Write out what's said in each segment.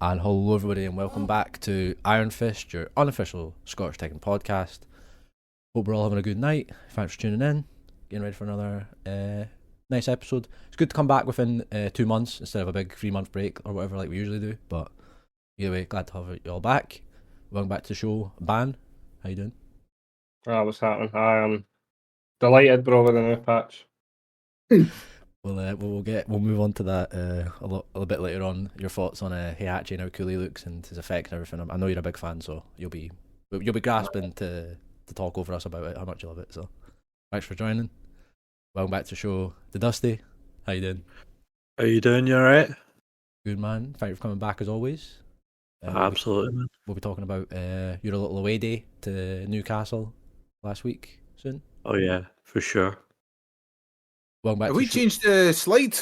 And hello everybody and welcome back to Iron Fist, your unofficial Scottish Tekken podcast. Hope we're all having a good night. Thanks for tuning in. Getting ready for another nice episode. It's good to come back within 2 months instead of a big 3-month break or whatever like we usually do. But either way, glad to have you all back. Welcome back to the show. Ban, how you doing? What's happening? I am delighted, bro, with the new patch. We'll move on to that a little bit later on. Your thoughts on Heihachi and how cool he looks and his effects and everything. I know you're a big fan, so you'll be grasping to talk over us about it, how much you love it. So thanks for joining. Welcome back to the show. The Dusty, how you doing? How you doing? You alright? Good, man. Thank you for coming back as always. Absolutely, man. We'll be talking about your little away day to Newcastle last week soon. Oh yeah, for sure. Welcome back. Have we changed the slide?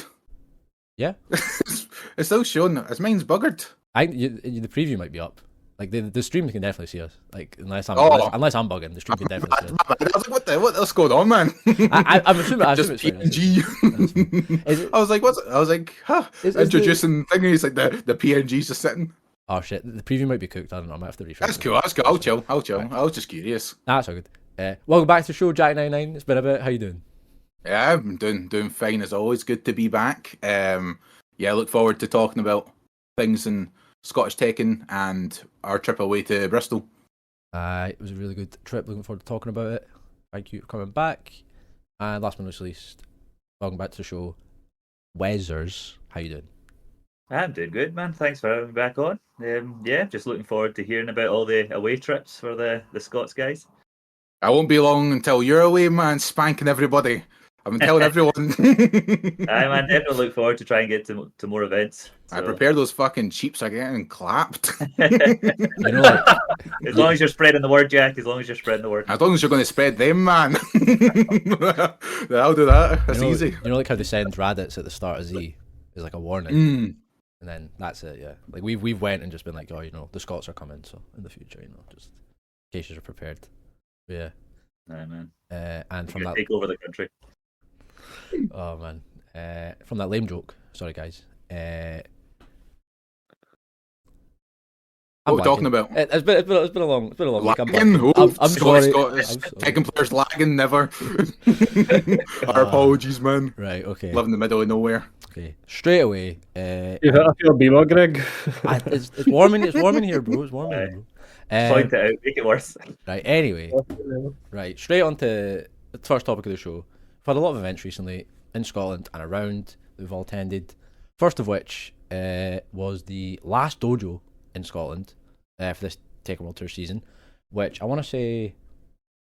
Yeah. It's still showing. As mine's buggered. The preview might be up. Like the stream can definitely see us. Like unless I'm bugging, the stream can definitely see us. I was like, what else going on, man? I'm assuming just it's PNG. I was like, what's? I was like, introducing thingies like the PNGs just sitting. Oh shit, the preview might be cooked. I don't know. I might have to refresh. That's cool. I'll chill. Right. I was just curious. That's all good. Welcome back to the show, Jack99. It's been a bit. How you doing? Yeah, I'm doing fine as always. Good to be back. Look forward to talking about things in Scottish Tekken and our trip away to Bristol. It was a really good trip. Looking forward to talking about it. Thank you for coming back. And last but not least, welcome back to the show, Wezzers. How you doing? I'm doing good, man. Thanks for having me back on. Just looking forward to hearing about all the away trips for the Scots guys. I won't be long until you're away, man, spanking everybody. I've been telling everyone. Aye, man, definitely look forward to try and get to more events. So. I prepare those fucking cheaps are getting clapped. As long as you're spreading the word, Jack. As long as you're spreading the word. As long as you're going to spread them, man. I'll do that. That's easy. You know, like how they send Raditz at the start of Z is like a warning, and then that's it. Yeah, like we've went and just been like, oh, the Scots are coming, so in the future, just in case you're prepared. But yeah. Aye, man. And from that take over the country. Oh man, from that lame joke. Sorry, guys. What are we talking about? It's been a long week. I'm sorry. Tekken players lagging, never. Our apologies, man. Right, okay. Live in the middle of nowhere. Okay, straight away. You hit up your beamer, Greg. It's warming. It's warming here, bro. It's warming here, bro. Point it out, make it worse. Right. Anyway, right. Straight on to the first topic of the show. We've had a lot of events recently in Scotland and around that we've all attended. First of which was the last dojo in Scotland for this Tekken World Tour season, which I want to say,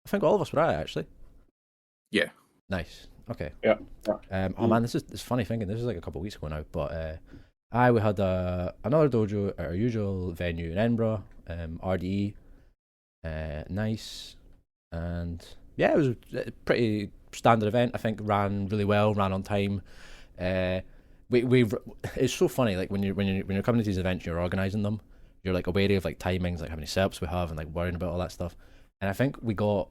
I think all of us were at actually. Yeah. Nice. Okay. Yeah. Oh man, it's funny thinking. This is like a couple of weeks ago now, but we had another dojo at our usual venue in Edinburgh, RDE. Nice, and yeah, it was a pretty standard event. I think ran really well, ran on time. It's so funny, like when you're coming to these events, you're organising them, you're like aware of like timings, like how many setups we have, and like worrying about all that stuff. And I think we got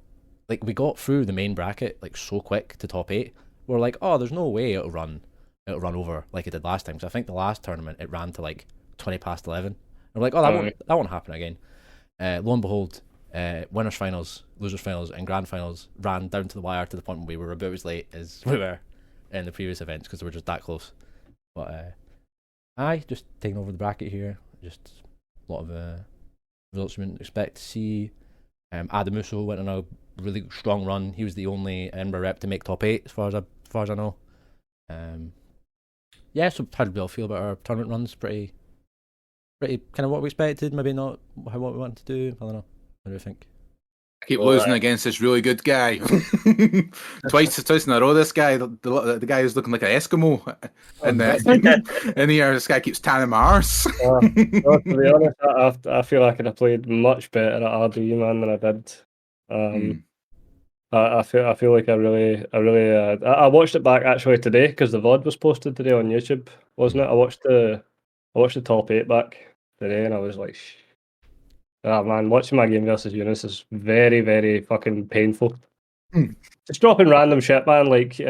through the main bracket like so quick to top 8. We're like, oh, there's no way it'll run over like it did last time. So I think the last tournament it ran to like 11:20. And we're like, oh, that won't happen again. Lo and behold, winners finals, losers finals, and grand finals ran down to the wire to the point where we were about as late as we were in the previous events because they were just that close. But just taking over the bracket here. Just a lot of results you wouldn't expect to see. Adamuso went on a really strong run. He was the only Edinburgh rep to make top 8 as far as I know. So how did we all feel about our tournament runs? Pretty kind of what we expected. Maybe not what we wanted to do. I don't know. What do you think? I keep losing against this really good guy. twice in a row. This guy, the guy who's looking like an Eskimo, and in here, this guy keeps tanning my arse. To be honest, I feel I could have played much better at RDE, man, than I did. I feel like I watched it back actually today because the VOD was posted today on YouTube, wasn't it? I watched the top 8 back today, and I was like, man, watching my game versus Eunice is very, very fucking painful. Just dropping random shit, man. Like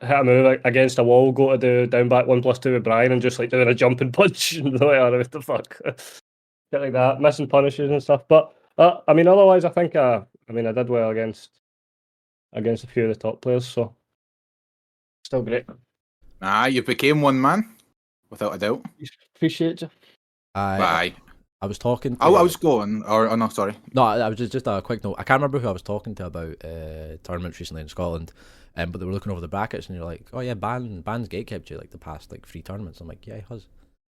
hit a move against a wall, go to do down back 1+2 with Brian, and just like doing a jumping punch, and like, oh, what the fuck, shit like that, missing punishes and stuff. But I mean, otherwise, I think I did well against a few of the top players, so still great. You became one, man, without a doubt. Appreciate you. Bye. I was talking to... I was going, or no, sorry. No, I was just a quick note. I can't remember who I was talking to about tournaments recently in Scotland, but they were looking over the brackets, and you're like, oh yeah, Ban's gatekept you like the past like 3 tournaments. I'm like, yeah, he has.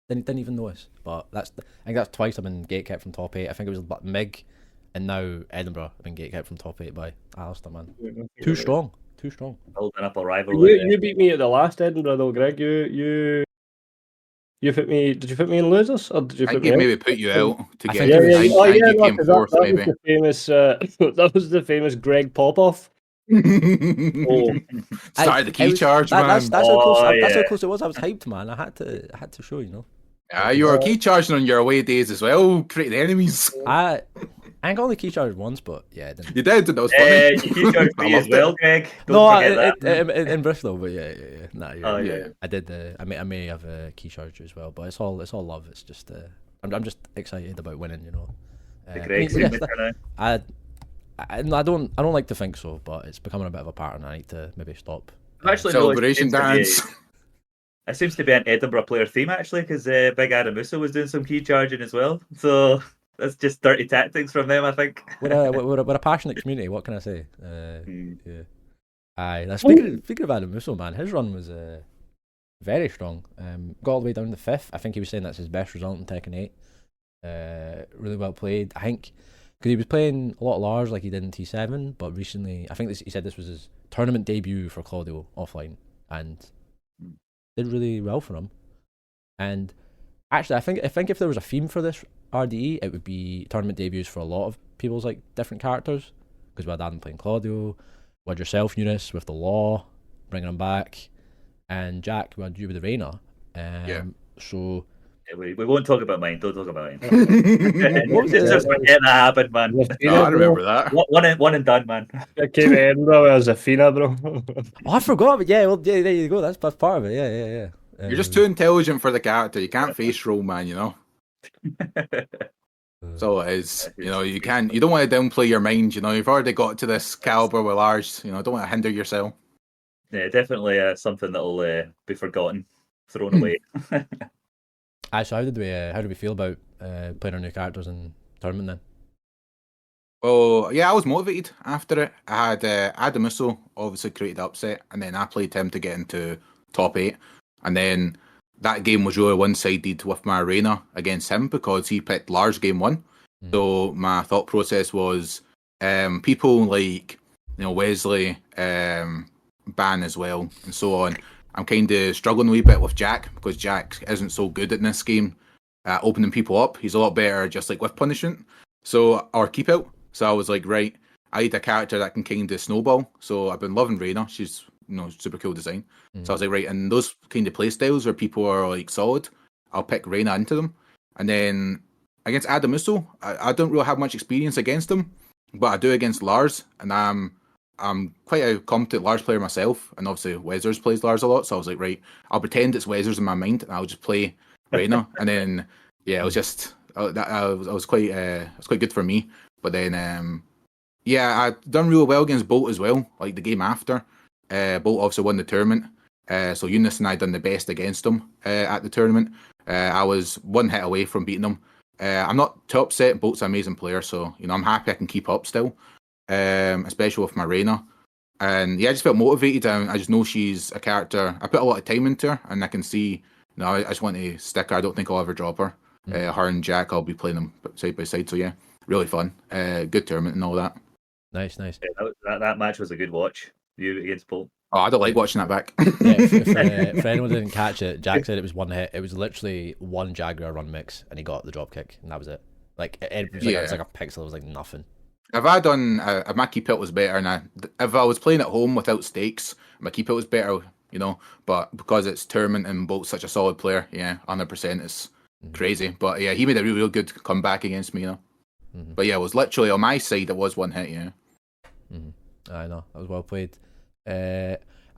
Didn't even notice. But I think that's twice I've been gatekept from top 8. I think it was MIG, and now Edinburgh have been gatekept from top 8 by Alistair, man. Too strong. Building up a rivalry. You beat me at the last Edinburgh though, Greg. You fit me. Did you fit me in losers, or did you? I fit think me maybe put you out to I get. think it was- I think you came fourth, that maybe. was the famous. That was the famous Greg Popoff. Oh, Started the key charge, man. That's how close. Oh, That's how yeah. close it was. I was hyped, man. I had to show, you know. You were key charging on your away days as well, creating enemies. I ain't got only key charged once, but yeah, I didn't. You did, and that was funny. You keep charged I me as loved well, it. Greg. No, Don't forget that. in Bristol, but yeah. Nah, Oh, yeah. yeah. I did. I may have a key charger as well, but it's all love. It's just I'm just excited about winning, you know. The Greg's yeah, now. I don't like to think so, but it's becoming a bit of a pattern. I need to maybe stop. I've actually Celebration noticed dance. it seems to be an Edinburgh player theme actually, because Big Adam Musso was doing some key charging as well. So that's just dirty tactics from them, I think. We're a passionate community. What can I say? Yeah. Aye. Now, speaking of Adam Musso, man, his run was very strong. Got all the way down to 5th. I think he was saying that's his best result in Tekken 8. Really well played. I think because he was playing a lot large like he did in T7, but recently I think he said this was his tournament debut for Claudio offline, and did really well for him. And actually, I think if there was a theme for this RDE, it would be tournament debuts for a lot of people's like different characters. Because we had Adam playing Claudio, we had yourself, Eunice, with the Law, bringing him back, and Jack, we had you with the Reina. So We won't talk about mine. Don't talk about mine. What was it? Just forget that happened, man. No, I remember that. One and done, man. I came to Edinburgh as a Fina, bro. Oh, I forgot, but yeah, well, yeah, there you go. That's part of it. Yeah. You're just too intelligent for the character. You can't face roll, man. You know. So it is. You know, you can't. You don't want to downplay your mind. You know, you've already got to this caliber with large. You know, don't want to hinder yourself. Yeah, definitely something that'll be forgotten, thrown away. So how did we feel about playing our new characters in tournament then? Well, yeah, I was motivated after it. I had Adam Musso obviously created the upset, and then I played him to get into top 8, and then that game was really one-sided with my arena against him because he picked large game 1. So my thought process was people like, you know, Wesley, Ban as well, and so on. I'm kind of struggling a wee bit with Jack because Jack isn't so good in this game at opening people up. He's a lot better just like with punishment, or keep out. So I was like, right, I need a character that can kind of snowball. So I've been loving Reina. She's, you know, super cool design. So I was like, right, and those kind of play styles where people are like solid, I'll pick Reina into them. And then against Adam Musso, I don't really have much experience against him, but I do against Lars, and I'm quite a competent Lars player myself, and obviously Wezzers plays Lars a lot, so I was like, right, I'll pretend it's Wezzers in my mind, and I'll just play Reina. And then, yeah, it was just, I was quite good for me. But then, yeah, I'd done real well against Bolt as well, like the game after. Bolt obviously won the tournament, so Eunice and I done the best against him at the tournament. I was one hit away from beating him. I'm not too upset. Bolt's an amazing player, so, you know, I'm happy I can keep up still. Especially with my Reina. And yeah, I just felt motivated, and I just know she's a character. I put a lot of time into her, and I can see, you know, I just want to stick her. I don't think I'll ever drop her. Her and Jack, I'll be playing them side by side. So yeah, really fun. Good tournament and all that. Nice. Yeah, that match was a good watch. You against Paul. Oh, I don't like watching that back. Yeah, if anyone didn't catch it, Jack said it was one hit. It was literally one Jaguar run mix, and he got the drop kick, and that was it. Like it was like a pixel. It was like nothing. If I done, my keep out was better, and if I was playing at home without stakes, my keep out was better, you know. But because it's tournament and Bolt's such a solid player, yeah, 100%, it's crazy. But yeah, he made a real good comeback against me, you know. But yeah, it was literally on my side. It was one hit, yeah. I know that was well played.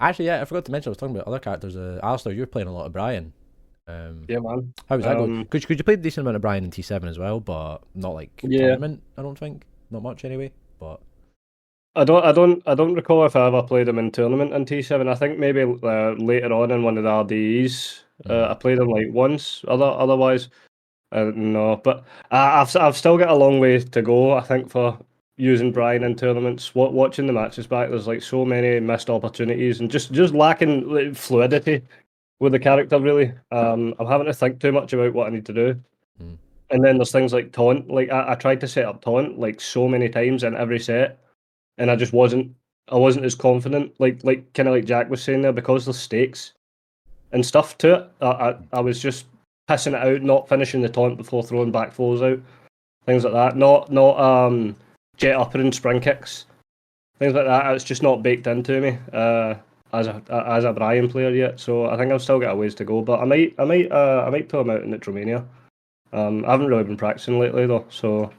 Actually, yeah, I forgot to mention I was talking about other characters. Alistair, you were playing a lot of Brian. Yeah, man. How was that going? Could you play a decent amount of Brian in T7 as well, but not like tournament? I don't think, not much anyway. But I don't recall if I ever played him in tournament in T7. I think maybe later on in one of the RDEs, I played him like once. Otherwise, no. But I've still got a long way to go. I think for using Brian in tournaments. Watching the matches back, there's like so many missed opportunities and just lacking like, fluidity with the character. Really, I'm having to think too much about what I need to do. And then there's things like taunt. Like I tried to set up taunt like so many times in every set, and I just wasn't as confident. Like kind of like Jack was saying there, because there's stakes and stuff to it. I was just pissing it out, not finishing the taunt before throwing back fours out, things like that. Not jet upper and spring kicks, things like that. It's just not baked into me as a Brian player yet. So I think I've still got a ways to go. But I might pull him out in Nitromania. I haven't really been practicing lately though. So,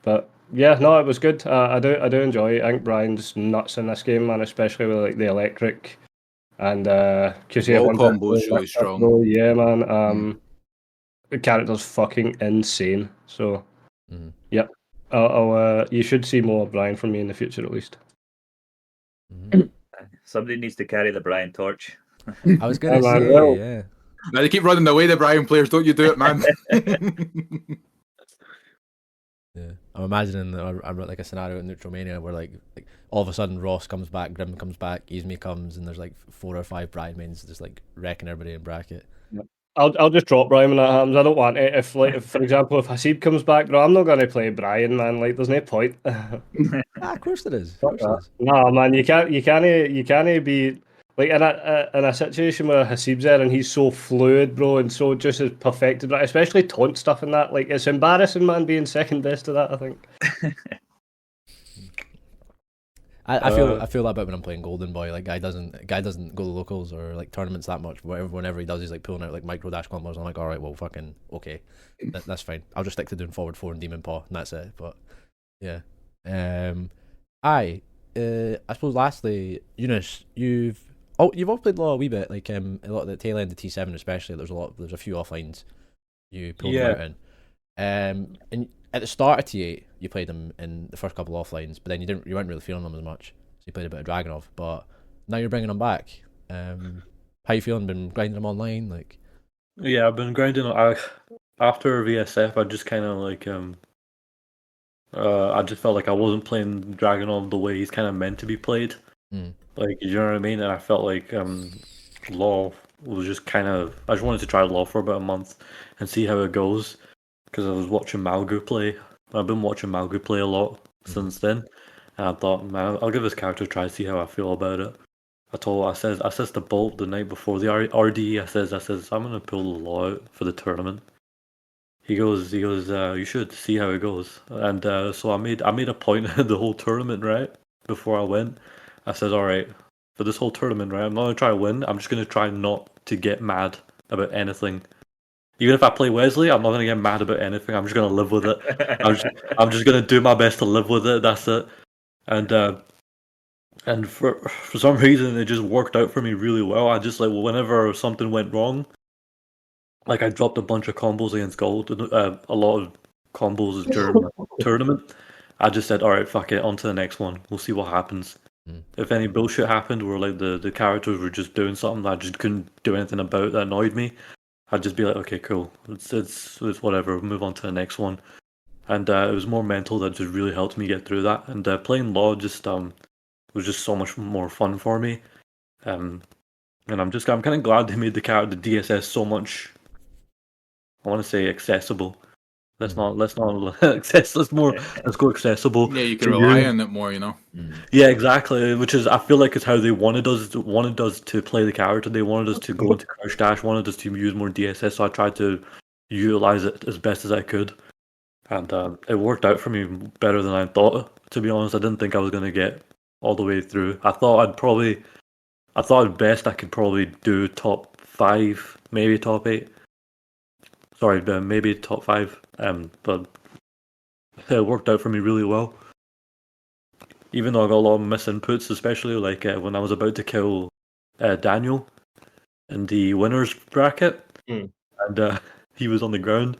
but yeah, no, it was good. I do enjoy it. I think Brian's nuts in this game, man, especially with like the electric and QC Wall combo's really strong. Yeah, man. The character's fucking insane. So, yep. I'll you should see more of Brian from me in the future, at least. Somebody needs to carry the Brian torch. I was gonna say, yeah. Now they keep running away, the Brian players. Don't you do it, man? Yeah, I'm imagining I'm like a scenario in Neutromania where like all of a sudden Ross comes back, Grim comes back, Izumi comes, and there's like 4 or 5 Brian mains just like wrecking everybody in bracket. I'll just drop Brian when that happens. I don't want it. If for example, if Hasib comes back, bro, I'm not going to play Brian, man. Like, there's no point. Of course there is. No, man, you can't be like in a situation where Hasib's there and he's so fluid, bro, and so just as perfected, right? Especially taunt stuff and that. Like, it's embarrassing, man, being second best to that. I think. I feel that about when I'm playing Golden Boy. Like guy doesn't go to locals or like tournaments that much. Whenever he does, he's like pulling out like micro dash combos. I'm like, all right, well, fucking okay, that's fine. I'll just stick to doing forward 4 and Demon Paw, and that's it. But yeah, I suppose lastly, Eunice, you've all played a lot a wee bit, like a lot of the tail end of T7 especially. There's a few offlines you pulled them out in. And at the start of T8, you played them in the first couple of offlines, but then you weren't really feeling them as much, so you played a bit of Dragonov. But now you're bringing them back. How you feeling? Been grinding them online, like? Yeah, I've been grinding. After VSF, I just kind of like I just felt like I wasn't playing Dragonov the way he's kind of meant to be played. Like, you know what I mean? And I felt like Law was just kind of. I just wanted to try Law for about a month and see how it goes. Because I was watching Malgu play. I've been watching Malgu play a lot since then. And I thought, man, I'll give this character a try, see how I feel about it. I says to Bolt the night before the RDE, I says, I'm going to pull the Law out for the tournament. He goes, you should see how it goes. And so I made a point of the whole tournament, right? Before I went. I said, all right, for this whole tournament, right, I'm not going to try to win. I'm just going to try not to get mad about anything. Even if I play Wesley, I'm not going to get mad about anything. I'm just going to live with it. I'm just going to do my best to live with it. That's it. And for some reason, it just worked out for me really well. I just, like, whenever something went wrong, like, I dropped a bunch of combos against Gold, a lot of combos during the tournament. I just said, all right, fuck it, on to the next one. We'll see what happens. If any bullshit happened where, like, the characters were just doing something that I just couldn't do anything about that annoyed me, I'd just be like, okay, cool. It's whatever. We'll move on to the next one. And it was more mental that just really helped me get through that. And playing Law just was just so much more fun for me. And I'm kind of glad they made the DSS so much. I want to say accessible. Let's go accessible. Yeah, you can rely on it more, you know. Yeah, exactly. Which is, I feel like, is how they wanted us to play the character. They wanted us to go into crouch dash, wanted us to use more DSS. So I tried to utilize it as best as I could, and it worked out for me better than I thought. To be honest, I didn't think I was going to get all the way through. I thought at best I could probably do top 5, maybe top 8. Sorry, maybe top 5. But it worked out for me really well. even though I got a lot of misinputs, especially like when I was about to kill Daniel in the winners bracket, and he was on the ground,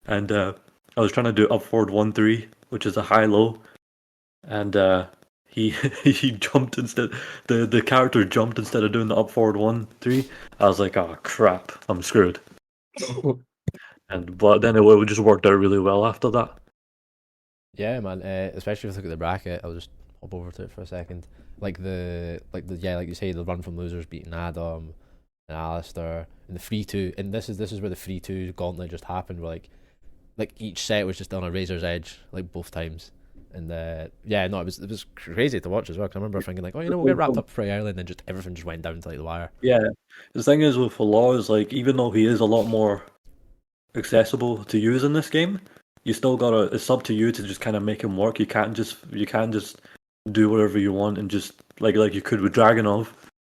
and I was trying to do up forward 1-3, which is a high low, and he he jumped instead. The character jumped instead of doing the up forward 1-3. I was like, oh crap, I'm screwed. But then it just worked out really well after that. Yeah, man. Especially if you look at the bracket, I'll just hop over to it for a second. Like like you say, the run from losers beating Adam and Alistair and the 3-2, and this is where the 3-2 gauntlet just happened. Where like each set was just on a razor's edge, like both times. And it was crazy to watch as well. Cause I remember thinking like, oh, we'll get wrapped up pretty early, and then just everything just went down to like the wire. Yeah, the thing is with Law is like, even though he is a lot more accessible to use in this game, you still gotta. It's up to you to just kind of make him work. You can't just do whatever you want and just like you could with Dragonov.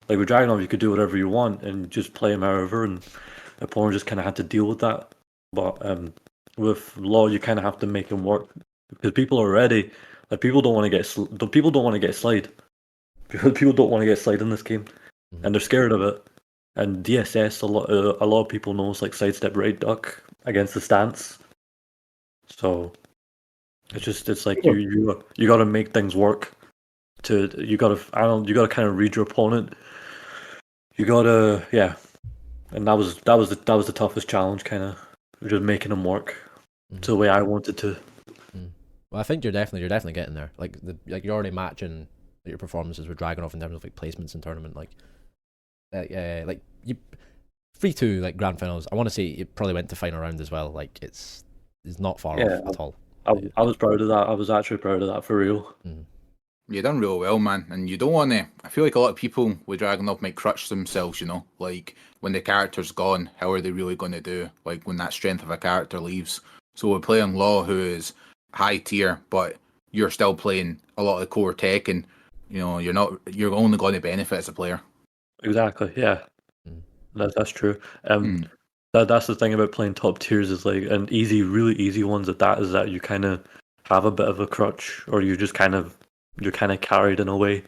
Like with Dragonov, you could do whatever you want and just play him however, and opponent just kind of had to deal with that. But with Law, you kind of have to make him work. Because people are ready, like people don't want to get slide. People don't want to get slide in this game, and they're scared of it. And DSS, a lot of people know it's like sidestep right duck against the stance. So it's like you got to make things work. You got to kind of read your opponent. You got to and that was the toughest challenge, kind of just making them work to the way I wanted to. Well, I think you're definitely getting there. Like you're already matching your performances with Dragonov in terms of like placements in tournament. Like you 3-2 like grand finals. I want to say you probably went to final round as well. Like it's not far off at all. I was proud of that. I was actually proud of that for real. You done real well, man. And you don't want to. I feel like a lot of people with Dragonov might crutch themselves. Like when the character's gone, how are they really going to do? Like when that strength of a character leaves. So we're playing Law, who is high tier, but you're still playing a lot of core tech, and you're only going to benefit as a player. Exactly, yeah. That's true. That's the thing about playing top tiers is like, and really easy ones at that, is that you kind of have a bit of a crutch, or you're kind of carried in a way.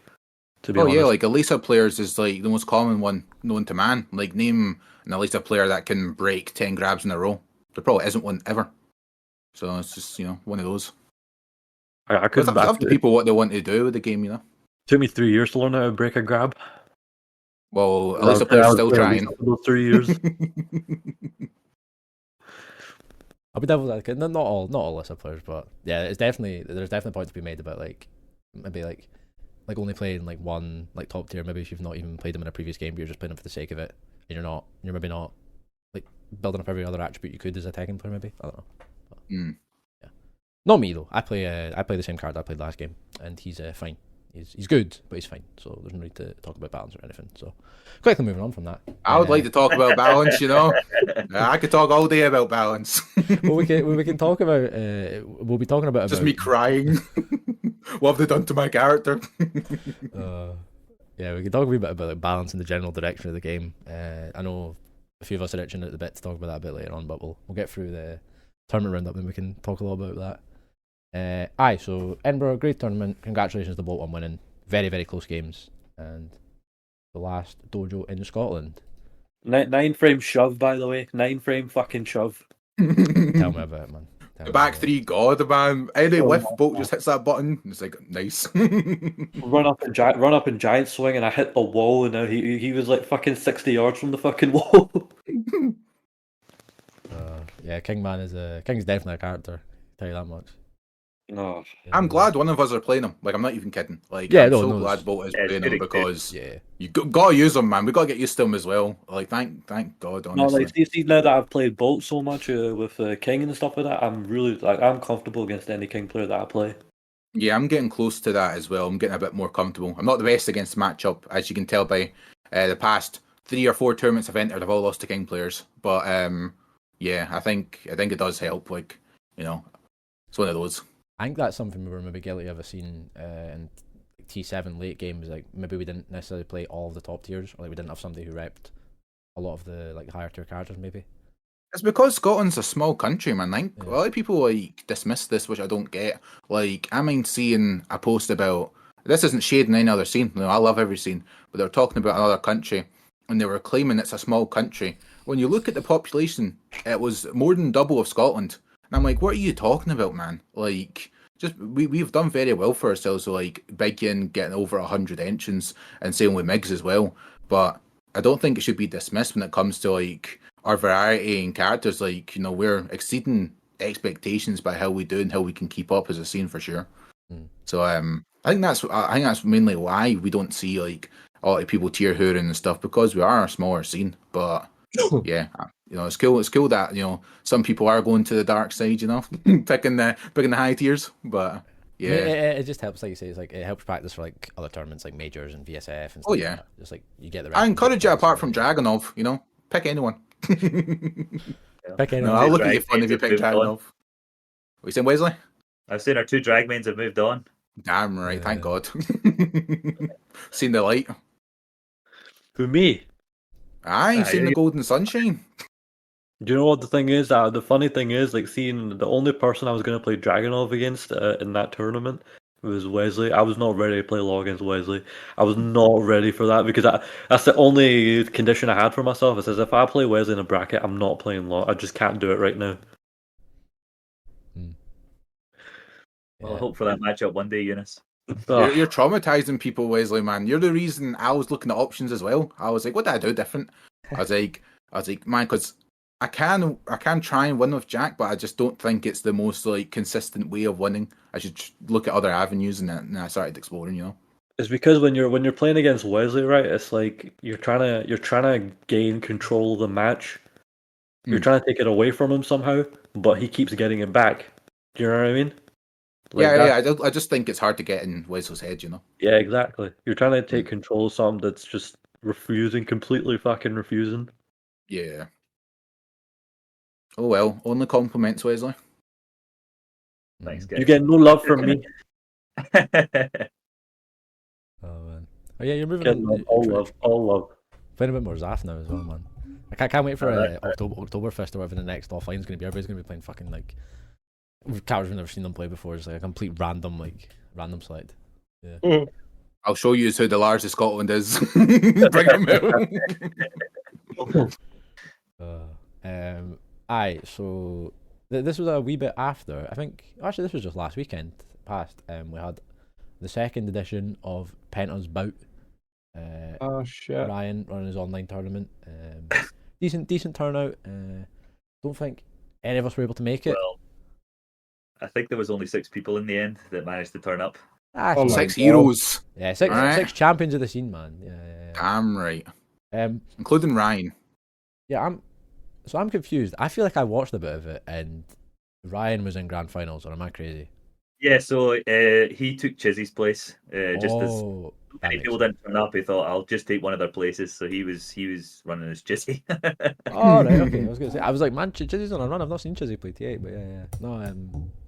To be honest. Yeah, like Elisa players is like the most common one known to man. Like name an Elisa player that can break 10 grabs in a row. There probably isn't one ever. So it's just, one of those. I couldn't back to people what they want to do with the game, Took me 3 years to learn how to break a grab. Well, at least the player's still trying. Those 3 years. I'll be devil's advocate. Not all Lissa players, but yeah, there's definitely a point to be made about like maybe like only playing like one like top tier. Maybe if you've not even played them in a previous game, but you're just playing them for the sake of it, and you're maybe not like building up every other attribute you could as a Tekken player. Maybe I don't know. Yeah, not me though. I play the same card I played last game, and he's fine. He's good, but he's fine. So there's no need to talk about balance or anything. So quickly moving on from that. I would like to talk about balance. I could talk all day about balance. Well, we can talk about. We'll be talking about me crying. What have they done to my character? Yeah, we can talk a wee bit about like, balance in the general direction of the game. I know a few of us are itching at the bit to talk about that a bit later on, but we'll get through the tournament roundup, then we can talk a little about that. So Edinburgh, great tournament. Congratulations to Bolt on winning. Very, very close games. And the last dojo in Scotland. 9 frame shove, by the way. 9 frame fucking shove. Tell me about it, man. Back 3, God, man. Any lift, Bolt just hits that button. It's like, nice. run up and giant swing, and I hit the wall, and now he was like fucking 60 yards from the fucking wall. Yeah, King's definitely a character. I'll tell you that much. No, I'm glad one of us are playing him. Like, I'm not even kidding. Like, yeah, I'm glad Bolt is playing him because you gotta use him, man. We gotta get used to him as well. Like, thank God, honestly. No, like, see, now that I've played Bolt so much with King and stuff like that, I'm really I'm comfortable against any King player that I play. Yeah, I'm getting close to that as well. I'm getting a bit more comfortable. I'm not the best against matchup, as you can tell by the past 3 or 4 tournaments I've entered. I've all lost to King players, but yeah, I think it does help. Like, it's one of those. I think that's something we were maybe guilty of seeing in T7 late games. Like maybe we didn't necessarily play all of the top tiers, or like we didn't have somebody who repped a lot of the like higher tier characters. Maybe it's because Scotland's a small country, man. A lot of people like dismiss this, which I don't get. Like I mind seeing a post about this isn't shading any other scene. I love every scene, but they were talking about another country, and they were claiming it's a small country. When you look at the population, it was more than double of Scotland. And I'm like, what are you talking about, man? Like, just we've done very well for ourselves. So like, Big Yin getting over 100 entrants, and same with Migs as well. But I don't think it should be dismissed when it comes to like our variety in characters. Like, we're exceeding expectations by how we do and how we can keep up as a scene for sure. So I think that's mainly why we don't see like a lot of people tier hooring and stuff, because we are a smaller scene. But yeah, it's cool that some people are going to the dark side, picking the high tiers. But yeah, it just helps, like you say, it's like it helps practice for like other tournaments like majors and VSF and stuff. Oh yeah, like that. Just like you get the. I encourage you, apart from Dragonov, pick anyone. Pick anyone. No, I'll look at you fun if you pick Dragonov. What you saying, Wesley? I've seen our two drag mains have moved on. Damn right, thank God. Seen the light. For me, I've seen the golden sunshine. Do you know what the thing is? The funny thing is, like, seeing the only person I was going to play Dragonov against in that tournament was Wesley. I was not ready to play Law against Wesley. I was not ready for that, because that's the only condition I had for myself. It says if I play Wesley in a bracket, I'm not playing Law. I just can't do it right now. Well, I hope for that matchup one day, Eunice. You're traumatizing people, Wesley, man. You're the reason I was looking at options as well. I was like, what did I do different? I was like, man, because I can try and win with Jack, but I just don't think it's the most like consistent way of winning. I should look at other avenues, and then I started exploring. It's because when you're playing against Wesley, right? It's like you're trying to gain control of the match. You're trying to take it away from him somehow, but he keeps getting it back. Do you know what I mean? Like I just think it's hard to get in Wesley's head, Yeah, exactly. You're trying to take control of something that's just completely fucking refusing. Yeah. Oh well, only compliments, Wesley. Thanks, guys. You get no love from me. Oh man. Oh yeah, you're moving. All love. Playing a bit more Zaf now as well, man. I can't wait for Oktoberfest or whatever the next offline is going to be. Everybody's going to be playing fucking like characters we've never seen them play before. It's like a complete random select. Yeah. I'll show you who the largest Scotland is. Bring him out. Aye, so this was a wee bit after. I think actually this was just last weekend past. We had the second edition of Penta's Bout. Oh shit! Ryan running his online tournament. Decent turnout. Don't think any of us were able to make it. Well, I think there was only 6 people in the end that managed to turn up. 6 heroes. Yeah, six champions of the scene, man. Yeah. Damn right. Including Ryan. Yeah, I'm confused. I feel like I watched a bit of it, and Ryan was in grand finals, or am I crazy? Yeah, so he took Chizzy's place. As many people didn't turn up, he thought I'll just take one of their places. So he was running as Chizzy. Oh right, okay. I was like, man, Chizzy's on a run. I've not seen Chizzy play T8, but yeah. No,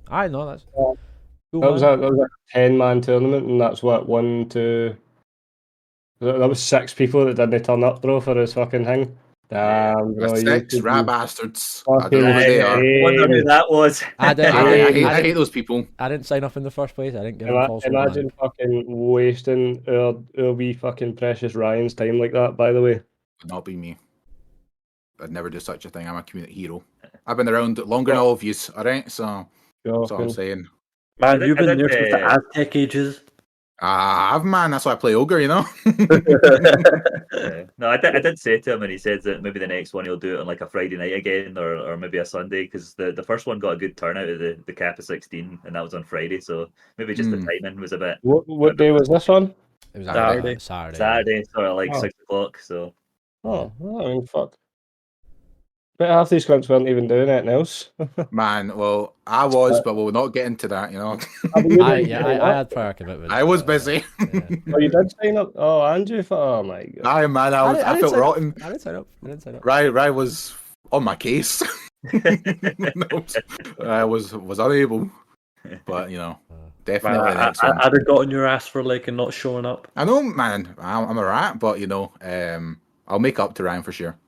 I know that's. Cool, that was a 10-man tournament, and that's what 1, 2. That was 6 people that didn't turn up, bro, for his fucking thing. Damn, bro, 6 rat bastards. I don't know who they are. I wonder who that was. I hate those people. I didn't sign up in the first place. I didn't give them false. Imagine fucking wasting our wee fucking precious Ryan's time like that. By the way, would not be me. I'd never do such a thing. I'm a community hero. I've been around longer than all of you. All right, so that's what I'm saying. Man, you've been there since the Aztec ages. I've man. That's why I play ogre. No, I did say to him, and he said that maybe the next one he'll do it on like a Friday night again, or maybe a Sunday, because the first one got a good turnout at the cap of 16, and that was on Friday, so maybe just the timing was a bit. What day was this on? It was Saturday, sort of like 6 o'clock. So. I mean, fuck. But half these cunts weren't even doing anything else. Man, well, I was, but we'll not get into that, I had prior commitments. I was busy. Oh, you did sign up? Oh, Andrew, oh my god. Aye, man, I felt rotten. I didn't sign up. Ryan was on my case. I was unable, but definitely. Man, I'd have gotten your ass for like not showing up. I know, man. I'm a rat, but I'll make up to Ryan for sure.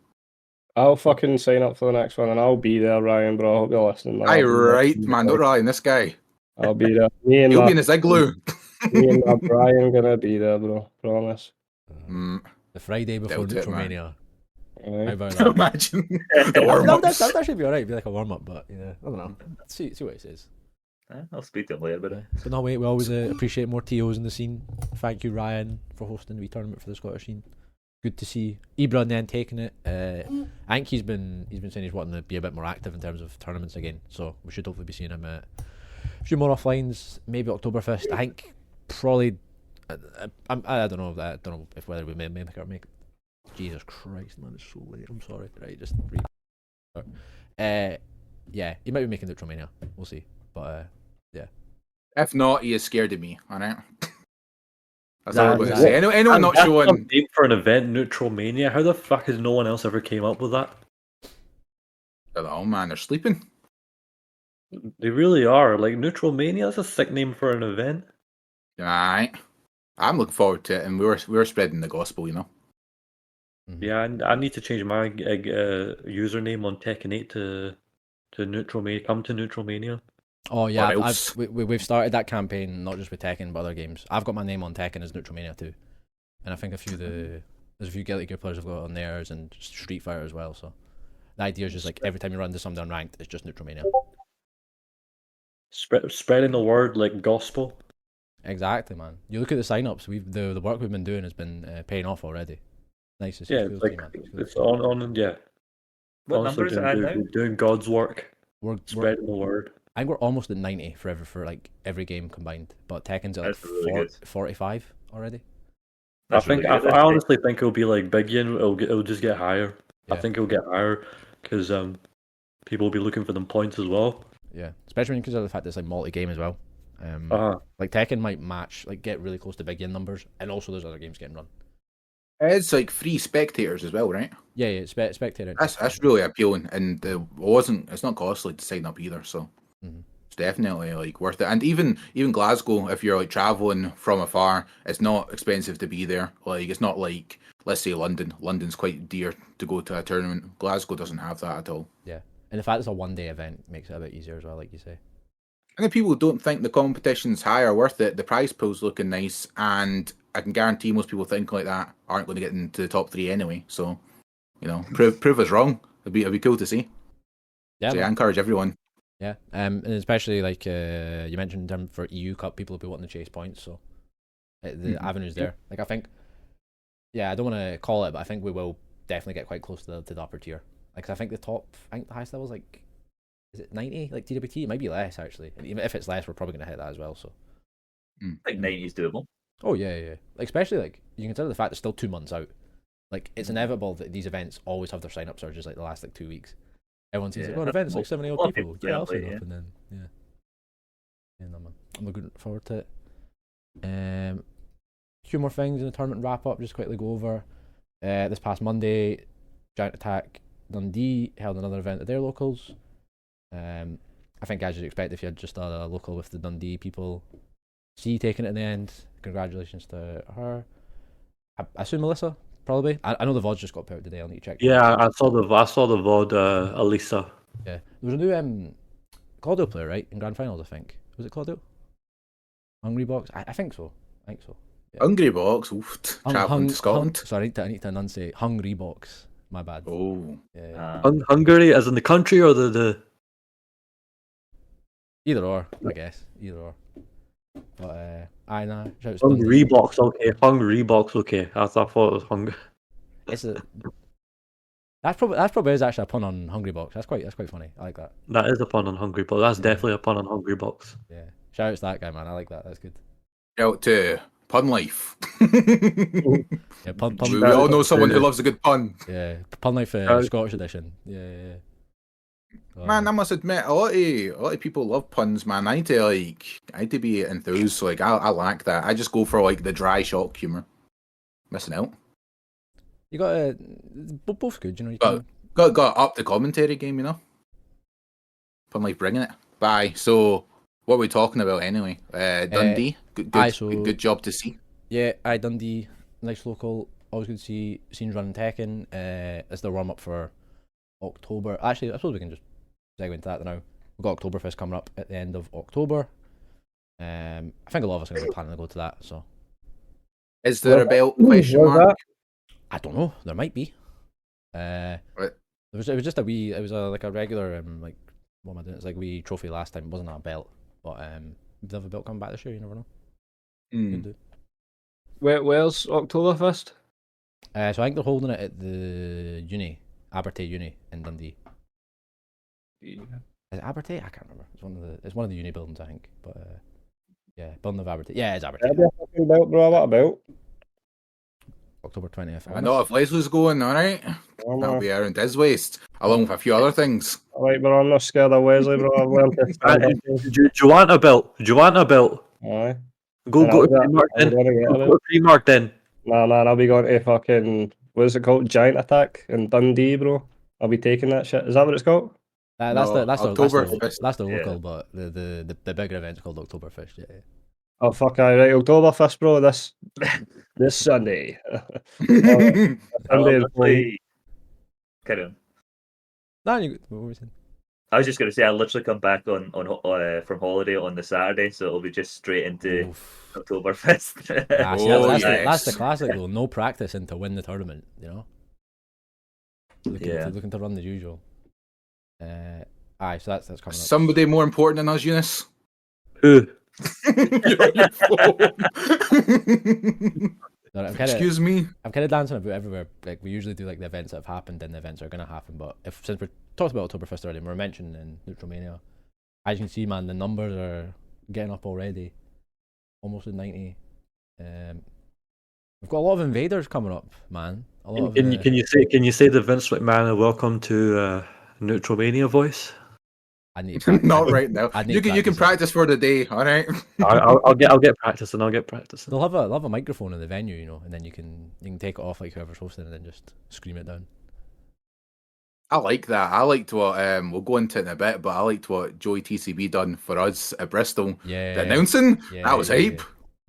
I'll fucking sign up for the next one, and I'll be there, Ryan, bro. I hope you're listening. Aye, right, man. Don't rely on this guy. I'll be there. He'll be in his igloo. Me and my Brian gonna be there, bro. Promise. The Friday before Doubt it, man. Neutromania. How Aye. about that? Imagine the That warm-ups. would actually be alright. It'd be like a warm up, but yeah, I don't know. See what it says. I'll speak to him later about Yeah. it. But no, wait, we always appreciate more TOs in the scene. Thank you, Ryan, for hosting the wee tournament for the Scottish scene. Good to see Ibra and then taking it. I think he's been saying he's wanting to be a bit more active in terms of tournaments again. So we should hopefully be seeing him at a few more offlines. Maybe Oktoberfest. I think probably. I don't know that. I don't know if whether we may make it or make. Jesus Christ, man, it's so late. I'm sorry. Right, just read. Yeah, he might be making Neutromania. We'll see. But yeah. If not, he is scared of me. All right. That's Nah, all I'm going to say. Anyone not that's showing. some name for an event, Neutromania. How the fuck has no one else ever came up with that? I don't know, man. They're sleeping. They really are. Like Neutromania, that's a sick name for an event. Alright. I'm looking forward to it, and we're spreading the gospel, you know. Yeah, I need to change my username on Tekken 8 to Neutromania. Come to Neutromania. Oh yeah, Or else. we've started that campaign not just with Tekken but other games. I've got my name on Tekken as Neutromania too, and I think there's a few Guilty Gear players have got it on theirs and Street Fighter as well. So the idea is just like every time you run into somebody unranked, it's just Neutromania. Spreading the word like gospel. Exactly, man. You look at the sign-ups. The work we've been doing has been paying off already. Nice to see. Yeah, It's it's cool to like see, man. It's cool to it's see. on yeah. What Honestly, number is it at now? doing God's work, We're spreading the word. I think we're almost at 90 for like every game combined, but Tekken's at like That's really good. 45 already. That's really good. I honestly think it'll be like Big Yin. It'll just get higher. I Yeah. think it'll get higher because people will be looking for them points as well. Yeah, especially when you consider the fact that it's like multi-game as well. Like Tekken might match, like get really close to Big Yin numbers, and also there's other games getting run. It's like free spectators as well, right? Yeah, spectator. That's really appealing, and it's not costly to sign up either, so it's definitely like worth it. And even Glasgow, if you're like traveling from afar, it's not expensive to be there. Like it's not like, let's say, London. London's quite dear to go to a tournament. Glasgow doesn't have that at all. Yeah, and the fact it's a one-day event makes it a bit easier as well, like you say. And if people don't think the competition's high or worth it, the prize pool's looking nice, and I can guarantee most people think like that aren't going to get into the top 3 anyway. So, you know, prove us wrong. It'd be cool to see. Yeah, so I encourage everyone. Yeah, and especially like you mentioned in terms for EU Cup, people will be wanting to chase points, so the avenue's there. Like I think, yeah, I don't want to call it, but I think we will definitely get quite close to the upper tier. Like I think the highest level is like, is it 90? Like TWT, it might be less actually. And even if it's less, we're probably gonna hit that as well. So, I think 90 is doable. oh yeah. Like especially like you consider the fact it's still 2 months out. Like it's inevitable that these events always have their sign up surges like the last like 2 weeks. Everyone sees like, oh, an event's like 70 odd people. Yeah, I'll sign up, and then yeah, no man, I'm looking forward to it. A few more things in the tournament wrap up. Just quickly go over. This past Monday, Giant Attack Dundee held another event at their locals. I think as you'd expect if you had just a local with the Dundee people, C taking it in the end. Congratulations to her. I assume Melissa, probably. I know the VOD's just got put out today. I'll need to check. Yeah, I saw the VOD. Elisa. Yeah, there was a new Claudio player, right, in grand finals. I think was it Claudio? Hungry Box. I think so. Yeah. Hungry Box. Oof, traveling to Scotland. Sorry, I need to enunciate. Hungry Box. My bad. Oh. Yeah. Hungary, as in the country or the. Either or, I guess. Either or. But nah. Hungry Box, okay. Hungry Box, okay. I thought it was Hungry. That's probably is actually a pun on Hungry Box. That's quite funny. I like that. That is a pun on Hungry Box. That's definitely a pun on Hungry Box. Yeah. Shout out to that guy, man. I like that. That's good. Out to Pun Life. Yeah, pun. We all know someone who loves a good pun. Yeah, Pun Life Scottish edition. Yeah. Man, I must admit, a lot of people love puns, man. I need to be enthused. Like I lack that. I just go for like the dry shock humor. Missing out. You got both good, you know. You Got up the commentary game, you know. Pun Life bringing it. Bye. So, what are we talking about anyway? Dundee. Good job to see. Yeah, Dundee, nice local. Always good to see scenes running Tekken. It's the warm up for October. Actually, I suppose we can just segue into that now. We've got Oktoberfest coming up at the end of October. I think a lot of us are going to be planning to go to that. So Is there a belt? Where's that? I don't know. There might be. Right. It was just a wee. It was like a regular like what am I doing? It's like a wee trophy last time. It wasn't a belt, but if they have a belt coming back this year, you never know. Could do. Where's Oktoberfest? So I think they're holding it at the Abertay Uni in Dundee. Is it Abertay? I can't remember. It's one of the uni buildings, I think. But yeah, building of Abertay. Yeah, it's Abertay. That'd be a fucking belt, bro. What a belt? October 20th. I know if Leslie's going, alright. That'll be around his waist, along with a few other things. Alright, bro, I'm not scared of Wesley, bro. I've learned to stand up. Do you want a belt? Do you want a belt? Aye. Go And to I'll Primark then. gonna get Go it. to Primark then. Nah, man, I'll be going to fucking, what is it called? Giant Attack in Dundee, bro. I'll be taking that shit. Is that what it's called? That's No, the Oktoberfest. that's the Yeah. local, but the bigger event's called Oktoberfest. Yeah. Oh, fuck, aye, right. Oktoberfest, bro, this Sunday. Sunday Literally... Carry on. No, what were we saying? I was just going to say I literally come back on from holiday on the Saturday, so it'll be just straight into Oof. Oktoberfest. Ah, see, Oh, that's the yes. classic though. No practicing to win the tournament, you know. Yeah. Looking to run the usual. Aye, so that's coming up. Somebody more important than us, Eunice. Who? You're on your phone. No, Excuse me. I'm kind of dancing about everywhere. Like we usually do, like the events that have happened and the events that are going to happen. But since we talked about Oktoberfest already, and we're mentioning Neutromania, as you can see, man, the numbers are getting up already, almost at 90. We've got a lot of invaders coming up, man. A lot Can of, you say the Vince McMahon welcome to Neutromania voice? I need to Not right now. I need You can practice. practice for the day, all right? I'll get practicing. I'll get practicing. They'll have a microphone in the venue, you know, and then you can take it off like whoever's hosting, and then just scream it down. I like that. I liked what we'll go into it in a bit, but I liked what Joey TCB done for us at Bristol. Yeah, The announcing, yeah, that was yeah, hype.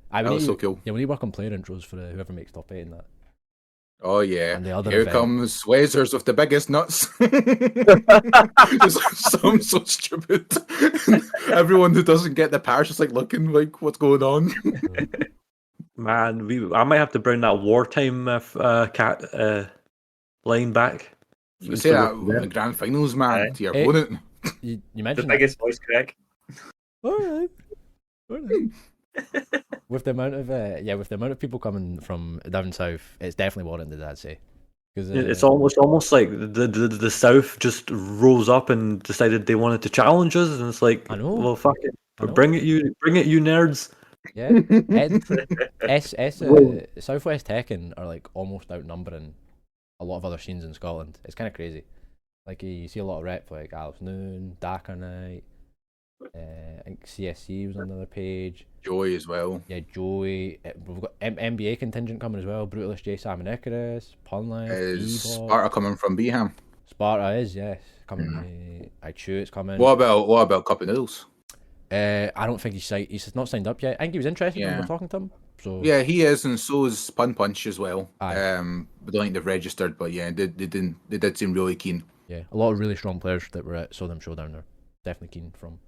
I That mean, was so cool. Yeah, we need to work on player intros for whoever makes top 8 in that. Oh yeah. And the other Here event. comes Wezers with the biggest nuts. It sounds so stupid. Everyone who doesn't get the parish is like looking like what's going on. Man, I might have to bring that wartime cat line back. You say that in the grand finals, man, Aye. to your Hey. opponent. You The mentioned that. biggest voice crack. Alright. With the amount of people coming from down south, it's definitely warranted, I'd say. Because It's almost like the South just rose up and decided they wanted to challenge us, and it's like, I know. well, fuck it, I know. bring it, you nerds. yeah, Southwest Tekken are like almost outnumbering a lot of other scenes in Scotland. It's kind of crazy. Like you see a lot of rep like Alex Noon, Dakar Knight. I think CSC was on the other page. Joey as well. Yeah, Joey. We've got NBA contingent coming as well. Brutalist J Sam and Icarus, Punlife, Is Ebot. Sparta coming from Beeham? Sparta is, yes, coming. I chew it's coming. What about Cup of Noodles? I don't think he's not signed up yet. I think he was interested when we Yeah. were talking to him. So Yeah, he is, and so is Pun Punch as well. Aye. I don't think they've registered, but yeah, they did seem really keen. yeah, a lot of really strong players that were at Sodium Showdown are definitely keen from.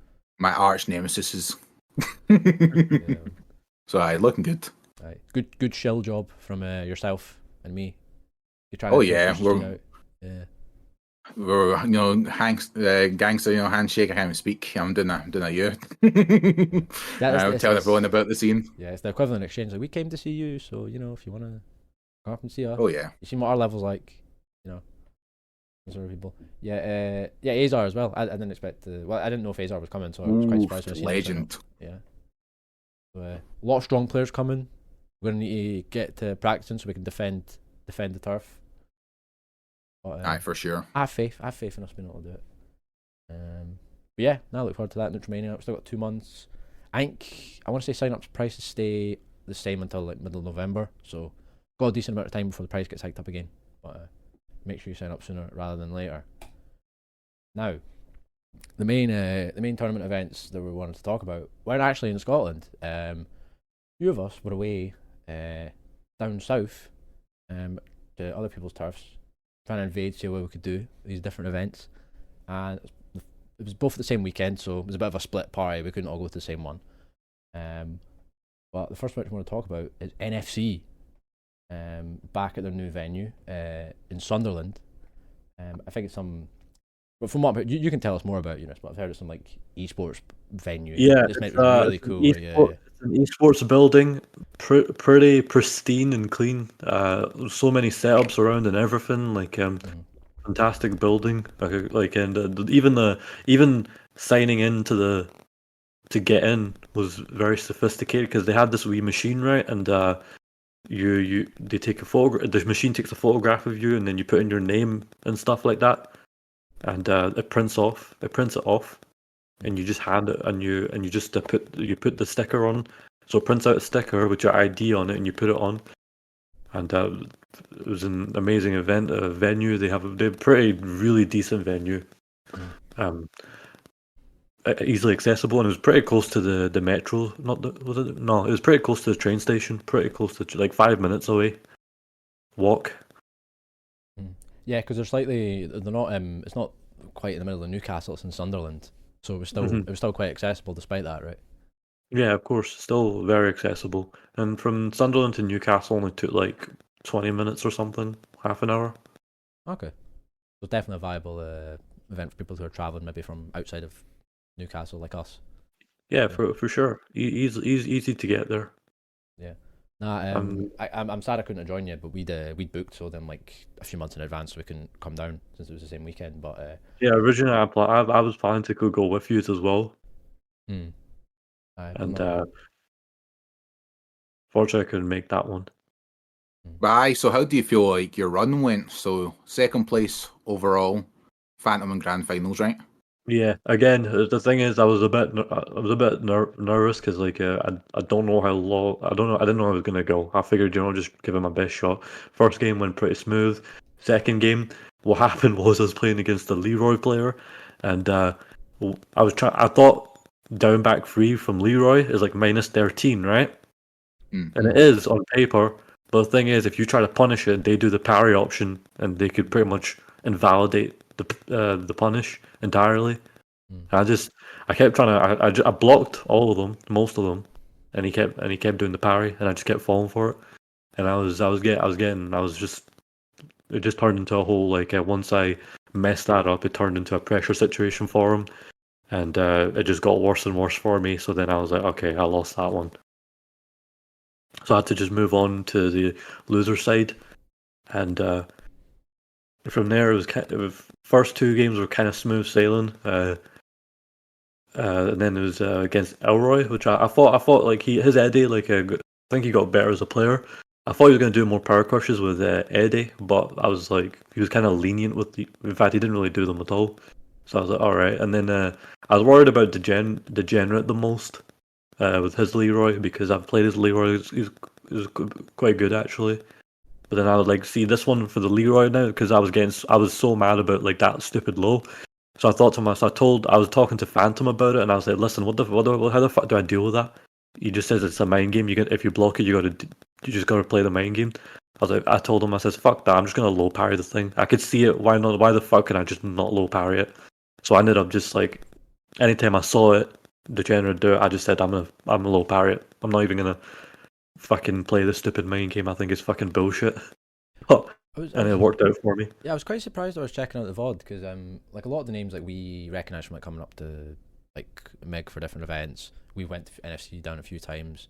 My arch nemesis is. Yeah, So aye, looking good. aye. Good shell job from yourself and me. You try Oh, to yeah, push this thing we're- out. Yeah. We're gangster, handshake. I can't even speak. I'm doing a you. I'm telling everyone about the scene. Yeah, it's the equivalent exchange. Like we came to see you, so if you want to come up and see us. Oh yeah, You seen what our level's like, those sort of people. Yeah, Azar as well. I didn't expect I didn't know if Azar was coming, so I was quite surprised when I seen him sign legend. up. Yeah. So, a lot of strong players coming. We're gonna need to get to practicing so we can defend the turf. But, Aye, for sure. I have faith in us being able to do it. But yeah, now I look forward to that. Neutromania. We've still got 2 months. I think I want to say sign up prices stay the same until like middle of November. So got a decent amount of time before the price gets hiked up again. But make sure you sign up sooner rather than later. Now, the main tournament events that we wanted to talk about weren't actually in Scotland. Few of us were away down south to other people's turfs, trying to invade, see what we could do these different events, and it was both at the same weekend, so it was a bit of a split party. We couldn't all go to the same one. But the first match I want to talk about is NFC. Back at their new venue in Sunderland. I think it's some. But from what you can tell us more about, but I've heard it's some like esports venue. Yeah, This might be really cool. It's an esports building, pretty pristine and clean. So many setups around and everything. Like fantastic building. And even signing into to get in was very sophisticated because they had this wee machine, right? And they take a photograph. The machine takes a photograph of you, and then you put in your name and stuff like that, and it prints it off, and you just hand it, and you just put the sticker on. So it prints out a sticker with your ID on it, and you put it on. And it was an amazing venue. They're pretty really decent venue. Easily accessible, and it was pretty close to the metro. No, it was pretty close to the train station. Pretty close to like 5 minutes away. Walk. Yeah, because they're not. It's not quite in the middle of Newcastle. It's in Sunderland, so it was still quite accessible despite that, right? Yeah, of course, still very accessible. And from Sunderland to Newcastle only took like 20 minutes or something, half an hour. Okay, so definitely a viable event for people who are traveling maybe from outside of Newcastle like us. Yeah, for sure. Easy to get there. Yeah. Nah, I'm sad I couldn't have joined you, but we'd booked so then like a few months in advance so we couldn't come down since it was the same weekend. But yeah, originally I was planning to go with you as well. Fortunately, I couldn't make that one. But so how do you feel like your run went? So second place overall, Phantom and Grand Finals, right? Yeah. Again, the thing is, I was a bit nervous because like I don't know how long. I didn't know how I was gonna go. I figured just give it my best shot. First game went pretty smooth. Second game, what happened was I was playing against the Leroy player, and I thought down back 3 from Leroy is like -13, right? And it is on paper, but the thing is, if you try to punish it, they do the parry option, and they could pretty much invalidate the punish entirely. I kept trying to. I blocked all of them, most of them, and he kept doing the parry, and I just kept falling for it. And it just turned into a whole once I messed that up, it turned into a pressure situation for him, and it just got worse and worse for me. So then I was like, okay, I lost that one. So I had to just move on to the loser side, and from there it was first 2 games were kind of smooth sailing, and then it was against Elroy, which I thought like his Eddie I think he got better as a player. I thought he was going to do more power crushes with Eddie, but I was like he was kind of lenient with in fact he didn't really do them at all. So I was like, all right, and then I was worried about Degenerate the most. With his Leroy, because I've played his Leroy, he's quite good actually. But then I would see this one for the Leroy now because I was so mad about that stupid low. So I thought to myself, I was talking to Phantom about it, and I was like, listen, how the fuck do I deal with that? He just says it's a mind game. If you block it, you just gotta play the mind game. I told him, I says, fuck that, I'm just gonna low parry the thing. I could see it. Why not? Why the fuck can I just not low parry it? So I ended up just anytime I saw it. Degenerate do it, I just said I'm a low parry it. I'm not even gonna fucking play this stupid mind game. I think it's fucking bullshit. And it worked out for me. Yeah, I was quite surprised. I was checking out the VOD because a lot of the names we recognise from coming up to Meg for different events. We went to NFC down a few times.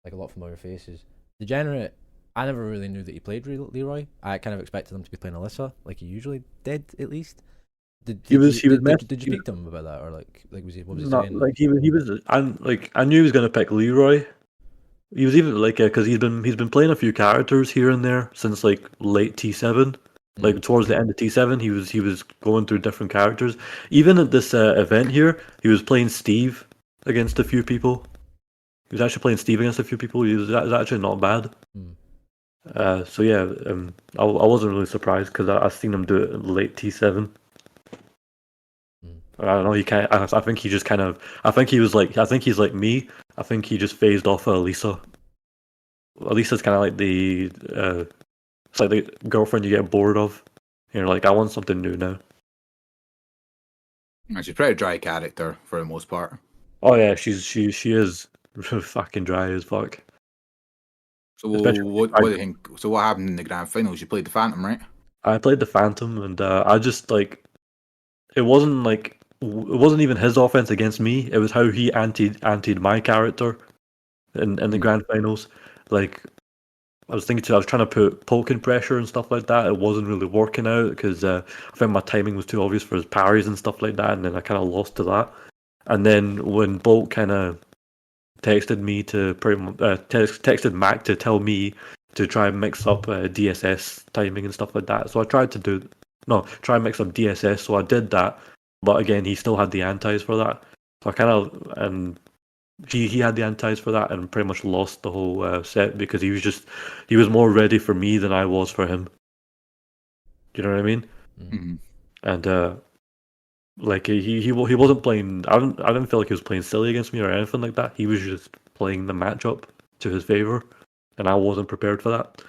A lot of familiar faces. Degenerate, I never really knew that he played Leroy. I kind of expected him to be playing Alyssa, like he usually did at least. Did you speak to him about that, or what was he saying? He was. I knew he was gonna pick Leroy. He was even because he's been playing a few characters here and there since late T7, towards the end of T7. He was going through different characters. Even at this event here, he was playing Steve against a few people. He was actually playing Steve against a few people. He was actually not bad. So yeah, I wasn't really surprised because I seen him do it in late T7. I don't know. He kind. I think he just kind of. I think he was I think he's like me. I think he just phased off of Elisa. Elisa's kind of the. It's like the girlfriend you get bored of. You're I want something new now. She's a pretty dry character for the most part. Oh yeah, she is. fucking dry as fuck. So Especially what do you think? So what happened in the grand finals? You played the Phantom, right? I played the Phantom, and I just like it wasn't even his offense against me. It was how he antied my character in the grand finals. Like I was thinking, I was trying to put poking pressure and stuff like that. It wasn't really working out because I think my timing was too obvious for his parries and stuff like that, and then I kind of lost to that. And then when Bolt kind of texted me to texted Mac to tell me to try and mix up DSS timing and stuff like that. So I tried to try and mix up DSS. So I did that, but again, he still had the antis for that. So I kind of and he had the antis for that and pretty much lost the whole set because he was more ready for me than I was for him. Do you know what I mean? Mm-hmm. And like he wasn't playing. I didn't feel like he was playing silly against me or anything like that. He was just playing the matchup to his favor, and I wasn't prepared for that.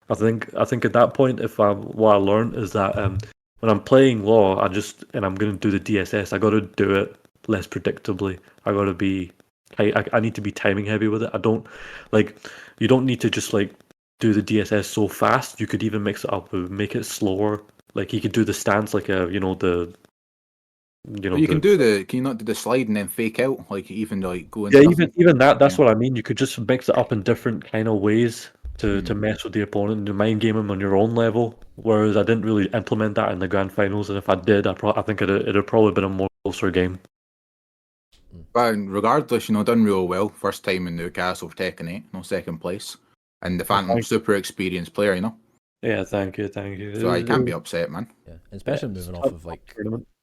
I think at that point, what I learned is that when I'm playing Law, and I'm gonna do the DSS, I got to do it less predictably. I got to be. I need to be timing heavy with it. I don't you don't need to just like do the DSS so fast. You could even mix it up, make it slower. Like you could do the stance like But can you not do the slide and then fake out, like even like go in? Yeah, even that. That's what I mean. You could just mix it up in different kind of ways to mess with the opponent and to mind game him on your own level. Whereas I didn't really implement that in the grand finals, and if I did, I think it'd probably been a more closer game. But regardless, done real well. First time in Newcastle for Tekken 8, no second place, and the Phantom super experienced player, Yeah, thank you. So you can't be upset, man. Yeah, especially moving off of like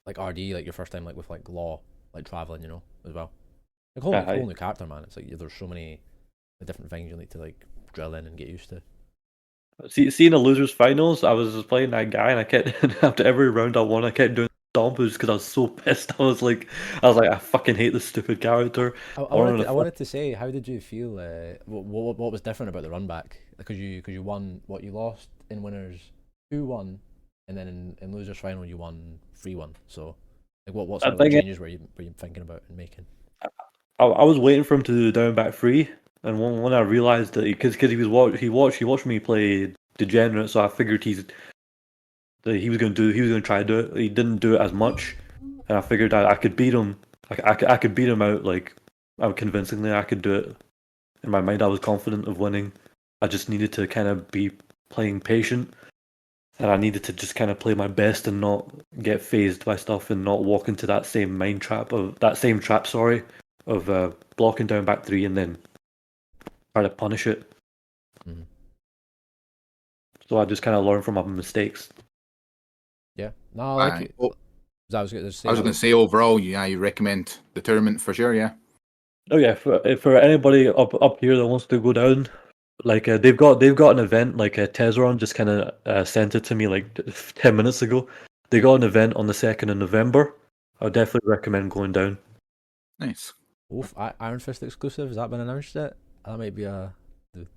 RD, like your first time like with like Law, like traveling, as well. Like whole new character, man. It's like there's so many different things you need to like drill in and get used to. Seeing the losers finals, I was just playing that guy, and I kept after every round I won, I kept doing stompers because I was so pissed. I was like, I fucking hate this stupid character. I wanted to say, how did you feel? What was different about the run back? Because you won what you lost in winners 2-1, and then in losers final you won 3-1. So like what sort of changes were you thinking about and making? I was waiting for him to do the down back 3, and when I realized that because he watched me play Degenerate, so I figured he was going to try to do it. He didn't do it as much, and I figured I could beat him. I could beat him out like convincingly. I could do it. In my mind, I was confident of winning. I just needed to kind of be playing patient, and I needed to just kind of play my best and not get phased by stuff and not walk into that same trap of blocking down back 3 and then try to punish it. Mm-hmm. So I just kind of learned from my mistakes. Yeah, no, I like it. I was going to say overall, you recommend the tournament for sure, yeah. Oh yeah, for anybody up here that wants to go down, like they've got an event like Tesron just kind of sent it to me like 10 minutes ago. They got an event on the 2nd of November. I would definitely recommend going down. Nice. Oof, Iron Fist exclusive, has that been announced yet? That might be a. Do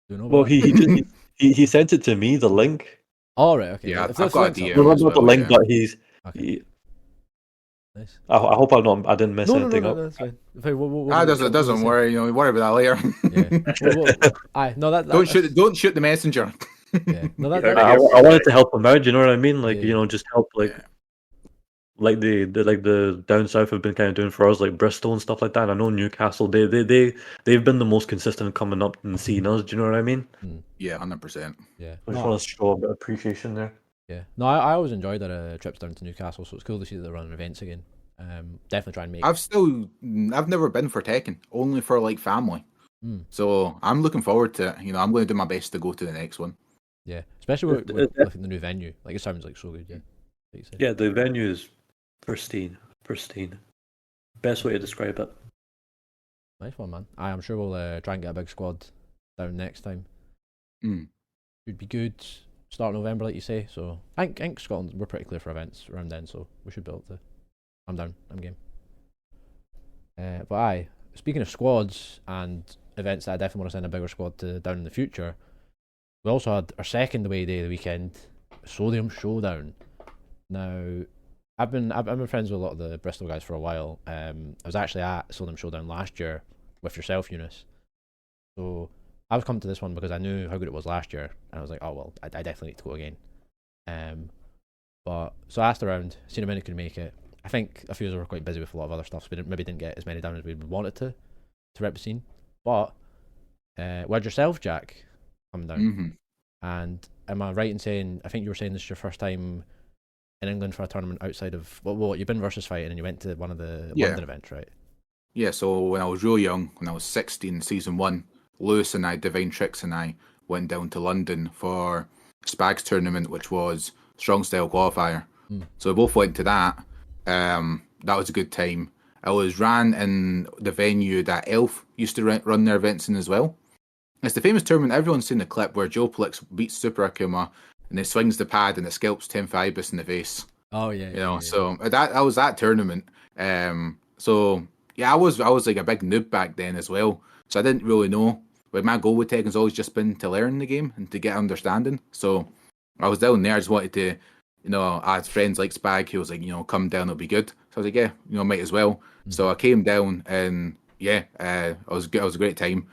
you know? Well, he sent it to me, the link. Oh right, okay. Yeah, if I've got a DM. Well, not the link, but he's. Okay. Nice. I hope I didn't mess anything up. No, that's fine. Doesn't worry. Worry about that later. Yeah. Don't shoot the messenger. Yeah. No, I wanted to help him out. You know what I mean? Like just help like the down south have been kind of doing for us, like Bristol and stuff like that. And I know Newcastle, they've been the most consistent coming up and seeing us. Do you know what I mean? Yeah, 100%. Yeah, I just want to show a bit of appreciation there. Yeah, no, I always enjoyed our trips down to Newcastle, so it's cool to see that they're running events again. Definitely try and make. I've never been for Tekken, only for like family. So I'm looking forward to it. I'm going to do my best to go to the next one. Yeah, especially with the new venue. Like it sounds like so good. Yeah. Yeah, the venue is pristine. Best way to describe it. Nice one, man. I'm sure we'll try and get a big squad down next time. Should be good. Start of November, like you say. So I think Scotland, we're pretty clear for events around then, so we should be able to. I'm down. I'm game. But speaking of squads and events that I definitely want to send a bigger squad to down in the future, we also had our second away day of the weekend, Sodium Showdown. Now, I've been friends with a lot of the Bristol guys for a while. I was actually at Sodium Showdown last year with yourself, Eunice. So I was coming to this one because I knew how good it was last year, and I was like, oh well, I definitely need to go again. But so I asked around, seen how many could make it. I think a few of us were quite busy with a lot of other stuff, so we maybe didn't get as many down as we wanted to rep the scene. But we had yourself, Jack, coming down. And am I right in saying, I think you were saying this is your first time in England for a tournament outside of, well you've been versus fighting and you went to one of the London events, right? Yeah, so when I was really young, when I was 16, season 1, Lewis and I, Divine Tricks and I, went down to London for Spag's tournament, which was Strong Style Qualifier. So we both went to that. That was a good time. I was ran in the venue that Elf used to run their events in as well. It's the famous tournament, everyone's seen the clip where Joe Plix beats Super Akuma and he swings the pad and it scalps Tenfa Ibis in the face. Oh yeah. You know, so that was that tournament. So yeah, I was like a big noob back then as well. So I didn't really know. But my goal with Tekken's always just been to learn the game and to get understanding. So I was down there, I just wanted to, you know, I had friends like Spag who was like, you know, come down, it'll be good. So I was like, yeah, you know, might as well. So I came down and yeah, it was good. It was a great time.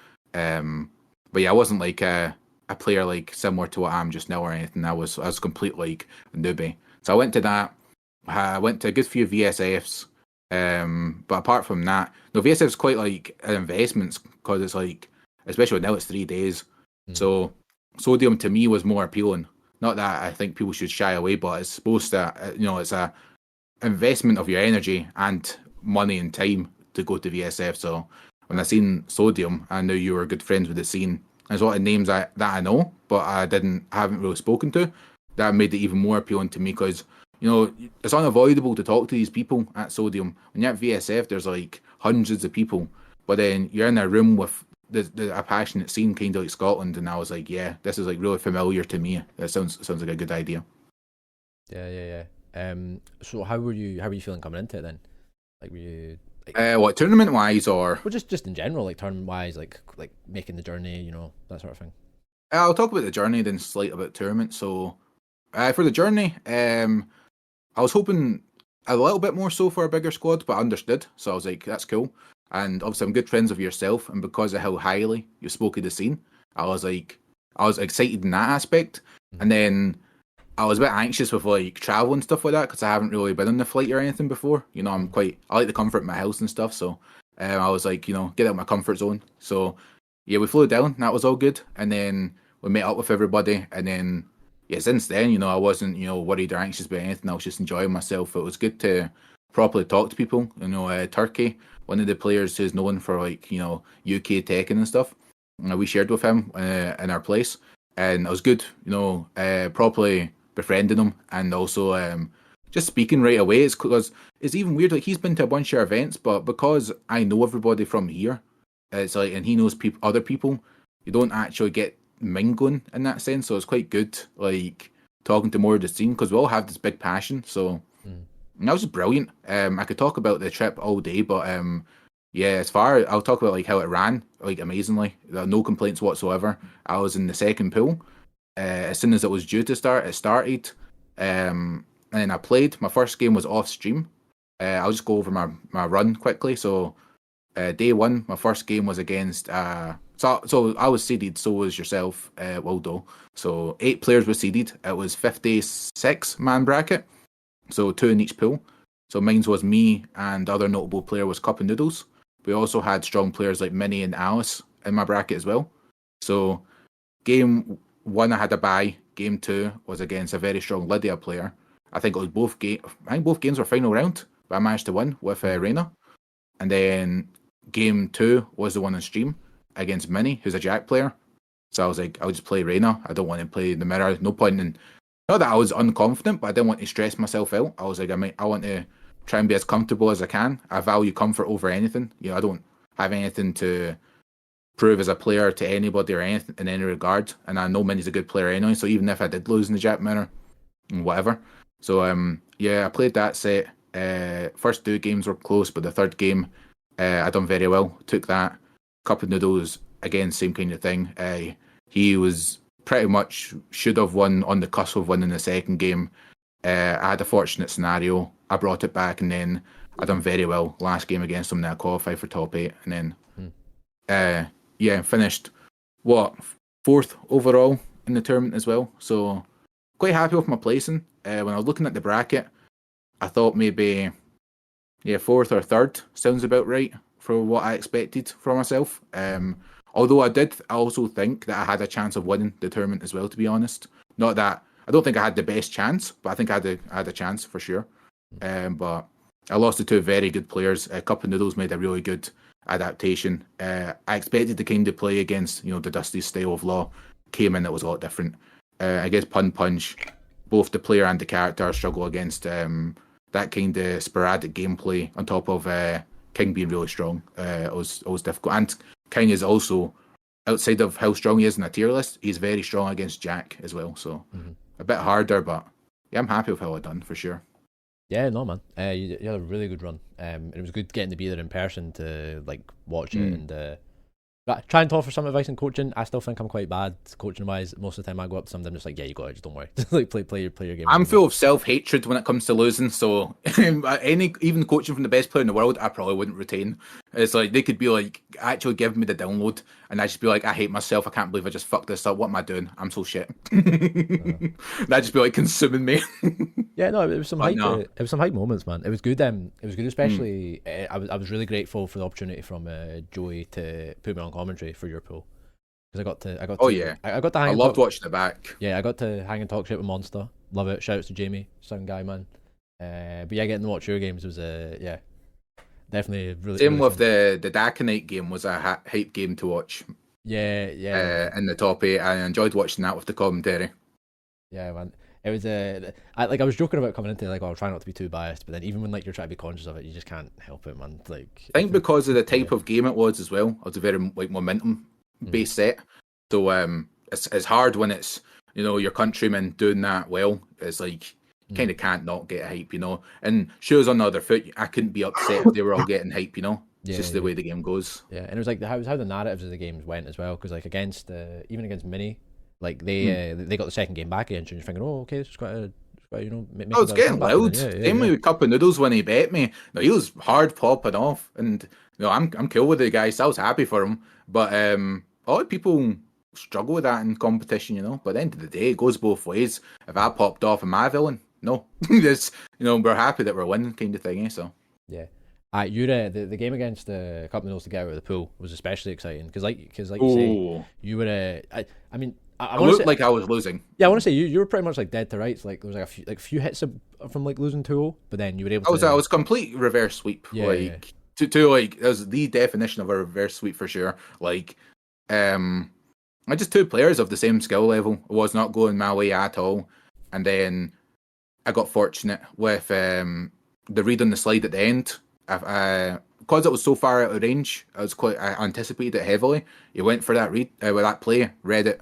But yeah, I wasn't like a player like similar to what I am just now or anything. I was complete like a newbie. So I went to that. I went to a good few VSFs. But apart from that, no, VSF's quite like an investment because it's like, especially now it's 3 days. So Sodium to me was more appealing. Not that I think people should shy away, but it's supposed to, you know, it's a investment of your energy and money and time to go to VSF. So when I seen Sodium, I knew you were good friends with the scene. There's a lot of names that I know, but I haven't really spoken to. That made it even more appealing to me because, you know, it's unavoidable to talk to these people at Sodium. When you're at VSF, there's like hundreds of people, but then you're in a room with a passionate scene, kind of like Scotland, and I was like, yeah, this is like really familiar to me. It sounds like a good idea. Yeah. So how were you feeling coming into it then? Like, were you what, tournament wise or? Well, just in general, like tournament wise, like making the journey, you know, that sort of thing. I'll talk about the journey, then slight about tournament. So for the journey, I was hoping a little bit more so for a bigger squad, but I understood. So I was like, that's cool. And obviously I'm good friends of yourself, and because of how highly you spoke of the scene, I was excited in that aspect. And then I was a bit anxious with like travel and stuff like that because I haven't really been on the flight or anything before. You know, I like the comfort of my house and stuff. So I was like, you know, get out of my comfort zone. So yeah, we flew down. That was all good. And then we met up with everybody. And then yeah, since then, you know, I wasn't, you know, worried or anxious about anything. I was just enjoying myself. It was good to properly talk to people. You know, Turkey, one of the players who's known for like, you know, UK Tekken and stuff. We shared with him in our place, and it was good, you know, properly befriending him, and also just speaking right away. It's because it's even weird. Like, he's been to a bunch of events, but because I know everybody from here, it's like, and he knows other people, you don't actually get mingling in that sense. So it's quite good, like talking to more of the scene, because we all have this big passion. So. And that was just brilliant. I could talk about the trip all day, but yeah, I'll talk about like how it ran, like amazingly. No complaints whatsoever. I was in the second pool. As soon as it was due to start, it started. And then I played. My first game was off stream. I'll just go over my run quickly. So day one, my first game was against so I was seeded, so was yourself, Waldo. So 8 players were seeded. It was 56 man bracket. So 2 in each pool. So mine was me, and the other notable player was Cup and Noodles. We also had strong players like Minnie and Alice in my bracket as well. So game 1 I had a bye. Game 2 was against a very strong Lydia player. I think it was both games were final round, but I managed to win with Reina. And then game 2 was the one on stream against Minnie, who's a Jack player. So I was like, I'll just play Reina. I don't want to play the mirror. No point in. Not that I was unconfident, but I didn't want to stress myself out. I was like, I want to try and be as comfortable as I can. I value comfort over anything. You know, I don't have anything to prove as a player to anybody or anything in any regard. And I know Minnie's a good player anyway, so even if I did lose in the Jack mirror, whatever. So yeah, I played that set. First 2 games were close, but the third game I done very well. Took that. Cup of Noodles, again, same kind of thing. He was pretty much should have won, on the cusp of winning the second game. I had a fortunate scenario. I brought it back, and then I done very well last game against him. Then I qualified for top 8, and then Finished what, fourth overall in the tournament as well. So quite happy with my placing. When I was looking at the bracket, I thought maybe fourth or third sounds about right for what I expected from myself. Although I also think that I had a chance of winning the tournament as well, to be honest. Not that I don't think I had the best chance, but I think I had a chance for sure. But I lost to two very good players. Cup of Noodles made a really good adaptation. I expected to kind of play against, the Dusty style of Law. Came in, it was a lot different. I guess Pun Punch, both the player and the character struggle against that kind of sporadic gameplay on top of King being really strong. It was difficult. And King is also, outside of how strong he is in a tier list, he's very strong against Jack as well. So a bit harder, but I'm happy with how I done for sure. Yeah, no, man. You had a really good run. It was good getting to be there in person to watch it and try and offer some advice in coaching. I still think I'm quite bad coaching wise. Most of the time I go up to them, I'm just like, yeah, you got it, just don't worry. Just play your game. I'm full of self-hatred when it comes to losing, so even coaching from the best player in the world, I probably wouldn't retain. It's like they could be actually give me the download, and I just be like, I hate myself. I can't believe I just fucked this up. What am I doing? I'm so shit. That'd just be consuming me. Yeah, no, it was some hype. It was some hype moments, man. It was good. It was good, especially. I was really grateful for the opportunity from Joey to put me on commentary for your pool, because I got to. Oh yeah, I got to hang. I loved watching it back. Yeah, I got to hang and talk shit with Monster. Love it. Shouts to Jamie, sound guy, man. But yeah, getting to watch your games was definitely really. Same really with fun. the Daconite game was a hype game to watch. Yeah. In the top 8, I enjoyed watching that with the commentary. Yeah, man. It was I was joking about coming into I'll try not to be too biased, but then even when you're trying to be conscious of it, you just can't help it, man. I think because of the type of game it was as well, it was a very momentum based set. So it's hard when it's your countrymen doing that well. It's you kind of can't not get hype, And shoes on the other foot, I couldn't be upset if they were all getting hype, It's just the way the game goes. Yeah, and it was how the narratives of the games went as well, because against even against Mini. They got the second game back against you, and you're thinking, oh, okay, this is quite a it's getting loud. Same with Cup of Noodles when he bet me. No, he was hard popping off, and I'm cool with the guy, so I was happy for him. But a lot of people struggle with that in competition, But at the end of the day, it goes both ways. If I popped off, am I a villain? No, it's we're happy that we're winning, kind of thing. So yeah. The game against the Cup of Noodles to get out of the pool was especially exciting because you say, you were I looked like I was losing. Yeah, I want to say you were pretty much dead to rights. There was a few hits from losing 2-0, but then you were able to. I was complete reverse sweep. Yeah, it was the definition of a reverse sweep for sure. I just two players of the same skill level. It was not going my way at all, and then I got fortunate with the read on the slide at the end. Because it was so far out of range, I anticipated it heavily. He went for that read with that play, read it,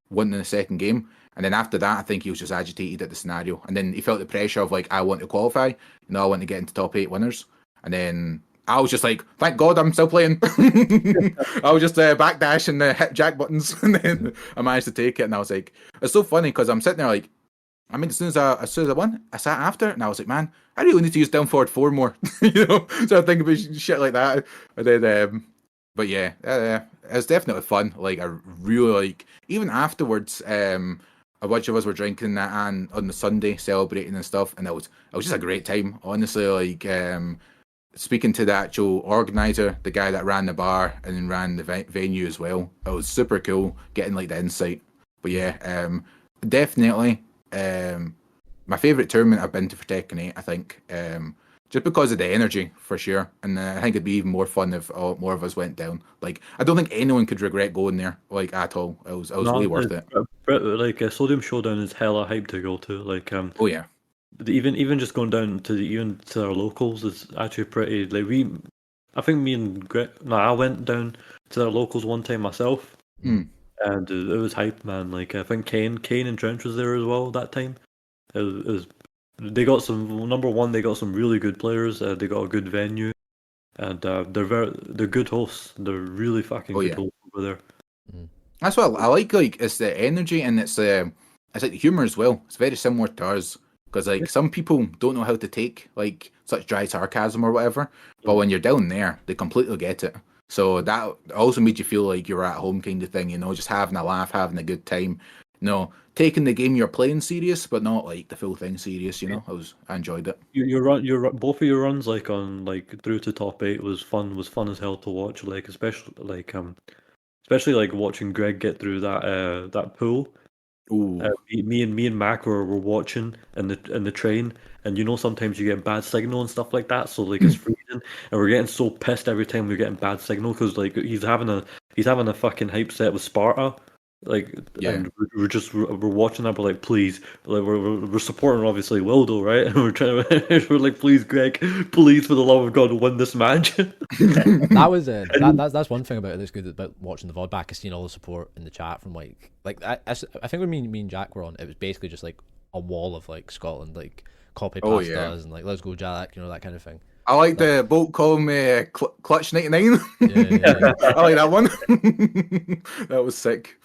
won in the second game, and then after that, I think he was just agitated at the scenario, and then he felt the pressure of I want to qualify, I want to get into top 8 winners, and then I was just thank God I'm still playing. I was just backdash and hit jack buttons, and then I managed to take it, and I was it's so funny because I'm sitting there as soon as I won, I sat after, and I was man, I really need to use down forward 4 more, So I think about shit like that, and then, but yeah, it was definitely fun. I really even afterwards, a bunch of us were drinking that and on the Sunday celebrating and stuff, and it was just a great time. Honestly, speaking to the actual organizer, the guy that ran the bar and ran the venue as well, it was super cool getting the insight. But yeah, definitely. My favourite tournament I've been to for Tekken 8, I think, just because of the energy for sure, and I think it'd be even more fun if more of us went down. I don't think anyone could regret going there at all. It was really worth it. Sodium Showdown is hella hype to go to. Oh yeah, even just going down to our locals is actually pretty. I think me and I went down to our locals one time myself. And it was hype, man. I think Kane and Trench was there as well that time. It was they got some number one. They got some really good players. They got a good venue, and they're good hosts. They're really fucking good hosts over there. That's what I like. It's the energy and it's the humor as well. It's very similar to ours because some people don't know how to take such dry sarcasm or whatever, but when you're down there, they completely get it. So that also made you feel like you're at home, kind of thing. Just having a laugh, having a good time. Taking the game you're playing serious, but not like the full thing serious. I enjoyed it. Both of your runs like on like through to top 8 was fun as hell to watch. Like especially like watching Greg get through that pool. Ooh. Me and Mac were watching in the train, and sometimes you get bad signal and stuff like that. So like it's freezing, and we're getting so pissed every time we're getting bad signal because like he's having a fucking hype set with Sparta. Like, Yeah. and we're watching that. We're like, please, like we're supporting obviously Wildo, right? And we're trying to, we're like, please, Greg, please, for the love of God, win this match. That was that's one thing about it that's good about watching the VOD back is seeing all the support in the chat from like I think when me and Jack were on, it was basically just like a wall of like Scotland like copy past us and like let's go Jack, that kind of thing. I like the boat call me Clutch 99. Yeah. I like that one. That was sick.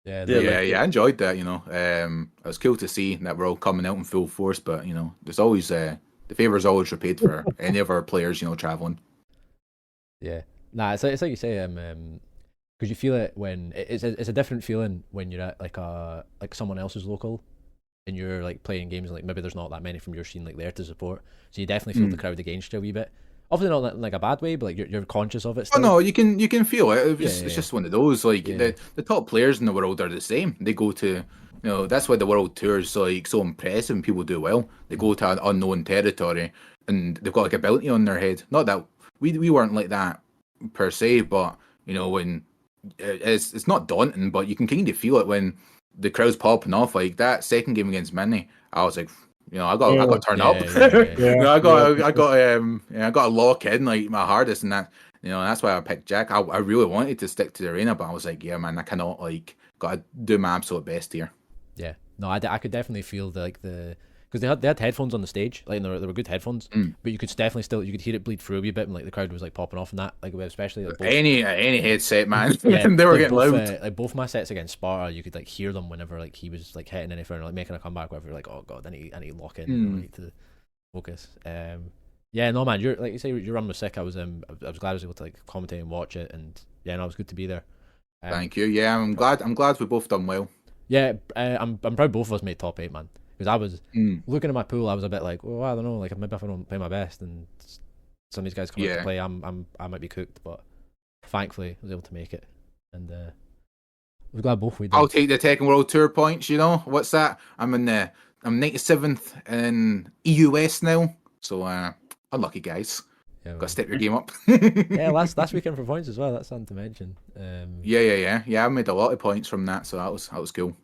Yeah, I enjoyed that. It was cool to see that we're all coming out in full force. But there's always the favour's always repaid for any of our players. Traveling. Yeah, nah, it's like you say, because you feel it when it's a different feeling when you're at like someone else's local, and you're like playing games and like maybe there's not that many from your scene like there to support. So you definitely feel the crowd against you a wee bit. Obviously not in like a bad way, but like you're conscious of it still. Oh no, you can feel it. It's just one of those. Like the top players in the world are the same. They go to, that's why the world tour is like so impressive and people do well. They go to an unknown territory and they've got like a bounty on their head. Not that we weren't like that per se, but when it's not daunting, but you can kind of feel it when the crowd's popping off. Like that second game against Mini, I was like, I got turned up. I got to lock in like my hardest, and that that's why I picked Jack. I really wanted to stick to the arena, but I was like, yeah, man, I cannot got to do my absolute best here. Yeah, no, I could definitely feel because they had headphones on the stage, like they were good headphones, but you could definitely you could hear it bleed through a wee bit, and like the crowd was like popping off and that, like especially like both, any headset, man. Yeah, they were getting loud. Like both my sets against Sparta, you could like hear them whenever like he was like hitting anything or like making a comeback, whatever. Like, oh god, I need to lock in, I need to focus. Yeah, no man, you're like you say your run was sick. I was glad I was able to like commentate and watch it, and yeah, no, it was good to be there. Thank you. Yeah, I'm glad we both done well. Yeah, I'm proud both of us made top 8, man. Because I was looking at my pool, I was a bit like, well, I don't know, like maybe if I don't play my best and some of these guys come out to play, I might be cooked. But thankfully, I was able to make it, and I was glad both we did. I'll take the Tekken World Tour points. What's that? I'm 97th in EUS now, so unlucky guys. Yeah, got to step your game up. Yeah, last weekend for points as well. That's something to mention. Yeah. I made a lot of points from that, so that was cool.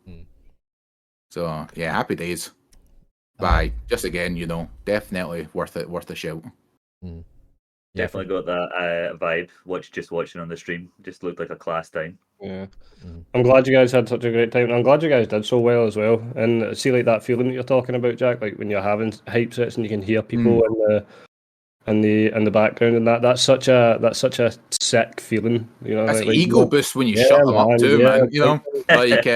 So yeah, happy days. Bye. Just again, definitely worth a shout. Definitely got that vibe. Watching on the stream, just looked like a class time. Yeah, I'm glad you guys had such a great time, and I'm glad you guys did so well as well. And see, like that feeling that you're talking about, Jack, like when you're having hype sets and you can hear people in the background, and that's such a sick feeling. That's an ego boost when you shut them up too, man. Like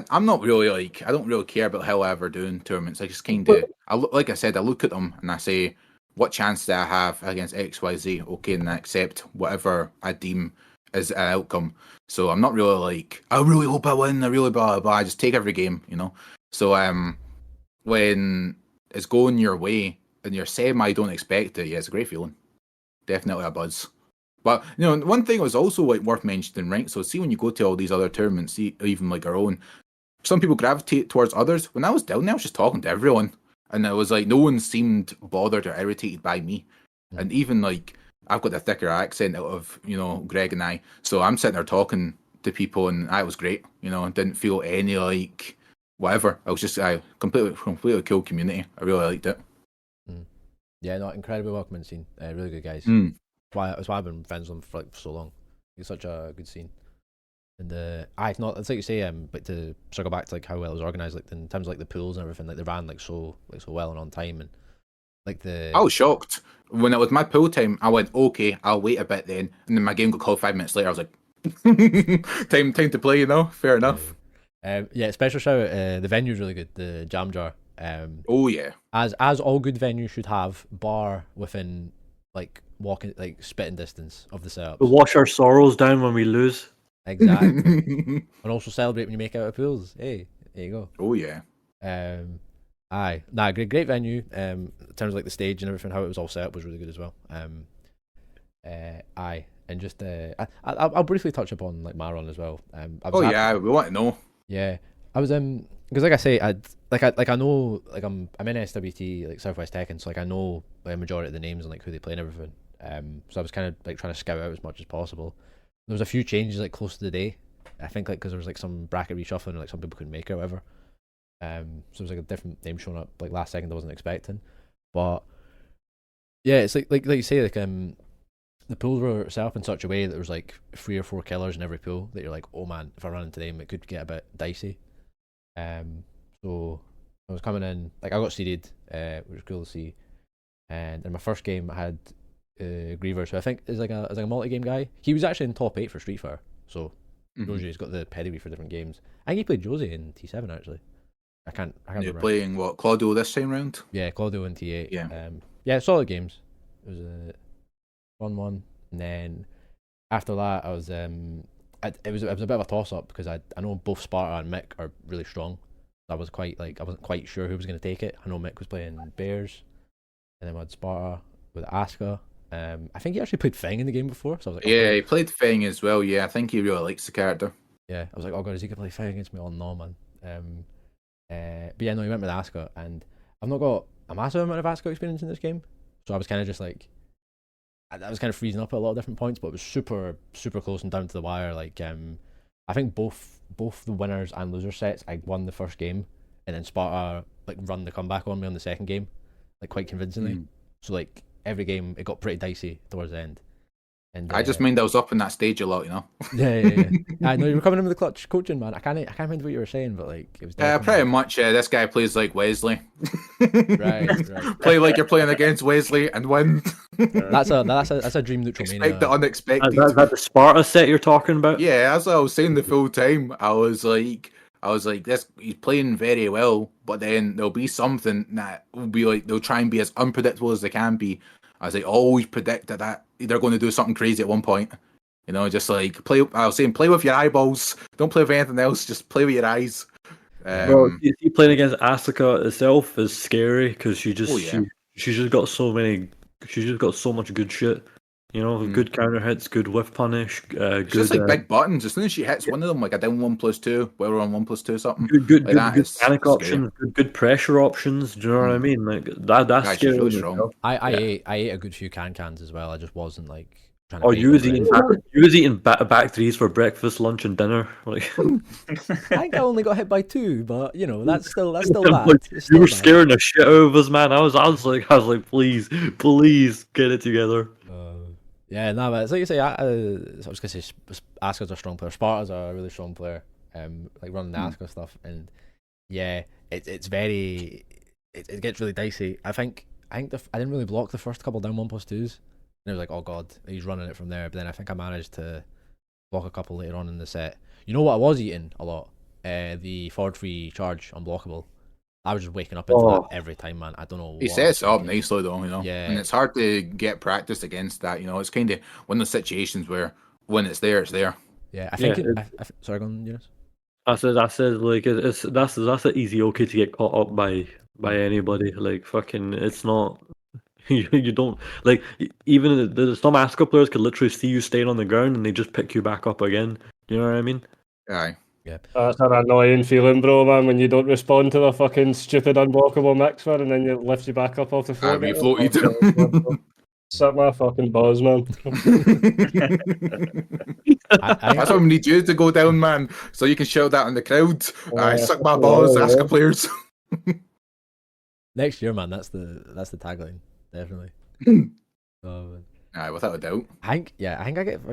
I'm not really I don't really care about how I ever doing tournaments. I just kind of, like I said, I look at them and I say, what chance do I have against XYZ? Okay, and I accept whatever I deem as an outcome. So I'm not really like, I really hope I win, I really blah, blah, blah. I just take every game, So when it's going your way and you're semi don't expect it, yeah, it's a great feeling. Definitely a buzz. But one thing was also worth mentioning, right? So see when you go to all these other tournaments, even like our own, some people gravitate towards others. When I was down there, I was just talking to everyone, and it was like no one seemed bothered or irritated by me. And even like I've got a thicker accent out of Greg and I, so I'm sitting there talking to people, and that was great. Didn't feel any like whatever. I was just completely cool community. I really liked it. Yeah, no, incredibly welcoming scene. Really good guys. That's why I've been friends with them for so long. It's such a good scene. And it's like you say, but to circle back to like how well it was organised, like in terms of like the pools and everything, like they ran so well and on time, and like I was shocked when it was my pool time. I went, okay, I'll wait a bit then, and then my game got called 5 minutes later. I was like, time to play, fair enough. Yeah, special shout out. The venue's really good. The Jam Jar. Oh yeah, as all good venues should have, bar within like walking like spitting distance of the setups. We wash our sorrows down when we lose. Exactly. And also celebrate when you make out of pools. Hey, there you go. Oh yeah. Aye, nah, great venue. In terms of like the stage and everything, how it was all set up was really good as well. Aye, and just I'll briefly touch upon like Maron as well. Yeah, we want to know. Yeah, I was because like I say, I know like I'm in SWT like Southwest Tekken, so like I know like, a majority of the names and like who they play and everything. So I was kind of like trying to scout out as much as possible. There was a few changes like close to the day. I think like because there was like some bracket reshuffling and like some people couldn't make it or whatever. So it was like a different name showing up like last second I wasn't expecting, but yeah, it's like you say like the pools were set up in such a way that there was like 3 or 4 killers in every pool that you're like, oh man, if I run into them it could get a bit dicey. So I was coming in like I got seeded, which was cool to see, and in my first game I had Griever, who I think is like a multi-game guy. He was actually in top 8 for Street Fighter, so Josie's got the pedigree for different games. I think he played Josie in T7 actually. I can't You're remember. playing what, Claudio this time round? Yeah, Claudio in T8. Yeah. Yeah, solid games. It was a fun one. And then after that, I was it was a bit of a toss up because I know both Sparta and Mick are really strong. I wasn't quite sure who was going to take it. I know Mick was playing Bears, and then we had Sparta with Asuka. I think he actually played Feng in the game before, so I was like, Yeah, he played Feng as well. Yeah, I think he really likes the character. yeah, I was like, oh god, is he gonna play Feng against me? Oh no, man. But yeah, no, he went with Asuka, and I've not got a massive amount of Asuka experience in this game, so I was kind of just like, I was kind of freezing up at a lot of different points, but it was super close and down to the wire. Like, I think both the winners and loser sets, I won the first game, and then Sparta like run the comeback on me on the second game, like quite convincingly. So like every game it got pretty dicey towards the end. And I just mind I was up in that stage a lot, you know. Yeah. I know you were coming in with the clutch coaching, man. I can't remember what you were saying, but like it was. Pretty much. This guy plays like Wesley. Right. Play like you're playing against Wesley and win. That's a dream neutral mania. Expect the unexpected. Is that the Sparta set you're talking about? Yeah, as I was saying the full time, I was like, this he's playing very well, but then there'll be something that will be like they'll try and be as unpredictable as they can be. I was like, always predict that they're going to do something crazy at one point. You know, just like play. I was saying, play with your eyeballs. Don't play with anything else. Just play with your eyes. Well, playing against Asuka itself is scary because she's just got so much good shit. You know, good counter hits, good whiff punish. It's just like big buttons. As soon as she hits one of them, like a down 1+2, whether we're on 1+2 something. Good panic options, good pressure options. Do you know what I mean? Like that's scary. Really strong. I ate a good few cans as well. I just wasn't like. You was eating back threes for breakfast, lunch, and dinner. Like, I think I only got hit by 2, but you know that's still bad. You were scaring the shit out of us, man. I was like, please get it together. Yeah, no, but it's like you say. I was gonna say Asuka's a strong player. Sparta's a really strong player. Like running the Asuka stuff, and yeah, it gets really dicey. I think I didn't really block the first couple down 1+2s, and it was like, oh god, he's running it from there. But then I think I managed to block a couple later on in the set. You know what I was eating a lot? The forward free charge unblockable. I was just waking up into that every time, man. I don't know. He sets it up nicely, though, you know. Yeah. And it's hard to get practice against that, you know. It's kind of one of the situations where when it's there, it's there. Yeah, I think. Sorry, go on, Eunice. I said, like that's an easy okay to get caught up by anybody. Like fucking, it's not. You don't like even some Asuka players could literally see you staying on the ground and they just pick you back up again. You know what I mean? Aye. Yeah. That's an annoying feeling, bro, man, when you don't respond to the fucking stupid unblockable mixer and then it lifts you back up off the floor. Refloated. Suck my fucking balls, man. That's why we need you to go down, man, so you can shout that in the crowd. I suck my balls, Asuka players. Next year, man, that's the tagline, definitely. Aye, without a doubt. I think I get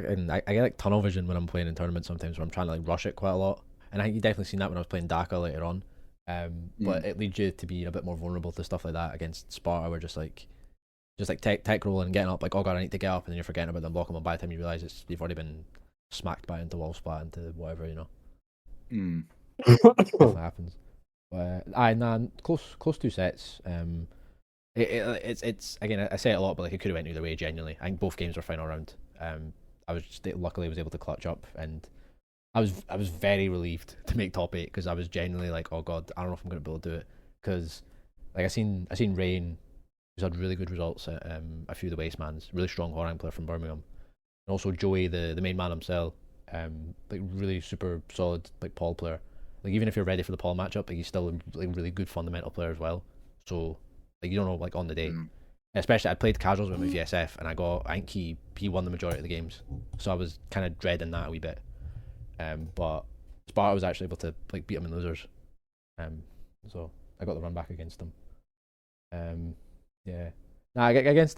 like tunnel vision when I'm playing in tournaments sometimes, where I'm trying to like rush it quite a lot, and I think you definitely seen that when I was playing Daka later on. But it leads you to be a bit more vulnerable to stuff like that against Sparta, where just like tech rolling and getting up, like, oh god, I need to get up, and then you're forgetting about them blocking them. By the time you realise you've already been smacked by into wall splat into whatever, you know. That happens. Close 2 sets. It's again, I say it a lot, but like it could have went either way. Genuinely, I think both games were final round. I was just, luckily was able to clutch up, and I was very relieved to make top 8 because I was genuinely like, oh god, I don't know if I'm gonna be able to do it, because like I seen Rain, who's had really good results at a few of the Wastemans, really strong Horang player from Birmingham, and also Joey, the main man himself, like really super solid like Paul player. Like even if you're ready for the Paul matchup, like he's still a really good fundamental player as well. So like you don't know, like on the day. Especially I played casuals with my VSF, and I think he won the majority of the games. So I was kind of dreading that a wee bit. But Sparta was actually able to like beat him in losers. So I got the run back against him. Yeah. Nah, against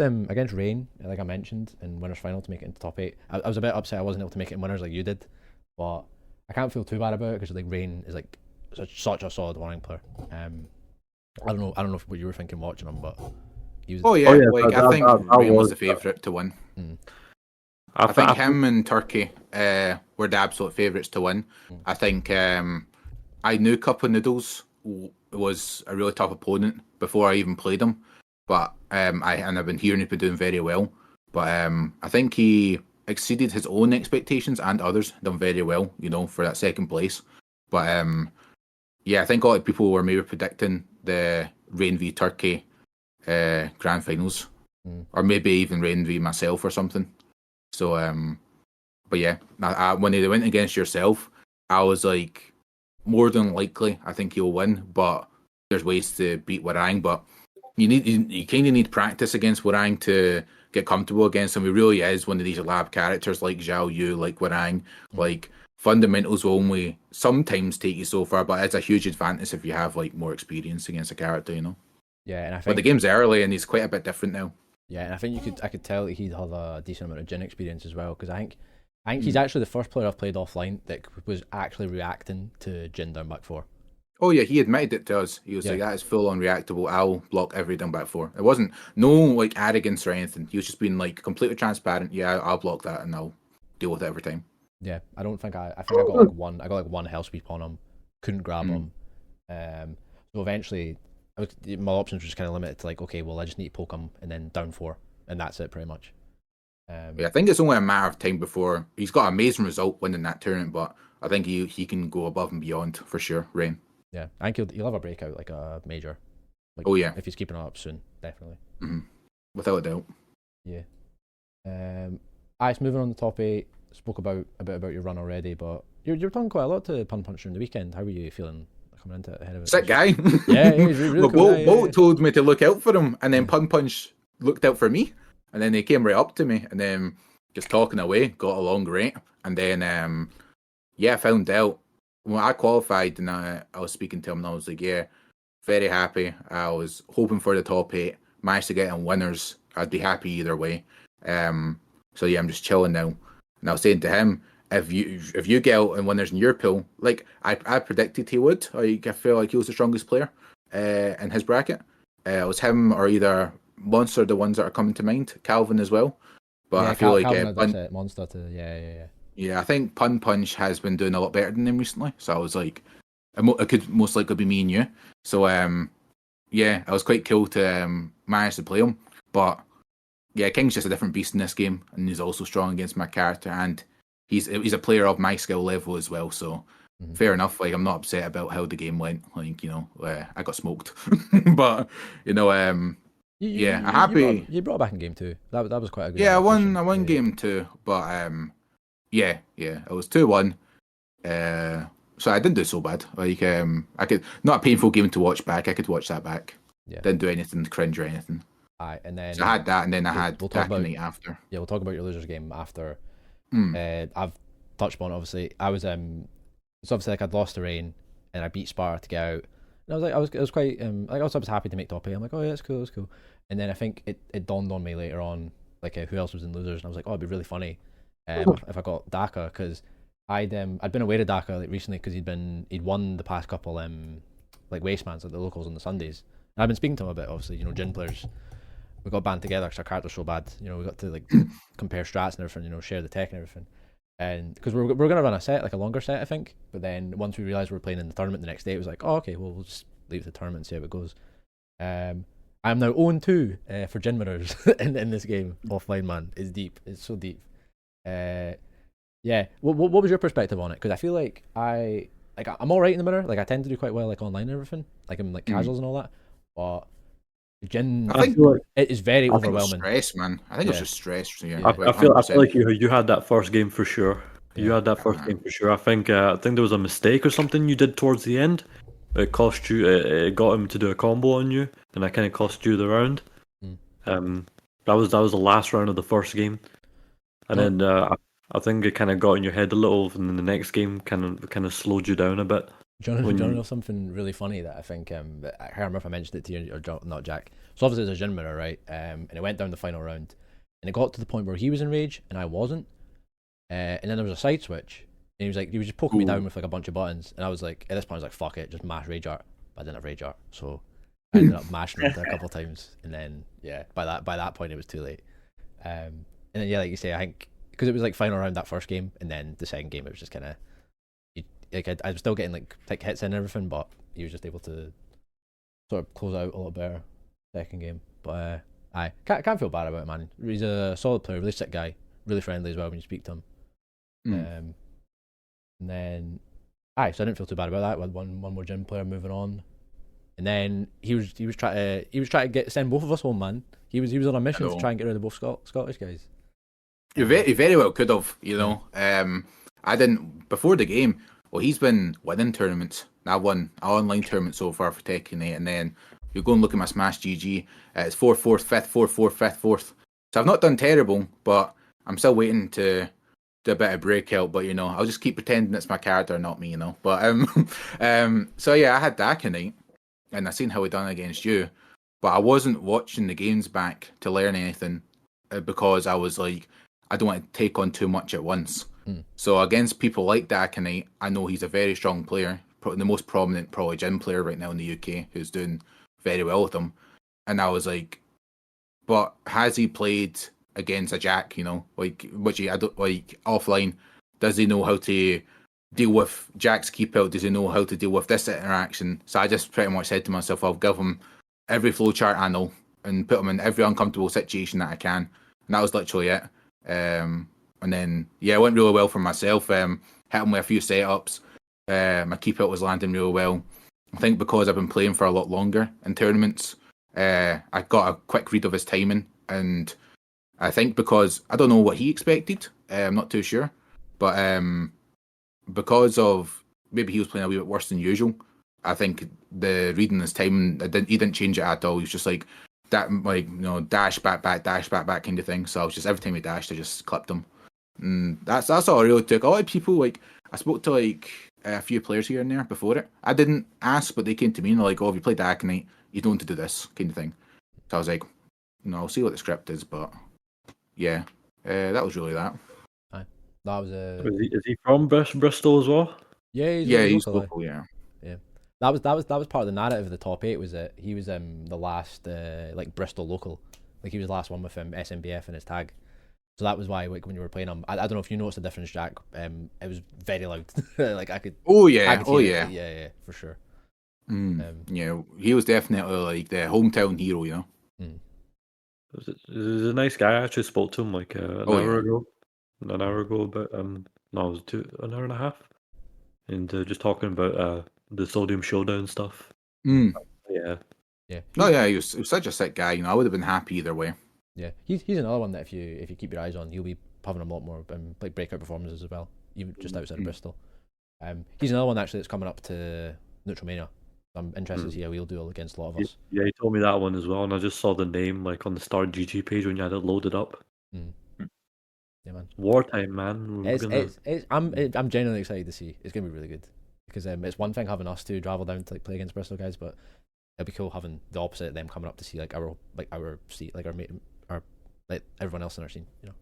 Rain, like I mentioned, in winners final to make it into top 8. I was a bit upset I wasn't able to make it in winners like you did, but I can't feel too bad about it because like Rain is like such a solid warring player. I don't know what you were thinking watching him, but he was. Like I think Rain was the favourite to win. I think him and Turkey were the absolute favourites to win. I think I knew Cup of Noodles was a really tough opponent before I even played him, but I've been hearing he's been doing very well. But I think he exceeded his own expectations and others, done very well, for that second place. But I think a lot of people were maybe predicting the Rain v Turkey grand finals, or maybe even Rain v myself or something. So, but yeah, when they went against yourself, I was like, more than likely, I think you'll win. But there's ways to beat Warang, but you kind of need practice against Warang to get comfortable against him. He really is one of these lab characters like Zhao Yu, like Warang. Like fundamentals will only sometimes take you so far, but it's a huge advantage if you have like more experience against a character, Yeah, and I think. But the game's early and he's quite a bit different now. Yeah, and I think I could tell that he'd have a decent amount of Jin experience as well, because I think he's actually the first player I've played offline that was actually reacting to Jin down back 4. Oh yeah, he admitted it to us. He was like, that is full on reactable. I'll block every down back 4. It wasn't no like arrogance or anything. He was just being like completely transparent. Yeah, I'll block that and I'll deal with it every time. Yeah, I think I got like one. I got like one hell sweep on him. Couldn't grab him. So eventually, my options were just kind of limited to like, okay, well I just need to poke him and then down 4, and that's it pretty much. I think it's only a matter of time before he's got an amazing result winning that tournament, but I think he can go above and beyond for sure. Rain. Yeah, I think he'll have a breakout like a major. Like, if he's keeping it up soon, definitely. Without a doubt. Yeah. Moving on to top 8. Spoke a bit about your run already, but you're talking quite a lot to Pun Punch during the weekend. How were you feeling coming into it ahead of it? Sick guy. Yeah, he's really cool guy. Bolt told me to look out for him, and then Pun Punch looked out for me, and then they came right up to me, and then just talking away, got along great, and then I found out when I qualified, and I was speaking to him, and I was like, yeah, very happy. I was hoping for the top 8, managed to get in winners. I'd be happy either way. So yeah, I'm just chilling now. And I was saying to him, if you get out and winners in your pool, like I predicted he would, I feel like he was the strongest player in his bracket. It was him or either Monster, the ones that are coming to mind, Calvin as well. But I feel like Monster to Yeah, I think Pun Punch has been doing a lot better than him recently. So I was like, it could most likely be me and you. So it was quite cool to manage to play him. But yeah, King's just a different beast in this game, and he's also strong against my character, and he's a player of my skill level as well. So fair enough. Like I'm not upset about how the game went. Like I got smoked, but I'm happy. You brought it back in game 2. That was quite a good. Yeah, I won game 2, but it was 2-1. So I didn't do so bad. Like I could, not a painful game to watch back. I could watch that back. Yeah. Didn't do anything cringe or anything. And then so I had that, and then I had Tekken night after. Yeah, we'll talk about your losers game after. I've touched on it, obviously. I was it's obviously like I'd lost to Rain, and I beat Sparta to get out. And I was quite I was happy to make top 8. I'm like, oh yeah, that's cool. And then I think it dawned on me later on, like who else was in losers, and I was like, oh, it'd be really funny if I got Daka, because I'd been aware of Daka like recently because he'd won the past couple like Wastemans at the locals on the Sundays, and I've been speaking to him a bit. Obviously, Gin players, we got band together because our character's so bad. We got to like compare strats and everything. Share the tech and everything. And because we're gonna run a set, like a longer set, I think. But then once we realized we were playing in the tournament the next day, it was like, oh okay, well we'll just leave the tournament and see how it goes. And I'm now 0-2 for gin winners in this game. Offline, man, it's deep. It's so deep. Yeah. What was your perspective on it? Because I feel like I'm all right in the mirror. Like I tend to do quite well like online and everything. Like I'm like casuals and all that. But gin, I think it is very I think it was overwhelming. stress, man. I think it was just stress. Yeah, I feel like you had that first game for sure. You had that first Uh-huh. game for sure. I think there was a mistake or something you did towards the end. It cost you. It got him to do a combo on you, and that kind of cost you the round. That was the last round of the first game, and then I think it kind of got in your head a little, and then the next game kind of slowed you down a bit. Do you know something really funny that I think I can't remember if I mentioned it to you or not, Jack. So obviously it was a gin mirror, right? And it went down the final round, and it got to the point where he was in rage and I wasn't. And then there was a side switch, and he was just poking me down with like a bunch of buttons, and I was like, at this point I was like, fuck it, just mash rage art. But I didn't have rage art, so I ended up mashing it a couple of times, and then by that point it was too late. And then like you say, I think because it was like final round that first game, and then the second game it was just kind of like I was still getting like hits and everything, but he was just able to sort of close out a little better second game. But I can't feel bad about it, man. He's a solid player, really sick guy, really friendly as well when you speak to him. And then so I didn't feel too bad about that. We had one more gym player moving on, and then he was trying to send both of us home, man. He was on a mission to try and get rid of both Scottish guys. You very well could have, you know. I didn't before the game. Well, he's been winning tournaments. I won an online tournament so far for Tekken 8, and then you go and look at my Smash GG. It's 4th, 4th, 5th, 4th, 4th, 5th, 4th. So I've not done terrible, but I'm still waiting to do a bit of breakout. But you know, I'll just keep pretending it's my character, not me, you know. But so yeah, I had Dakinite, and I seen how he done against you, but I wasn't watching the games back to learn anything because I was like, I don't want to take on too much at once. So against people like Dakinite, I know he's a very strong player, the most prominent probably gym player right now in the UK, who's doing very well with him. And I was like, but has he played against a Jack? You know, like I don't like offline. Does he know how to deal with Jack's keep out? Does he know how to deal with this interaction? So I just pretty much said to myself, I'll give him every flowchart I know and put him in every uncomfortable situation that I can. And that was literally it. And then, it went really well for myself. Hit him with a few setups. My keep out was landing really well. I think because I've been playing for a lot longer in tournaments, I got a quick read of his timing. And I think because I don't know what he expected, I'm not too sure. But because of maybe he was playing a wee bit worse than usual, I think the reading his timing, he didn't change it at all. He was just like that, like, you know, dash back kind of thing. So I was just every time he dashed, I just clipped him. And that's all I really took. A lot of people, like, I spoke to like a few players here and there before it. I didn't ask, but they came to me and they're like, "Oh, if you play Dakinite, you don't want to do this," kind of thing. So I was like, "No, I'll see what the script is." But yeah, that was really that. Aye. That was Is he from Bristol as well? Yeah, he's local. Yeah. That was part of the narrative of the top 8 was that he was the last like Bristol local, like he was the last one with SMBF in his tag. So that was why, like, when you were playing him, I don't know if you noticed the difference, Jack. It was very loud. Like I could. Oh yeah, yeah, for sure. Yeah, he was definitely like the hometown hero, you know. He's a nice guy. I actually spoke to him like an hour ago, but an hour and a half, and just talking about the Sodium Showdown stuff. Yeah. No, yeah, he was such a sick guy. You know, I would have been happy either way. Yeah, he's another one that if you keep your eyes on, you'll be having a lot more like breakout performances as well, even just outside of Bristol. He's another one actually that's coming up to Neutral Mania. I'm interested to see how he'll do against a lot of us. Yeah, he told me that one as well, and I just saw the name like on the Start GG page when you had it loaded up. Yeah, man. Wartime, man. I'm genuinely excited to see. It's gonna be really good because it's one thing having us to travel down to like play against Bristol guys, but it'll be cool having the opposite of them coming up to see like our scene, like our like everyone else in our scene, you know.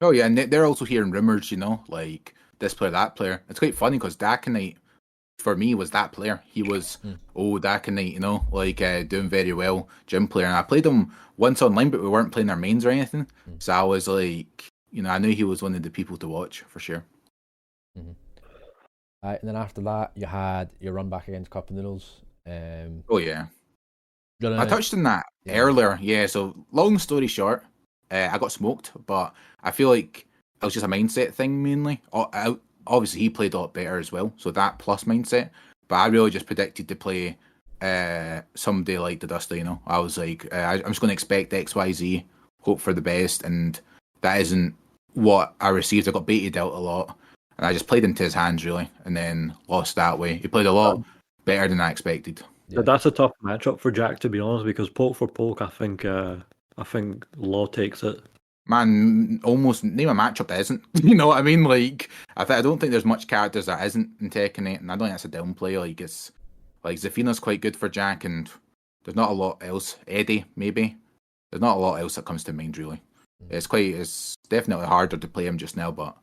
Oh yeah, and they're also hearing rumors, you know, like this player, that player. It's quite funny because Dakinite for me was that player. He was Dakinite, you know, like doing very well, gym player. And I played him once online, but we weren't playing our mains or anything. So I was like, you know, I knew he was one of the people to watch for sure. And then after that, you had your run back against Cup of Noodles. Oh yeah. I touched on that earlier. Yeah. So long story short, I got smoked, but I feel like it was just a mindset thing mainly. Obviously, he played a lot better as well, so that plus mindset. But I really just predicted to play somebody like the Duster. You know, I was like, I'm just going to expect X, Y, Z, hope for the best, and that isn't what I received. I got baited out a lot, and I just played into his hands really, and then lost that way. He played a lot better than I expected. Yeah. That's a tough matchup for Jack, to be honest, because poke for poke, I think Law takes it. Man, almost name a matchup that isn't. You know what I mean? Like, I don't think there's much characters that isn't in Tekken 8, and I don't think that's a downplay. Like, it's like Zafina's quite good for Jack, and there's not a lot else. Eddie, maybe. There's not a lot else that comes to mind really. It's definitely harder to play him just now, but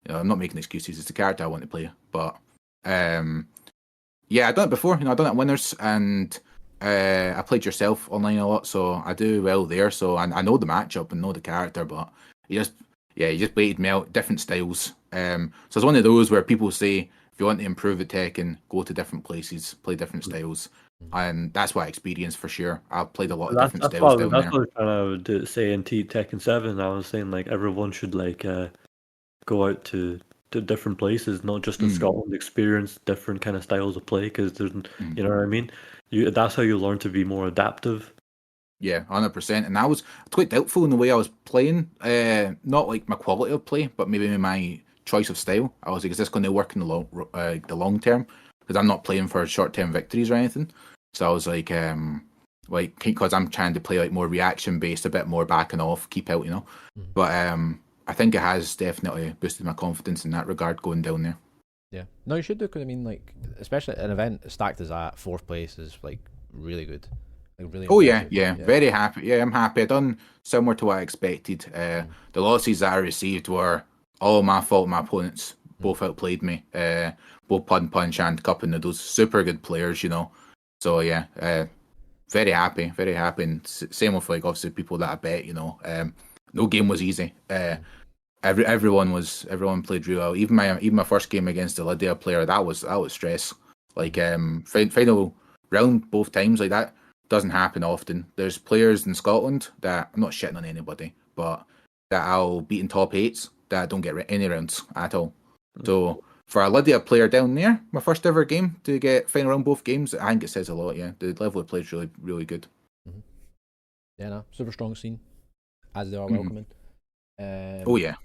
you know, I'm not making excuses. It's the character I want to play. But yeah, I've done it before. You know, I've done it at Winners, and I played yourself online a lot, so I do well there. So I know the matchup and know the character, but you just baited me out. Different styles. So it's one of those where people say if you want to improve at Tekken, go to different places, play different styles, and that's what I experienced for sure. I've played a lot of different styles down there. That's what I was trying to say in Tekken 7. I was saying like everyone should like go out to different places, not just in Scotland, experience different kind of styles of play, because there's, you know what I mean? That's how you learn to be more adaptive. Yeah, 100%. And I was quite doubtful in the way I was playing. Not like my quality of play, but maybe my choice of style. I was like, is this going to work in the long term? Because I'm not playing for short-term victories or anything. So I was like because I'm trying to play like more reaction-based, a bit more backing off, keep out, you know. But I think it has definitely boosted my confidence in that regard going down there. Yeah. No, you should do, because I mean, like, especially an event stacked as that, 4th place is like really good. Like, really. Oh yeah. Very happy. Yeah, I'm happy. I done similar to what I expected. The losses that I received were all my fault. My opponents both outplayed me. Both Punch and Cup and Noodles. Super good players, you know. So yeah, very happy. And same with like obviously people that I bet, you know. No game was easy. Everyone played real well. Even my first game against the Lydia player, that was stress. Like final round both times, like that doesn't happen often. There's players in Scotland that, I'm not shitting on anybody, but that I'll beat in top 8s that don't get any rounds at all. So for a Lydia player down there, my first ever game to get final round both games, I think it says a lot. Yeah, the level of play is really, really good. Yeah, no, super strong scene, as they are welcoming. Oh yeah.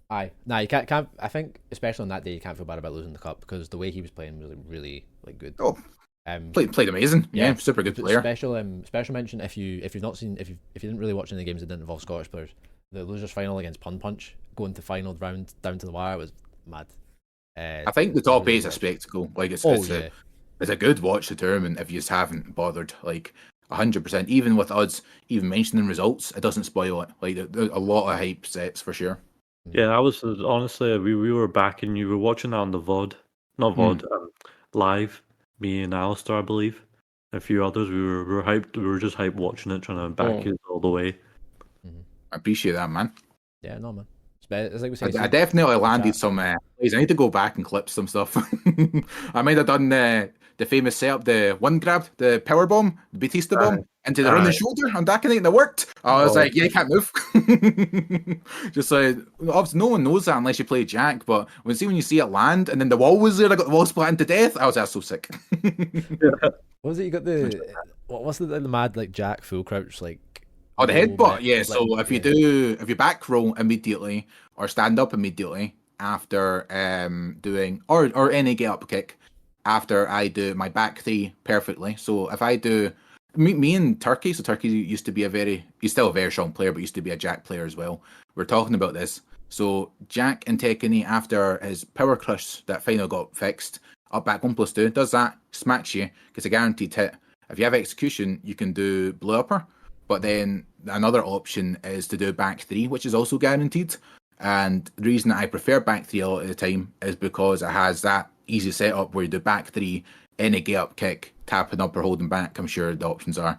Aye, nah, you can't. I think especially on that day, you can't feel bad about losing the cup, because the way he was playing was like, really like good. Oh, played amazing. Yeah, super good player. Special mention if you've not seen, if you didn't really watch any of the games that didn't involve Scottish players, the losers final against Punch going to final round down to the wire was mad. I think the top 8 is a spectacle. Like it's a good watch the tournament if you just haven't bothered. Like 100%. Even with odds, even mentioning results, it doesn't spoil it. Like there's a lot of hype sets for sure. Yeah, I was honestly we were back and you were watching that on the VOD, live. Me and Alistair, I believe, a few others. We were hyped. We were just hyped watching it, trying to back it all the way. I appreciate that, man. Yeah, no, man. It's like we said, I definitely landed some plays. I need to go back and clip some stuff. I might have done the famous setup, the one grab, the power bomb, the Batista bomb into the running shoulder on Dakinite, and it worked. I was like, yeah, you can't move. Just like, obviously, no one knows that unless you play Jack. But when you see it land, and then the wall was there, I got the wall splatting to death. I was so sick. What was it? You got what's the mad like Jack full crouch like? Oh, the headbutt, yeah. So if you back roll immediately or stand up immediately after doing or any get up kick after I do my back 3 perfectly. So if I do me and Turkey, so Turkey used to be he's still a very strong player, but used to be a Jack player as well. We're talking about this. So Jack and Tekken after his power crush that final got fixed, up back 1+2, does that, smacks you, gets a guaranteed hit. If you have execution, you can do blue upper. But then another option is to do back 3, which is also guaranteed. And the reason that I prefer back 3 a lot of the time is because it has that easy setup where you do back 3, any get up kick, tapping up or holding back. I'm sure the options are.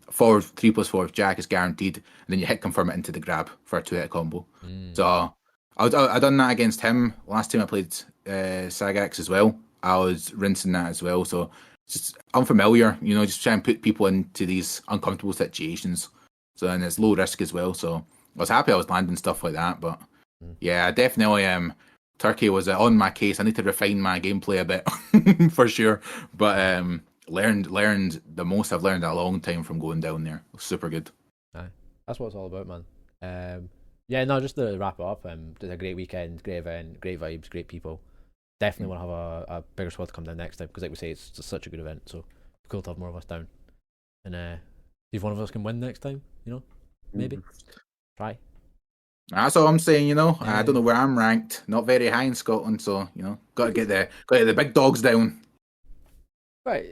Forward 3+4 if Jack is guaranteed, and then you hit confirm it into the grab for a 2-hit combo. So I done that against him last time I played Sagax as well. I was rinsing that as well. So just unfamiliar. You know, just try and put people into these uncomfortable situations. So and it's low risk as well. So I was happy I was landing stuff like that. But yeah, definitely. Turkey was on my case. I need to refine my gameplay a bit for sure. But learned the most I've learned in a long time from going down there. It was super good. Aye. That's what it's all about, man. Yeah, no, just to wrap it up, just a great weekend, great event, great vibes, great people. Definitely want to have a bigger squad to come down next time, because like we say, it's just such a good event, so cool to have more of us down. And see if one of us can win next time, you know? Maybe. Try. That's all I'm saying, you know. Yeah. I don't know where I'm ranked. Not very high in Scotland, so you know, got to get the big dogs down. Right.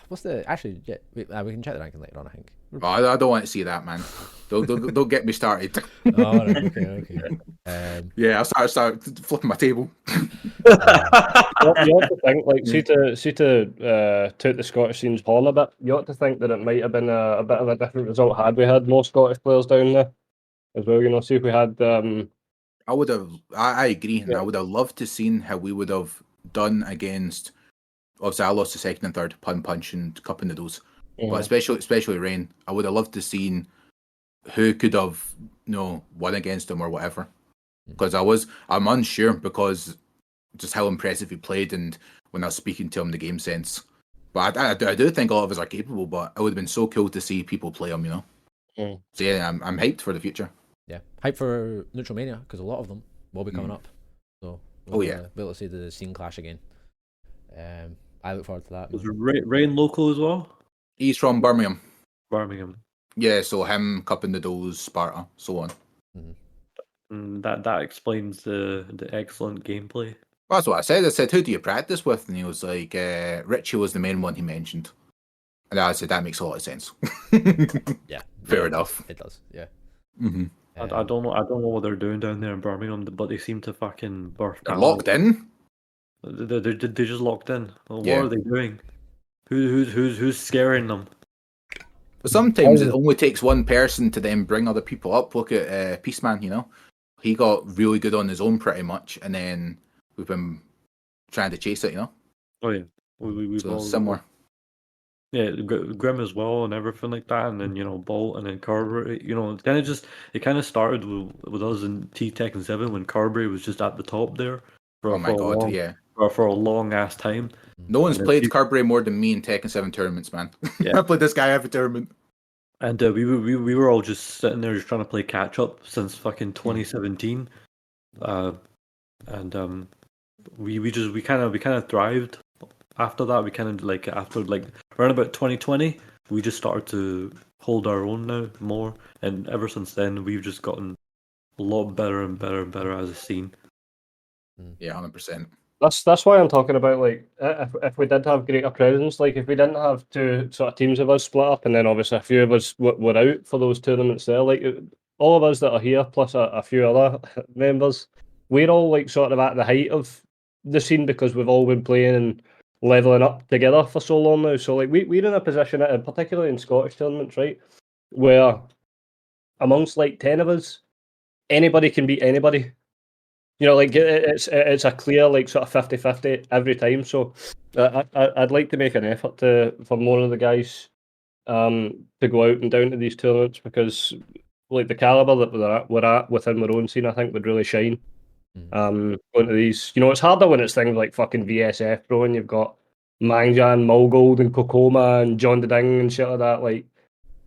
What's the actually? Yeah, we can check the ranking later on. I think. Oh, I don't want to see that, man. Don't get me started. Oh, right, okay. Yeah, I'll start flipping my table. You ought to think, like, see to toot the Scottish scene's horn a bit. You ought to think that it might have been a bit of a different result had we had more Scottish players down there as well. You know, see if we had. I would have. I agree, and Yeah. I would have loved to seen how we would have done against. Obviously, I lost the second and third punch and cup and noodles, but especially Rain. I would have loved to seen who could have won against him or whatever. Because I'm unsure because just how impressive he played and when I was speaking to him, the game sense. But I do think a lot of us are capable. But it would have been so cool to see people play him, you know. So yeah, I'm hyped for the future. Yeah, hyped for Neutral Mania because a lot of them will be coming up. So we'll be able to see the scene clash again. I look forward to that. Was Rain local as well? He's from Birmingham. Birmingham. Yeah, so him, Cup and Noodles, Sparta, so on. That explains the excellent gameplay. Well, that's what I said. I said, who do you practice with? And he was like, Richie was the main one he mentioned. And I said, that makes a lot of sense. Yeah. Fair enough. It does, yeah. Mm-hmm. I don't know what they're doing down there in Birmingham, but they seem to fucking burst They're out. locked in. They're just locked in. Well, Yeah. what are they doing? Who's scaring them? But sometimes it only takes one person to then bring other people up. Look at Peaceman, you know. He got really good on his own pretty much, and then we've been trying to chase it, you know. Oh yeah, we've So all similar. Yeah, Grim as well and everything like that, and then Bolt and then Carberry. It kind of started with us in Tekken 7 when Carberry was just at the top there for a long ass time. No one's played Carberry more than me in Tekken 7 tournaments, man. Yeah. I played this guy every tournament. And we were all just sitting there just trying to play catch up since fucking 2017, we kind of thrived. After that, we kind of after around about 2020, we just started to hold our own now more, and ever since then, we've just gotten a lot better and better and better as a scene. Yeah, 100%. That's why I'm talking about, like, if we did have greater presence, like if we didn't have two sort of teams of us split up, and then obviously a few of us were out for those tournaments there, like all of us that are here plus a few other members, we're all like sort of at the height of the scene because we've all been playing and leveling up together for so long now. So like we're in a position, particularly in Scottish tournaments, right, where amongst like 10 of us, anybody can beat anybody. You know, like it's a clear like sort of 50-50 every time. So I'd like to make an effort for more of the guys to go out and down to these tournaments because like the caliber that we're at within our own scene, I think would really shine. Going to these, it's harder when it's things like fucking VSF, bro, and you've got Mangjan, Mulgold, and Kokoma, and John the Ding and shit like that. Like,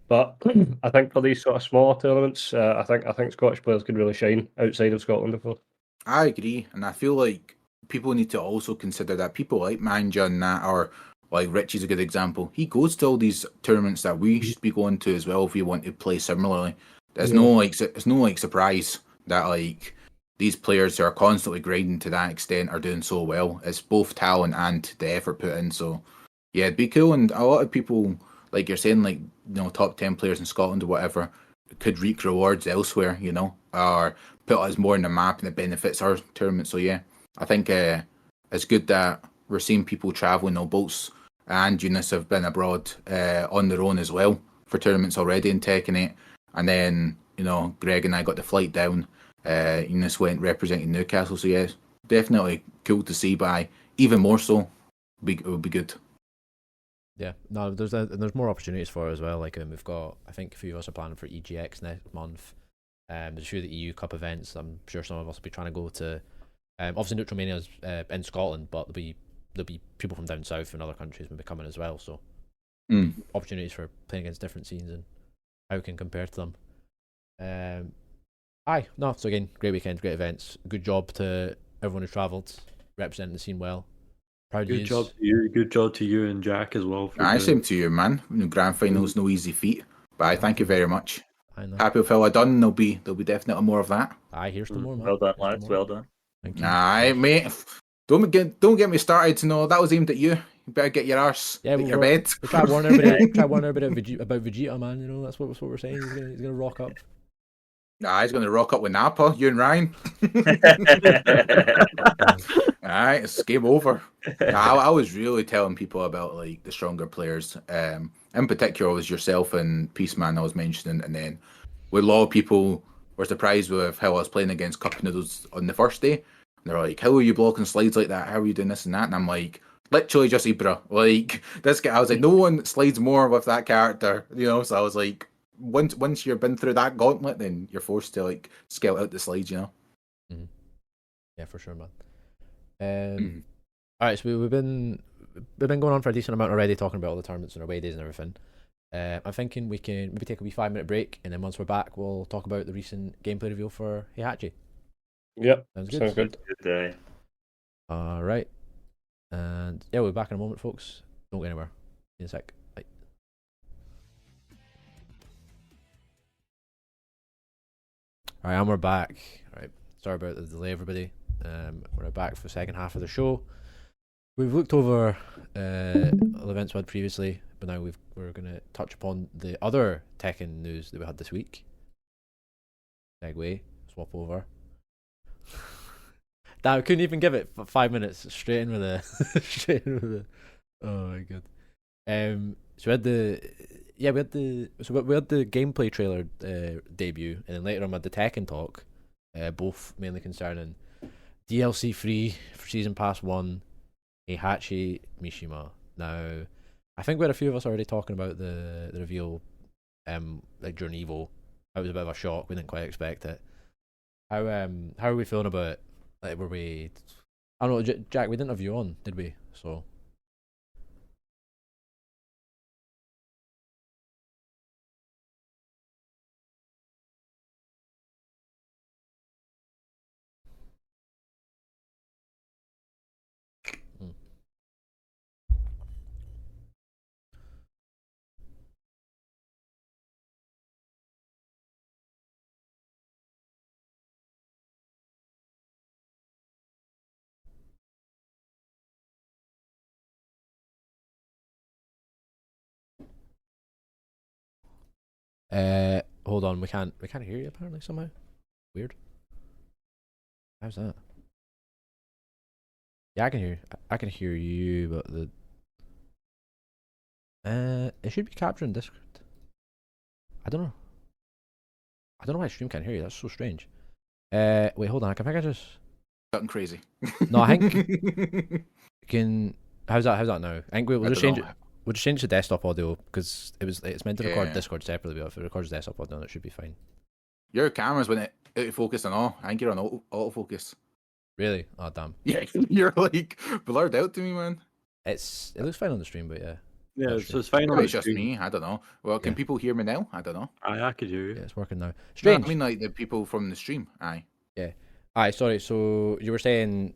but I think for these sort of smaller tournaments, I think Scottish players could really shine outside of Scotland, of course. I agree, and I feel like people need to also consider that people like Manja and that, or like Richie's a good example. He goes to all these tournaments that we should be going to as well if we want to play similarly. There's no surprise that like these players who are constantly grinding to that extent are doing so well. It's both talent and the effort put in. So yeah, it'd be cool, and a lot of people, like you're saying, like top 10 players in Scotland or whatever, could reap rewards elsewhere, or put us more on the map, and it benefits our tournament. So yeah, I think it's good that we're seeing people traveling. Bolts and Eunice have been abroad on their own as well for tournaments already in Tekken 8, and then Greg and I got the flight down. Eunice went representing Newcastle. So yeah, definitely cool to see. But even more so, it would be good. Yeah, no, there's more opportunities for it as well. Like we've got, I think a few of us are planning for EGX next month. There's a few of the EU Cup events. I'm sure some of us will be trying to go to. Obviously, Neutral Mania is in Scotland, but there'll be people from down south and other countries will be coming as well. So opportunities for playing against different scenes and how we can compare to them. So again, great weekend, great events. Good job to everyone who travelled, representing the scene well. Proud Good of job to you. Good job to you and Jack as well. Same to you, man. Grand finals, no easy feat. But I thank you very much. I know. Happy with how I done. There'll be definitely more of that. Here's some more, man. Well done, Here's some lads. more. Well done. Thank you. Aye, mate. Don't get me started. No, that was aimed at you. You better get your arse out your bed. We try to warn everybody about Vegeta, man. You know, that's what we're saying. He's gonna rock up. Nah, he's going to rock up with Nappa, you and Ryan. Alright, it's game over. I was really telling people about like the stronger players. In particular, it was yourself and Peaceman I was mentioning, and then with a lot of people were surprised with how I was playing against Cup Noodles on the first day. They're like, "How are you blocking slides like that? How are you doing this and that?" And I'm like, literally just Ibra. Like this guy, I was like, no one slides more with that character, you know. So I was like, once you've been through that gauntlet, then you're forced to like scout out the slides, you know. Mm-hmm. Yeah, for sure, man. All right, so we've been going on for a decent amount already, talking about all the tournaments and away days and everything. I'm thinking we can maybe take a wee 5-minute break, and then once we're back, we'll talk about the recent gameplay reveal for Heihachi. Yep, sounds good. Sounds good. Good day. All right, and yeah, we'll be back in a moment, folks. Don't go anywhere. See you in a sec. Bye. All right, and we're back. All right, sorry about the delay, everybody. We're back for the second half of the show. We've looked over all the events we had previously, but now we're going to touch upon the other Tekken news that we had this week. Segue, swap over. Damn, I couldn't even give it 5 minutes. Straight in with the. Oh my god. So we had the gameplay trailer debut, and then later on we had the Tekken talk, both mainly concerning DLC free for Season Pass 1, Heihachi, Mishima. Now, I think we had a few of us already talking about the reveal, like during Evo. That was a bit of a shock. We didn't quite expect it. How are we feeling about it? Like, were we? I don't know, Jack. We didn't have you on, did we? So. Hold on, we can't hear you apparently somehow. Weird. How's that? Yeah, I can hear you, but it should be capturing Discord. I don't know why stream can't hear you. That's so strange. Wait, hold on. I think I just Something crazy. No, I think can. How's that now? I think we'll just change it. We'll just change the desktop audio because it's meant to record Discord separately, but if it records desktop audio, then it should be fine. Your camera's when it out of focus and all. I think you're on autofocus. Really? Oh damn. Yeah, you're like blurred out to me, man. It looks fine on the stream, but yeah. Yeah, so it's fine. Maybe it's just me. I don't know. Well, can people hear me now? I don't know. I could hear you. Yeah, it's working now. Strange. No, I mean, like the people from the stream. Aye. Yeah. Aye. Sorry. So you were saying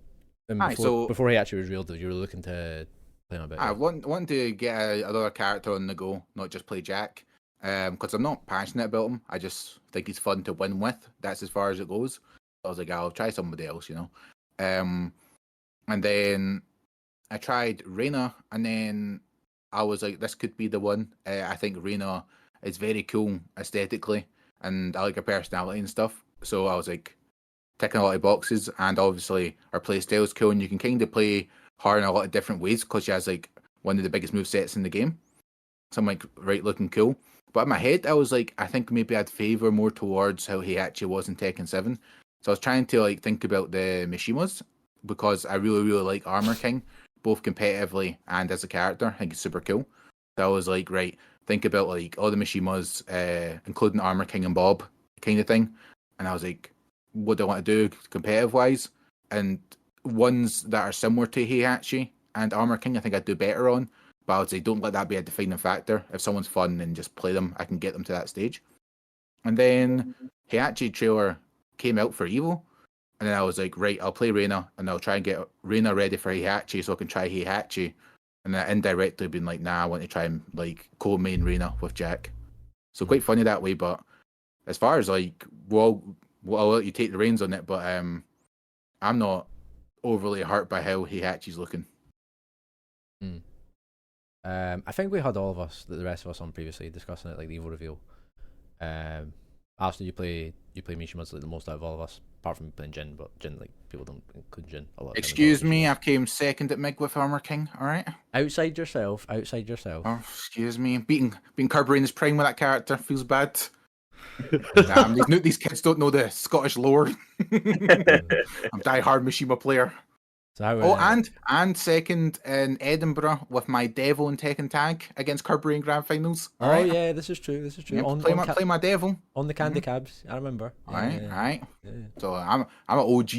before he actually was revealed that you were looking to play on a bit. I want to get another character on the go, not just play Jack. Because I'm not passionate about him. I just think he's fun to win with. That's as far as it goes. I was like, I'll try somebody else, you know. And then I tried Reina, and then I was like, this could be the one. I think Reina is very cool aesthetically, and I like her personality and stuff. So I was like, ticking a lot of boxes, and obviously her playstyle is cool, and you can kind of play her in a lot of different ways because she has like one of the biggest movesets in the game. So I'm like, right, looking cool. But in my head, I was like, I think maybe I'd favour more towards how Heihachi was in Tekken 7. So I was trying to like think about the Mishimas because I really, really like Armor King, both competitively and as a character. I think he's super cool. So I was like, right, think about like all the Mishimas, including Armor King and Bob, kind of thing. And I was like, what do I want to do competitive wise? And ones that are similar to Heihachi and Armor King, I think I'd do better on. But I would say don't let that be a defining factor. If someone's fun and just play them, I can get them to that stage. And then Heihachi trailer came out for Evo. And then I was like, right, I'll play Reina and I'll try and get Reina ready for Heihachi so I can try Heihachi. And then indirectly been like, nah, I want to try and like co-main Reina with Jack. So quite funny that way. But as far as like, well, I'll let you take the reins on it. But I'm not overly hurt by how Heihachi's looking. I think we had all of us, the rest of us, on previously discussing it, like the Evo reveal. After you play Mishima's like the most out of all of us, apart from playing Jin, but Jin, like, people don't include Jin a lot. Excuse me, I've came second at Mig with Armor King. All right. Outside yourself. Oh, excuse me, beating Kirby in his prime with that character feels bad. Damn, these kids don't know the Scottish lore. I'm die-hard Mishima player. So how, and second in Edinburgh with my Devil and Tekken tag against Kirby in Grand Finals. Oh right? Yeah, this is true. Yep, play my Devil on the Candy Cabs. I remember. All right. Yeah. So I'm an OG.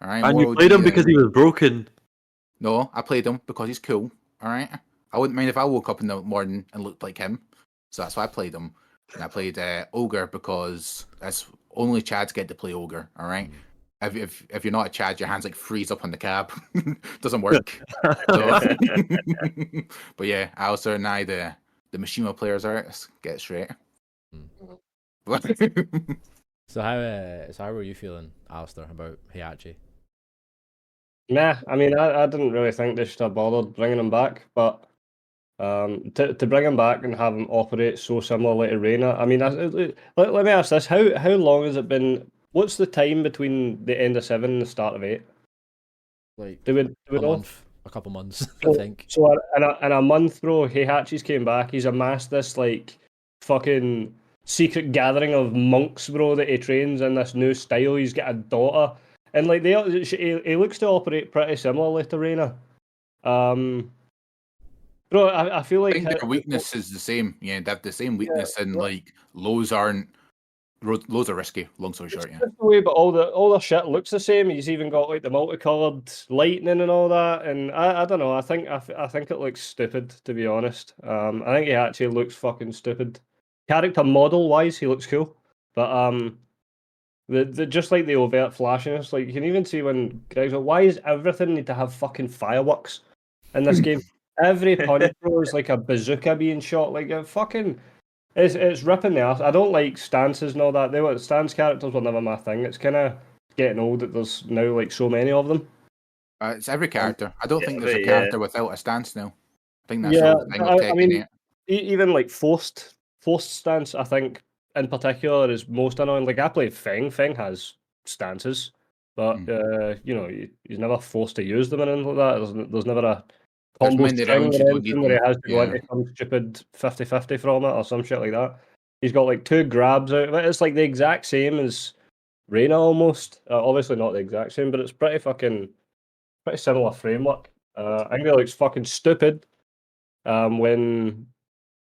All right. And you played him because he was broken. No, I played him because he's cool. All right. I wouldn't mind if I woke up in the morning and looked like him. So that's why I played him. And I played Ogre because that's only Chads get to play Ogre. All right. If you're not a Chad, your hands like freeze up on the cab. Doesn't work. So, but yeah, Alistair and I, the Mishima players are get straight. So how were you feeling, Alistair, about Heihachi? Nah, I mean, I didn't really think they should have bothered bringing him back, but to bring him back and have him operate so similarly to Reina, I mean, let me ask this: how long has it been? What's the time between the end of 7 and the start of 8? Like, do we know? A couple months, I think. So in a month, bro, Heihachi's came back. He's amassed this like fucking secret gathering of monks, bro, that he trains in this new style. He's got a daughter, and like he looks to operate pretty similarly to Reina. Bro, I feel like I think their weakness is the same. Yeah, they have the same weakness, and like lows are risky. Long story short, yeah. The way, but all the shit looks the same. He's even got like the multicolored lightning and all that. And I don't know. I think it looks stupid, to be honest. I think he actually looks fucking stupid. Character model wise, he looks cool, but the just like the overt flashiness. Like you can even see when Greg's like, why does everything need to have fucking fireworks in this game? Every punch bro is like a bazooka being shot. Like fucking. It's ripping the ass. I don't like stances and all that. Stance characters were never my thing. It's kind of getting old that there's now like so many of them. It's every character. I don't think there's a character without a stance now. I think that's the thing with Tekken. I mean, even like forced stance, I think in particular is most annoying. Like I play Feng. Feng has stances, but he's never forced to use them and anything like that. There's never a combo string where he has to go into some stupid 50-50 from it or some shit like that. He's got like 2 grabs out of it. It's like the exact same as Reina almost. Obviously not the exact same, but it's pretty similar framework. I think he looks fucking stupid when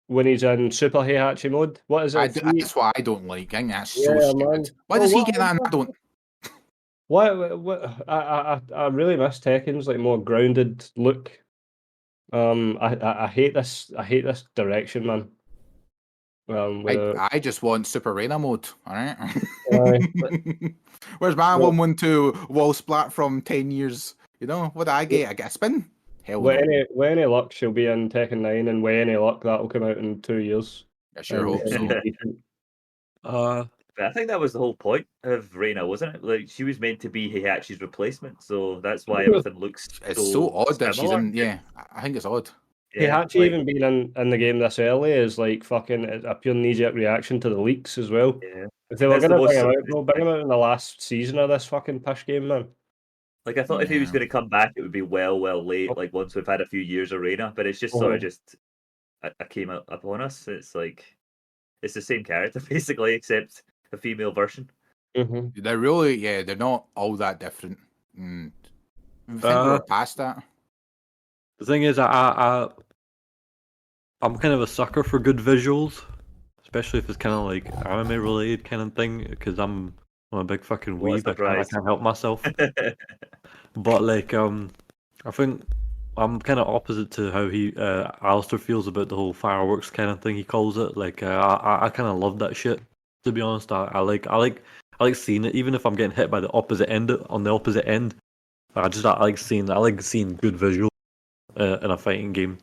he's in Super Heihachi mode. What is it? That's what I don't like. I think that's so stupid. Man. Why does he get that and I don't? What? I really miss Tekken's like more grounded look. I hate this. I hate this direction, man. I just want Super Reina mode. All right. Where's my 1-1-2 wall splat from 10 years? You know what do I get? I get a spin. Hell with any luck, she'll be in Tekken 9, and with any luck, that'll come out in 2 years. I sure hope so. I think that was the whole point of Reina, wasn't it? Like she was meant to be Heihachi's replacement, so that's why everything looks. It's so odd that she's in. Yeah, I think it's odd. Heihachi even being in the game this early is like fucking a pure knee-jerk reaction to the leaks as well. Yeah. If they were going to bring him out in the last season of this fucking pish game, man. Like I thought if he was going to come back, it would be well late. Like once we've had a few years of Reina, but it's just sort of just I came up on us. It's like it's the same character basically, except a female version. Mm-hmm. They're really, they're not all that different. I think we're past that. The thing is, I I'm kind of a sucker for good visuals, especially if it's kind of like anime related kind of thing. Because I'm a big fucking What a weeb. I surprise. can't help myself. But like I think I'm kind of opposite to how Alistair feels about the whole fireworks kind of thing he calls it. Like I kind of love that shit. To be honest, I like seeing it, even if I'm getting hit by the opposite end on the opposite end. I like seeing good visual in a fighting game.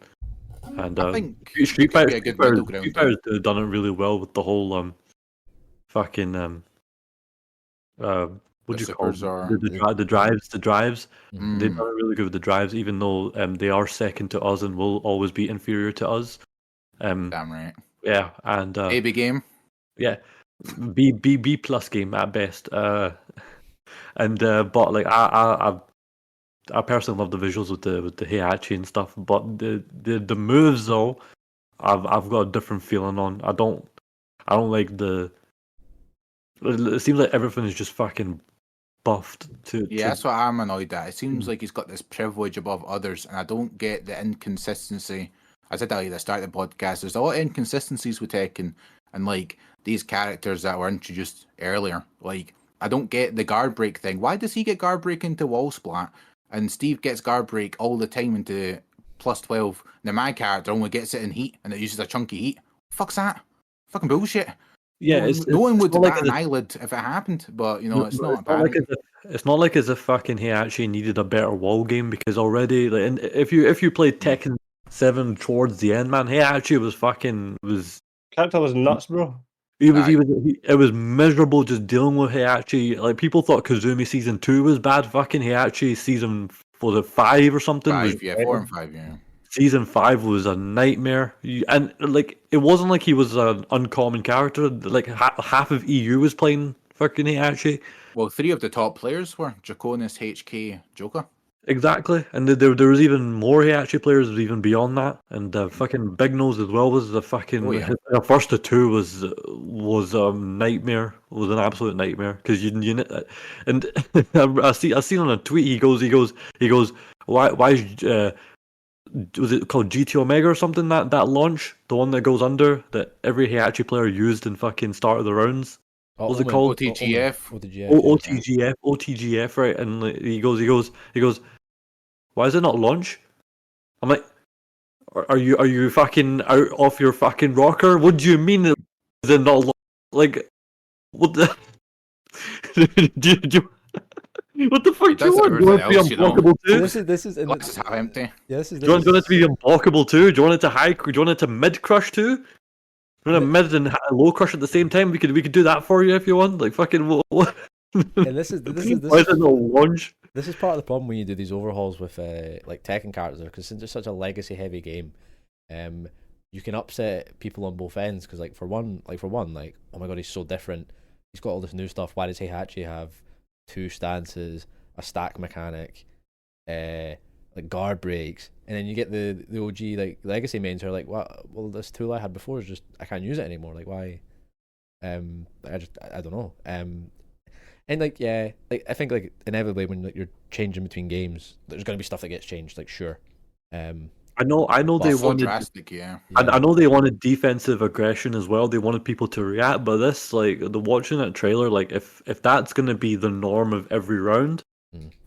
And I think Street it could be Fighter, a good middle ground. Street Fighter's done it really well with the whole fucking what do you call zippers them? The drives. They've done it really good with the drives, even though they are second to us and will always be inferior to us. Damn right. Yeah, and AB game. yeah, B plus game at best. But like I personally love the visuals with the Heihachi and stuff. But the moves though, I've got a different feeling on. I don't like the. It seems like everything is just fucking buffed to. Yeah, that's what I'm annoyed at. It seems like he's got this privilege above others, and I don't get the inconsistency. I said that at the start of the podcast. There's a lot of inconsistencies with Tekken, and like these characters that were introduced earlier. Like I don't get the guard break thing. Why does he get guard break into wall splat, and Steve gets guard break all the time into +12? Now my character only gets it in heat, and it uses a chunky heat. Fuck's that? Fucking bullshit. Yeah, no one would bat bat an eyelid if it happened, but it's not apparent. It's not like as if fucking he actually needed a better wall game, because already, like, and if you played Tekken 7 towards the end, man, he actually was character was nuts, bro. It was miserable just dealing with Heihachi. Like, people thought Kazumi season 2 was bad. Fucking Heihachi season 5 or something. 4 and 5, yeah. Season 5 was a nightmare, and like it wasn't like he was an uncommon character. Like half of EU was playing fucking Heihachi. Well, 3 of the top players were Draconis, HK, Joker. Exactly, and there was even more Heihachi players even beyond that, and fucking Big Nose as well was the fucking. Oh, yeah. The first of 2 was a nightmare. It was an absolute nightmare because you and I seen on a tweet he goes why is was it called GT Omega or something, that launch, the one that goes under, that every Heihachi player used in fucking start of the rounds? What was it called? OTGF. OTGF, right? And like, he goes, why is it not launch? I'm like, are you fucking out off your fucking rocker? What do you mean is it not launch? Like, what the? What the fuck do you want? Do you want it to be unblockable too? This is Glasses half empty. Yeah, this is. Do you want it to be unblockable too? Do you want it to high? Do you want it to mid crush too? Do you want a mid and low crush at the same time? We could do that for you if you want. Like fucking what? And this is Why is it no launch? This is part of the problem when you do these overhauls with like Tekken characters, because since it's such a legacy heavy game, you can upset people on both ends. Because like for one, oh my god, he's so different. He's got all this new stuff. Why does Heihachi have 2 stances, a stack mechanic, like guard breaks, and then you get the OG like legacy mains who are like, what? Well, this tool I had before is just I can't use it anymore. Like why? I don't know. And like yeah, like I think like inevitably when like, you're changing between games, there's gonna be stuff that gets changed. Like sure. I know they wanted drastic, yeah. I know they wanted defensive aggression as well. They wanted people to react, but this, like, the watching that trailer, like, if that's gonna be the norm of every round,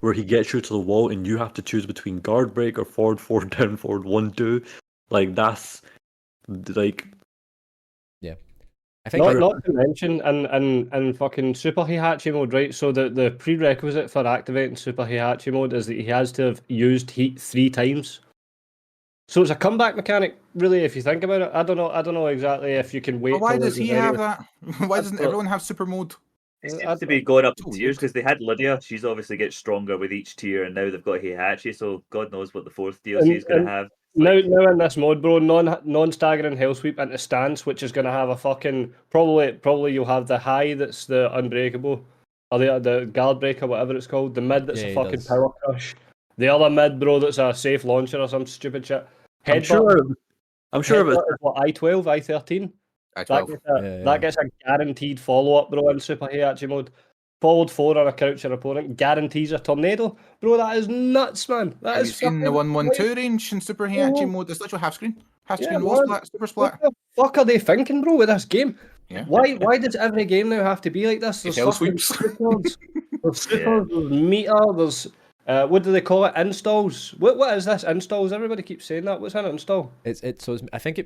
where he gets you to the wall and you have to choose between guard break or forward down, forward 1-2, like that's like, yeah. I think not to mention and fucking Super Heihachi mode, right? So the prerequisite for activating Super Heihachi mode is that he has to have used heat 3 times. So it's a comeback mechanic, really, if you think about it. I don't know exactly if you can wait. But why does he have that? Why doesn't everyone have super mode? It seems to be going up in tiers because they had Lydia. She's obviously gets stronger with each tier, and now they've got Heihachi. So God knows what the 4th DLC is going to have. Now in this mode, bro, non-staggering hell sweep into stance, which is going to have a fucking probably you'll have the high that's the unbreakable, or the guard break or whatever it's called. The mid that's a fucking power crush. The other mid, bro, that's a safe launcher or some stupid shit. I'm sure of it. What, I-12, I-13? I-12. That gets a guaranteed follow-up, bro, in Super Heihachi mode. forward 4 on a crouch your opponent, guarantees a tornado. Bro, that is nuts, man. That Have is you seen the 1-1-2 range in Super Heihachi mode? It's literally half screen. Half screen wall man. splat, super splat. What the fuck are they thinking, bro, with this game? Yeah. Why does every game now have to be like this? There's Hell fucking sweeps. supers, there's supers, there's meter, there's what do they call it? Installs. What is this? Installs. Everybody keeps saying that. What's an install? I think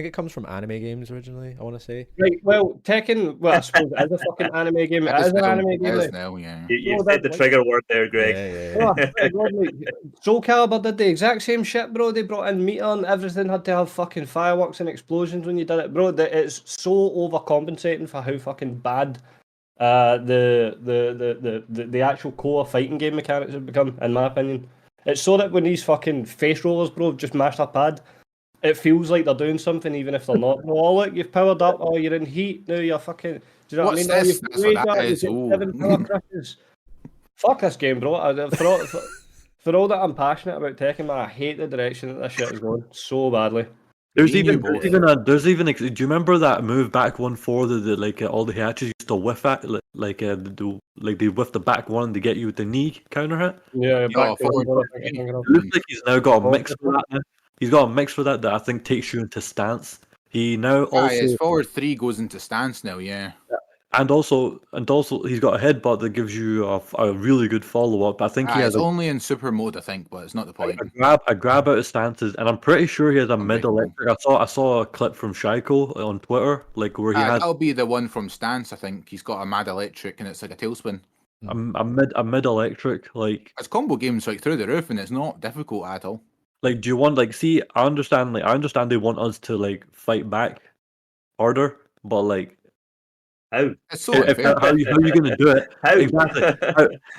it comes from anime games originally, I want to say. Right, well, Tekken, well, I suppose it is a fucking anime game. It is an anime game. It is now. now, yeah. You No, said the that- trigger word there, Greg. Yeah. Oh, my God, like, Soul Calibur did the exact same shit, bro. They brought in meter and everything had to have fucking fireworks and explosions when you did it, bro. It's so overcompensating for how fucking bad the actual core fighting game mechanics have become, in my opinion. It's so that when these fucking face rollers, bro, just mash their pad, it feels like they're doing something even if they're not. Oh, look, you've powered up. Oh, you're in heat. Now you're fucking... Do you know what I mean? What's Now this? you've That's what rage that up, is. you've Ooh. got 7 power crashes. Fuck this game, bro. For all that I'm passionate about Tekken, man, I hate the direction that this shit is going so badly. There's Me and even you both. do you remember that move back 1-4 that like all the Heihachi used to whiff at like they whiff the back one to get you with the knee counter hit? Yeah, back to forward what I think I'm thinking of. It looks like he's now got a mix for that now. He's got a mix for that I think takes you into stance. He now Ah, also his forward 3 goes into stance now, yeah. and also he's got a headbutt that gives you a really good follow up. I think he has It's only in super mode, I think, but it's not the point. a grab out of stances, and I'm pretty sure he has a mid Unbreakable. electric. I saw a clip from Shaiko on Twitter, like where he had That'll be the one from stance, I think. He's got a mad electric and it's like a tailspin. a mid electric. Like His combo game's like through the roof and it's not difficult at all. do you want see? I understand they want us to like fight back harder, but like How? It's so if, unfair. how you gonna do it? How? Exactly.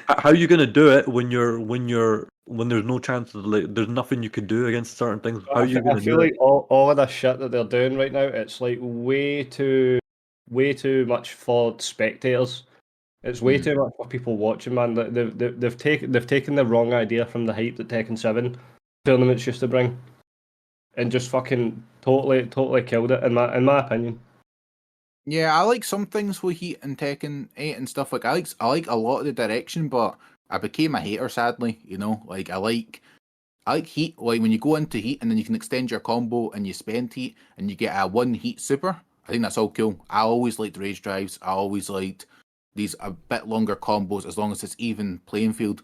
How are you gonna do it when there's no chance of there's nothing you could do against certain things? How are you I gonna feel do like it? all of the shit that they're doing right now, it's like way too much for spectators. It's way too much for people watching, man. They've taken the wrong idea from the hype that Tekken 7 tournaments used to bring, and just fucking totally killed it in my opinion. Yeah, I like some things with Heat and Tekken 8 and stuff like I like a lot of the direction, but I became a hater sadly, you know? Like I like Heat, like when you go into Heat and then you can extend your combo and you spend Heat and you get a 1 Heat super. I think that's all cool. I always liked rage drives. I always liked these a bit longer combos as long as it's even playing field.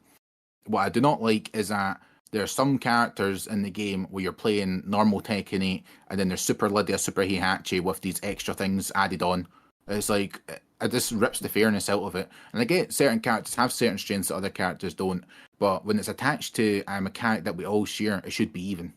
What I do not like is that there are some characters in the game where you're playing normal Tekken 8 and then there's Super Lydia, Super Heihachi with these extra things added on. It's like, it just rips the fairness out of it. And I get certain characters have certain strengths that other characters don't, but when it's attached to a mechanic that we all share, it should be even.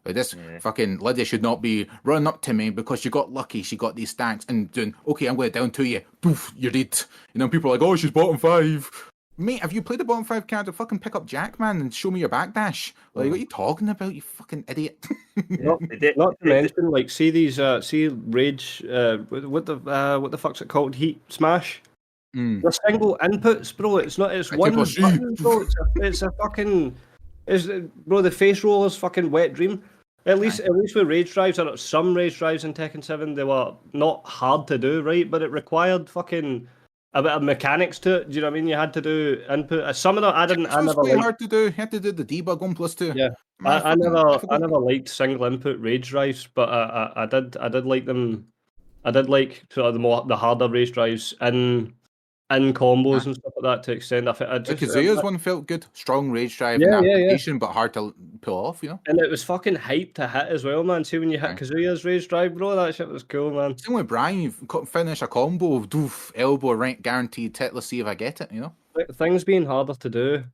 Like this fucking Lydia should not be running up to me because she got lucky, she got these stacks and doing, okay, I'm going to down to you. Poof, you're dead. You know, people are like, oh, she's bottom 5. Mate, have you played a bottom 5 character? Fucking pick up Jack, man, and show me your backdash. Like, what are you talking about, you fucking idiot? Not to mention, like, see these, see Rage, what the fuck's it called? Heat Smash. They're single inputs, bro. It's not. It's one button, bro. It's a fucking. Bro, the face roller's fucking wet dream. At least with rage drives, or some rage drives in Tekken 7, they were not hard to do, right? But it required fucking a bit of mechanics to it. Do you know what I mean? You had to do input. Some of them I didn't. I never liked. Hard to do. You had to do the debug 1+2. Yeah, I never liked single input rage drives, but I did like them. I did like sort of the harder rage drives in combos and stuff like that to extend. Kazuya's one felt good. Strong rage drive Yeah, and yeah, application, but hard to pull off, you know? And it was fucking hype to hit as well, man. See, when you hit Kazuya's rage drive, bro, that shit was cool, man. Same with Brian, you finish a combo, doof, elbow, rank, guaranteed hit, let's see if I get it, you know? Things being harder to do.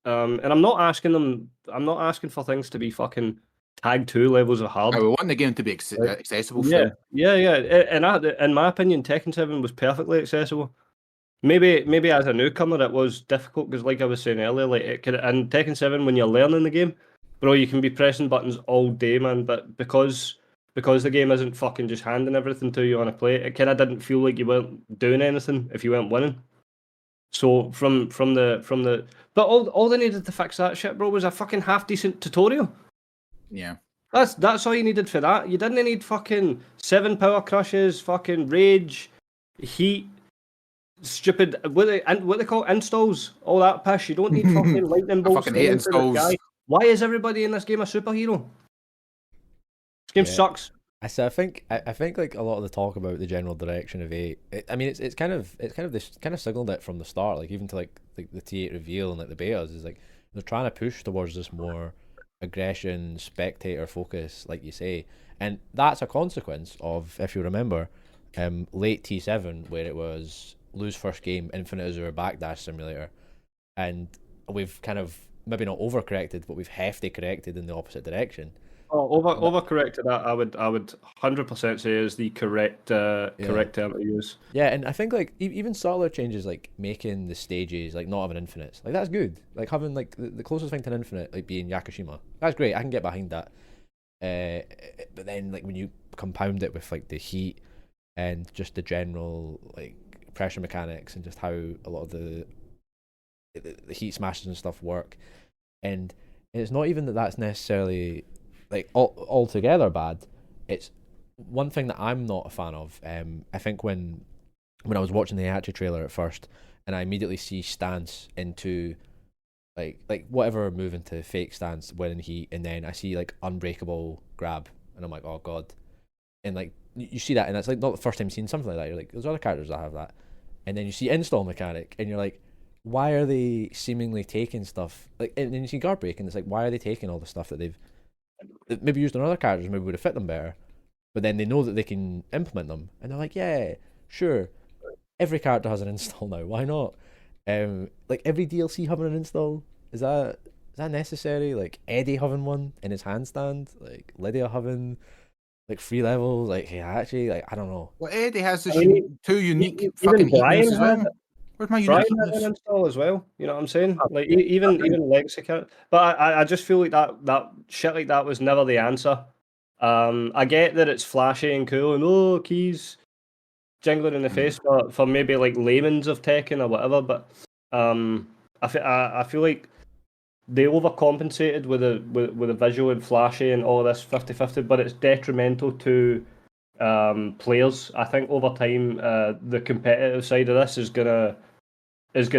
And I'm not asking for things to be fucking tag 2 levels of hard. I want the game to be accessible. Yeah. And in my opinion, Tekken 7 was perfectly accessible. Maybe as a newcomer it was difficult because, like I was saying earlier, like it could in Tekken 7 when you're learning the game, bro, you can be pressing buttons all day, man. But because the game isn't fucking just handing everything to you on a plate, it kind of didn't feel like you weren't doing anything if you weren't winning. So from the but all they needed to fix that shit, bro, was a fucking half decent tutorial. Yeah. That's all you needed for that. You didn't need fucking 7 power crushes, fucking rage, heat, stupid what they call installs, all that pish. You don't need fucking lightning bolts. fucking hate installs. Why is everybody in this game a superhero? This game sucks. I think like a lot of the talk about the general direction of 8. I mean, it's kind of signaled it from the start. Like even to like the T8 reveal and like the betas is like they're trying to push towards this more aggression, spectator focus, like you say, and that's a consequence of, if you remember, late T7 where it was lose first game, Infinite Azure backdash simulator, and we've kind of maybe not overcorrected, but we've hefty corrected in the opposite direction. Oh, overcorrected. I would 100% say is the correct term to use. Yeah, and I think like even subtler changes like making the stages like not having infinites, like that's good. Like having like the closest thing to an infinite like being Yakushima, that's great. I can get behind that. But then like when you compound it with like the heat and just the general like pressure mechanics and just how a lot of the heat smashes and stuff work, and it's not even that's necessarily like altogether bad. It's one thing that I'm not a fan of. I think when I was watching the Heihachi trailer at first, and I immediately see stance into like whatever move into fake stance when heat, and then I see like unbreakable grab, and I'm like, oh god, and like you see that, and that's like not the first time you've seen something like that. You're like, there's other characters that have that, and then you see install mechanic, and you're like, why are they seemingly taking stuff like, and then you see guard break, and it's like, why are they taking all the stuff that they've maybe used on other characters, maybe would have fit them better, but then they know that they can implement them, and they're like, yeah, sure, every character has an install now, why not? Like every DLC having an install, is that necessary? Like Eddie having one in his handstand, like Lydia having like 3 levels, like Heihachi, like I don't know. Well, Eddie has this mean, two unique even fucking Brian heatness as well. Where's my Brian unique had an heatness? install as well. You know what I'm saying? Like even legacy character, but I just feel like that shit like that was never the answer. I get that it's flashy and cool and keys jingling in the face for maybe like layman's of Tekken or whatever, but I feel like they overcompensated with the visual and flashy and all this 50-50, but it's detrimental to players. I think over time the competitive side of this is gonna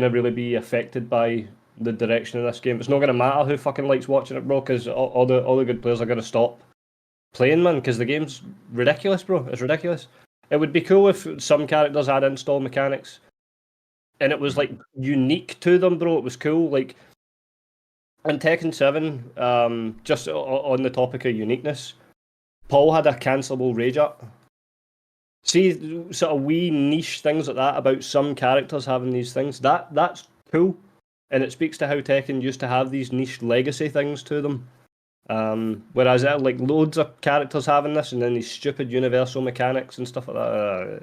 really be affected by the direction of this game. It's not gonna matter who fucking likes watching it, bro, because all the good players are gonna stop playing, man, because the game's ridiculous, bro. It's ridiculous. It would be cool if some characters had install mechanics and it was like unique to them, bro. It was cool. Like in Tekken 7, just on the topic of uniqueness, Paul had a cancelable rage up. See, sort of wee niche things like that about some characters having these things. That's cool, and it speaks to how Tekken used to have these niche legacy things to them. Whereas like loads of characters having this, and then these stupid universal mechanics and stuff like that.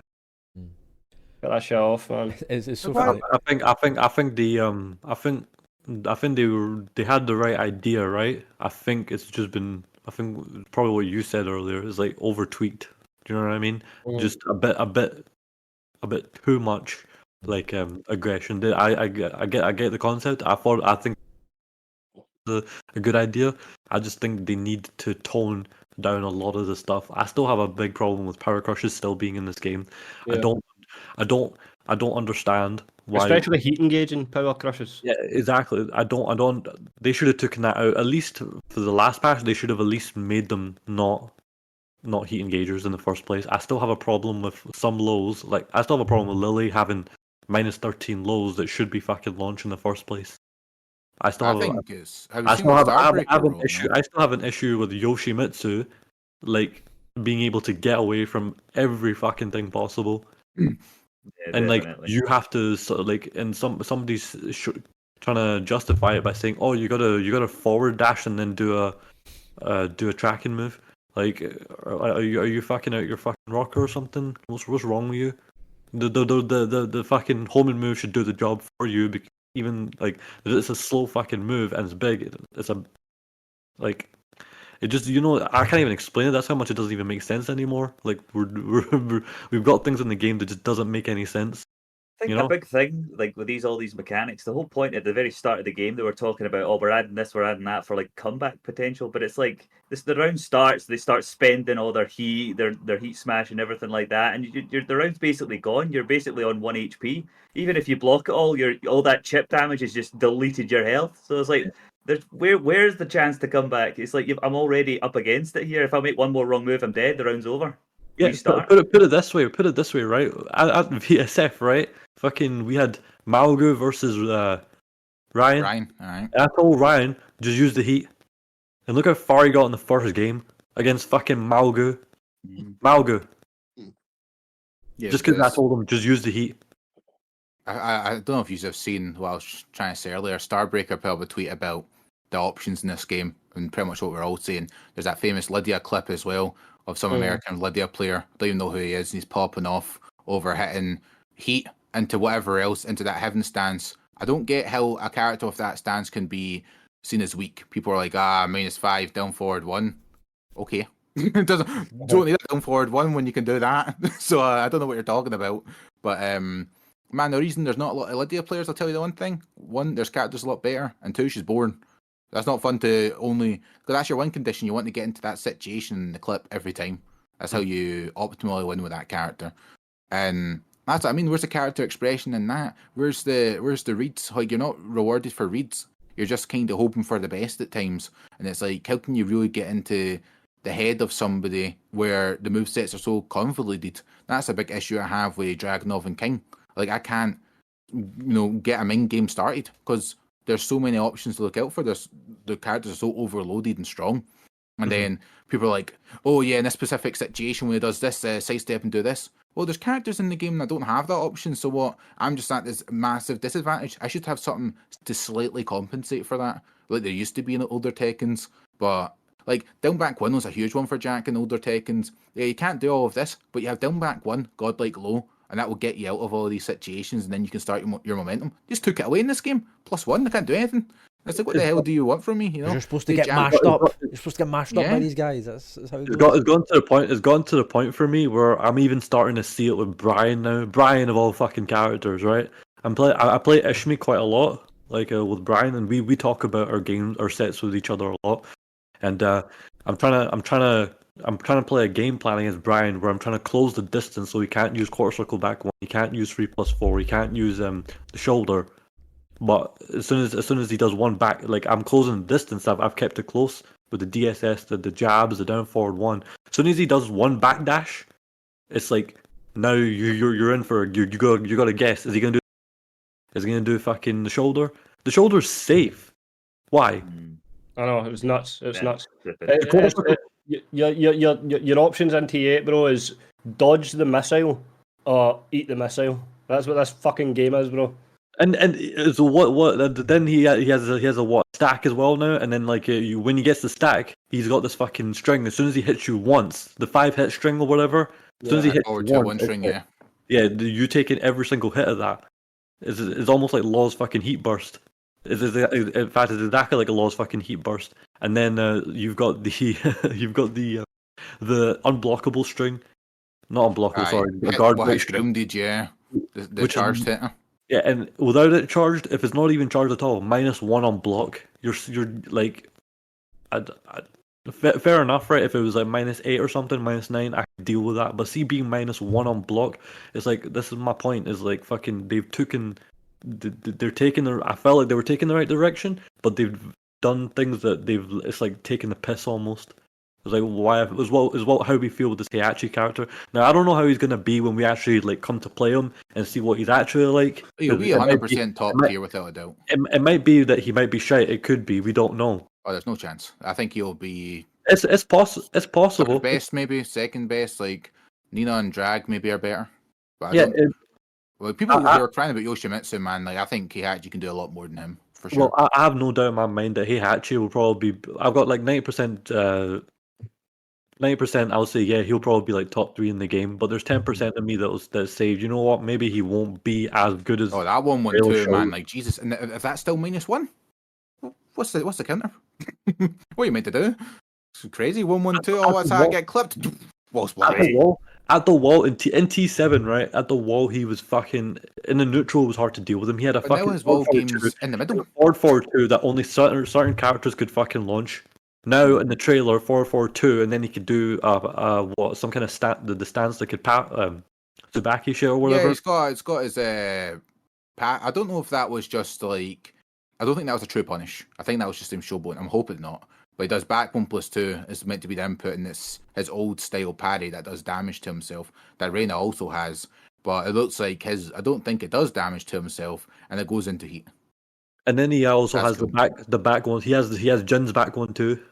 Get that shit off, man. It's so funny. I think they had the right idea, right? I think it's just been, I think probably what you said earlier is like over tweaked. Do you know what I mean? Just a bit too much like aggression. I get the concept. I think it's a good idea. I just think they need to tone down a lot of the stuff. I still have a big problem with power crushes still being in this game. Yeah. I don't understand why, especially heat engaging power crushes. Yeah, exactly. I don't. They should have taken that out. At least for the last patch, they should have at least made them not heat engagers in the first place. I still have a problem with some lows. Like I still have a problem with Lily having -13 lows that should be fucking launched in the first place. I still have an issue. I still have an issue with Yoshimitsu, like being able to get away from every fucking thing possible. Yeah, and definitely. like you have to sort of like, and somebody's trying to justify it by saying, "Oh, you gotta forward dash and then do a tracking move." Like, are you fucking out your fucking rocker or something? What's wrong with you? The fucking homing move should do the job for you. Even like it's a slow fucking move and it's big. It's a like. It just, I can't even explain it. That's how much it doesn't even make sense anymore. Like we've got things in the game that just doesn't make any sense. I think You know? a big thing, like with all these mechanics, the whole point at the very start of the game, they were talking about, oh, we're adding this, we're adding that for like comeback potential. But it's like the round starts, they start spending all their heat, their heat smash and everything like that, and the round's basically gone. You're basically on 1 HP. Even if you block it all that chip damage has just deleted your health. So it's like, where's the chance to come back? It's like I'm already up against it here. If I make one more wrong move, I'm dead. The round's over. Yeah, Restart. put it this way. Put it this way, right? At VSF, right? Fucking, we had Malgo versus Ryan. Ryan, all right. And I told Ryan just use the heat, and look how far he got in the first game against fucking Malgo. Malgo. Yeah, Just because I told him just use the heat. I don't know if you've seen what I was trying to say earlier. Starbreaker put up a tweet about the options in this game, and pretty much what we're all saying. There's that famous Lydia clip as well of some American Lydia player. Don't even know who he is, and he's popping off over hitting heat into whatever else, into that heaven stance. I don't get how a character with that stance can be seen as weak. People are like, -5, down forward 1. Okay. Don't need a down forward 1 when you can do that. So I don't know what you're talking about. But man, the reason there's not a lot of Lydia players, I'll tell you the one thing. 1, there's characters a lot better, and 2, she's boring. That's not fun to only, because that's your win condition. You want to get into that situation in the clip every time. That's how you optimally win with that character. And that's what I mean. Where's the character expression in that? Where's the reads? Like, you're not rewarded for reads. You're just kind of hoping for the best at times. And it's like, how can you really get into the head of somebody where the movesets are so convoluted? That's a big issue I have with Dragunov and King. Like, I can't, get a main game started because there's so many options to look out for. The characters are so overloaded and strong. And then people are like, oh yeah, in this specific situation when he does this, sidestep and do this. Well, there's characters in the game that don't have that option, so what? I'm just at this massive disadvantage. I should have something to slightly compensate for that, like there used to be in the older Tekkens. But, like, down back 1 was a huge one for Jack in older Tekkens. Yeah, you can't do all of this, but you have down back 1, godlike low, and that will get you out of all of these situations, and then you can start your momentum. Just took it away in this game. +1, they can't do anything. It's like, what the hell do you want from me? You're supposed to get mashed up. You're supposed to get mashed up by these guys. That's how it goes. It's gone to the point. It's gone to the point for me where I'm even starting to see it with Brian now. Brian of all fucking characters, right? I play Ishmi quite a lot, like with Brian, and we talk about our sets with each other a lot. And I'm trying to play a game plan against Brian where I'm trying to close the distance so he can't use quarter circle back 1, he can't use 3+4, he can't use the shoulder. But as soon as he does 1 back, like, I'm closing the distance. I've kept it close with the DSS, the jabs, the down forward 1. As soon as he does 1 back dash, it's like, now you're in for you got to guess. Is he gonna do fucking the shoulder? The shoulder's safe. Why? I know, it was nuts. It's nuts. Flipping. Your options in T8, bro, is dodge the missile or eat the missile. That's what this fucking game is, bro. And so what? Then he has a what stack as well now, and then like when he gets the stack, he's got this fucking string. As soon as he hits you once, the 5-hit string or whatever. As soon as he hits over you to once, one string, yeah. Yeah, you taking every single hit of that. It's almost like Law's fucking heat burst. In fact, it's exactly like a Law's fucking heat burst. And then you've got the the unblockable string, not unblockable. Sorry, the guard break string. Did the charged hit? Yeah, and without it charged, if it's not even charged at all, -1 on block. You're like, fair enough, right? If it was like -8 or something, -9, I could deal with that. But see, being -1 on block, it's like, this is my point. Is like fucking they're taking I felt like they were taking the right direction, but they've done things that it's like taking the piss almost. It's like, why? As well how we feel with this Heihachi character. Now, I don't know how he's gonna be when we actually like come to play him and see what he's actually like. He'll be 100% top tier without a doubt. It might be that he might be shite. It could be. We don't know. Oh, there's no chance. I think he'll be. It's possible. Best, maybe second best. Like Nina and Drag maybe are better. But people who are crying about Yoshimitsu, man. Like, I think Heihachi can do a lot more than him for sure. Well, I have no doubt in my mind that Heihachi will probably be. I've got like 90%. 90%, I would say, yeah, he'll probably be like top 3 in the game. But there's 10% of me that's saying, you know what, maybe he won't be as good as. Oh, that 1-1-2, man! Like, Jesus, and if that's still -1, what's the counter? What are you meant to do? It's crazy. 1-1-2. Oh, what's that? Get clipped. at the wall in T7, right? At the wall, he was fucking in the neutral. It was hard to deal with him. He had a But now fucking his wall 4-4-2, games in the middle. 4-4-2 that only certain characters could fucking launch. Now in the trailer, 4-4-2, and then he could do some kind of the stance that could Tsubaki shit or whatever. Yeah, it's got his I don't know if that was just like, I don't think that was a true punish. I think that was just him showboating. I'm hoping not. But he does back 1+2 is meant to be the input in his old style parry that does damage to himself that Reina also has. But it looks like I don't think it does damage to himself, and it goes into heat. And then he also That's has cool. the back one. He has Jin's back one too.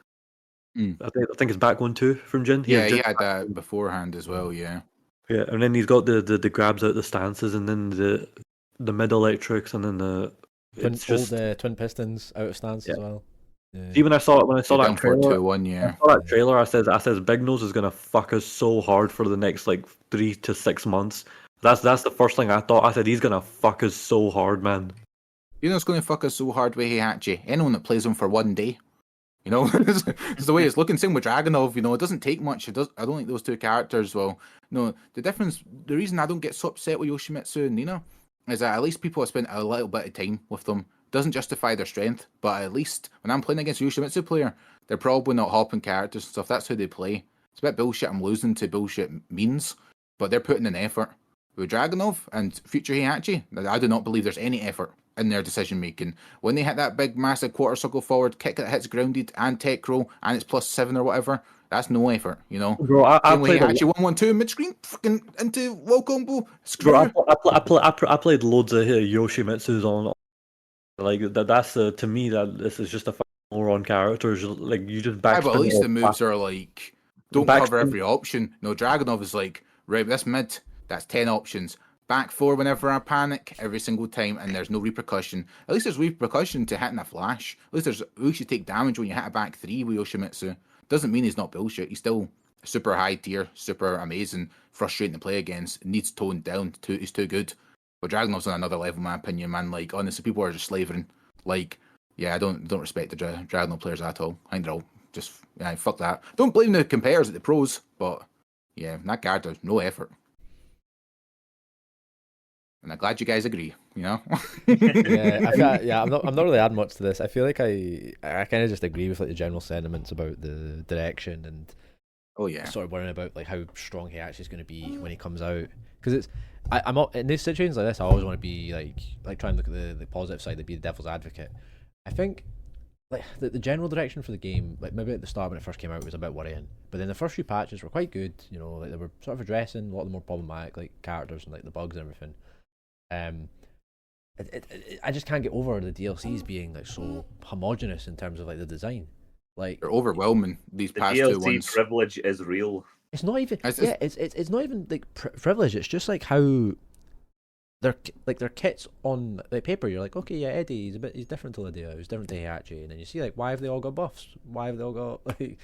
I think it's back one too from Jin. He had that beforehand as well. Yeah. Yeah, and then he's got the grabs out the stances, and then the mid electrics, and then the twin pistons out of stance as well. Yeah. See, when I saw that trailer, 2-1, yeah. I saw that trailer, I says Big Nose is gonna fuck us so hard for the next like 3 to 6 months. That's the first thing I thought. I said he's gonna fuck us so hard, man. You know it's going to fuck us so hard with Heihachi. Anyone that plays him for one day, you know, it's the way it's looking. Same with Dragunov, you know, it doesn't take much. I don't think those two characters will. No, the reason I don't get so upset with Yoshimitsu and Nina is that at least people have spent a little bit of time with them. Doesn't justify their strength, but at least when I'm playing against a Yoshimitsu player, they're probably not hopping characters and stuff. That's how they play. It's a bit bullshit. I'm losing to bullshit means, but they're putting in effort. With Dragunov and future Heihachi, I do not believe there's any effort in their decision making. When they hit that big massive quarter circle forward kick that hits grounded and tech roll and it's +7 or whatever, that's no effort, you know. Bro, I played Heihachi 1-1-2 mid screen, fucking into wall combo. Screw. Bro, I played loads of Yoshimitsu's on. Like that's to me that this is just a moron character. Like you just back. Yeah, but at least the moves are like don't cover every option. No, Dragunov is like right. This mid, that's 10 options. Back 4 whenever I panic every single time, and there's no repercussion. At least there's repercussion to hitting a flash. At least you take damage when you hit a back 3 with Yoshimitsu. Doesn't mean he's not bullshit. He's still super high tier, super amazing, frustrating to play against. Needs toned down. He's too good. But Dragunov's on another level, in my opinion, man. Like honestly, people are just slavering. Like, yeah, I don't respect the Dragunov players at all. I think they're all just fuck that. Don't blame the compares at the pros, but yeah, that character, no effort. And I'm glad you guys agree, you know? I'm not really adding much to this. I feel like I kind of just agree with like the general sentiments about the direction and sort of worrying about like how strong he actually is going to be when he comes out. Because I'm in these situations like this, I always want to be like try and look at the positive side, like be the devil's advocate. I think like the general direction for the game, like maybe at the start when it first came out, was a bit worrying. But then the first few patches were quite good, you know, like they were sort of addressing a lot of the more problematic like characters and like the bugs and everything. I just can't get over the DLCs being like so homogenous in terms of like the design. Like they're overwhelming. These past DLC 2 ones. Privilege is real. It's not even. It's not even like privilege. It's just like how their kits on like paper. You're like, okay, yeah, Eddie, he's different to Lydia. He's different to Heihachi, and then you see like why have they all got buffs? Why have they all got like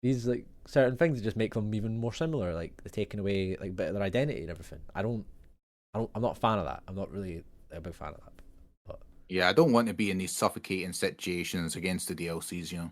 these like certain things that just make them even more similar? Like they're taking away like a bit of their identity and everything. I'm not a fan of that. I'm not really a big fan of that. But yeah, I don't want to be in these suffocating situations against the DLCs, you know.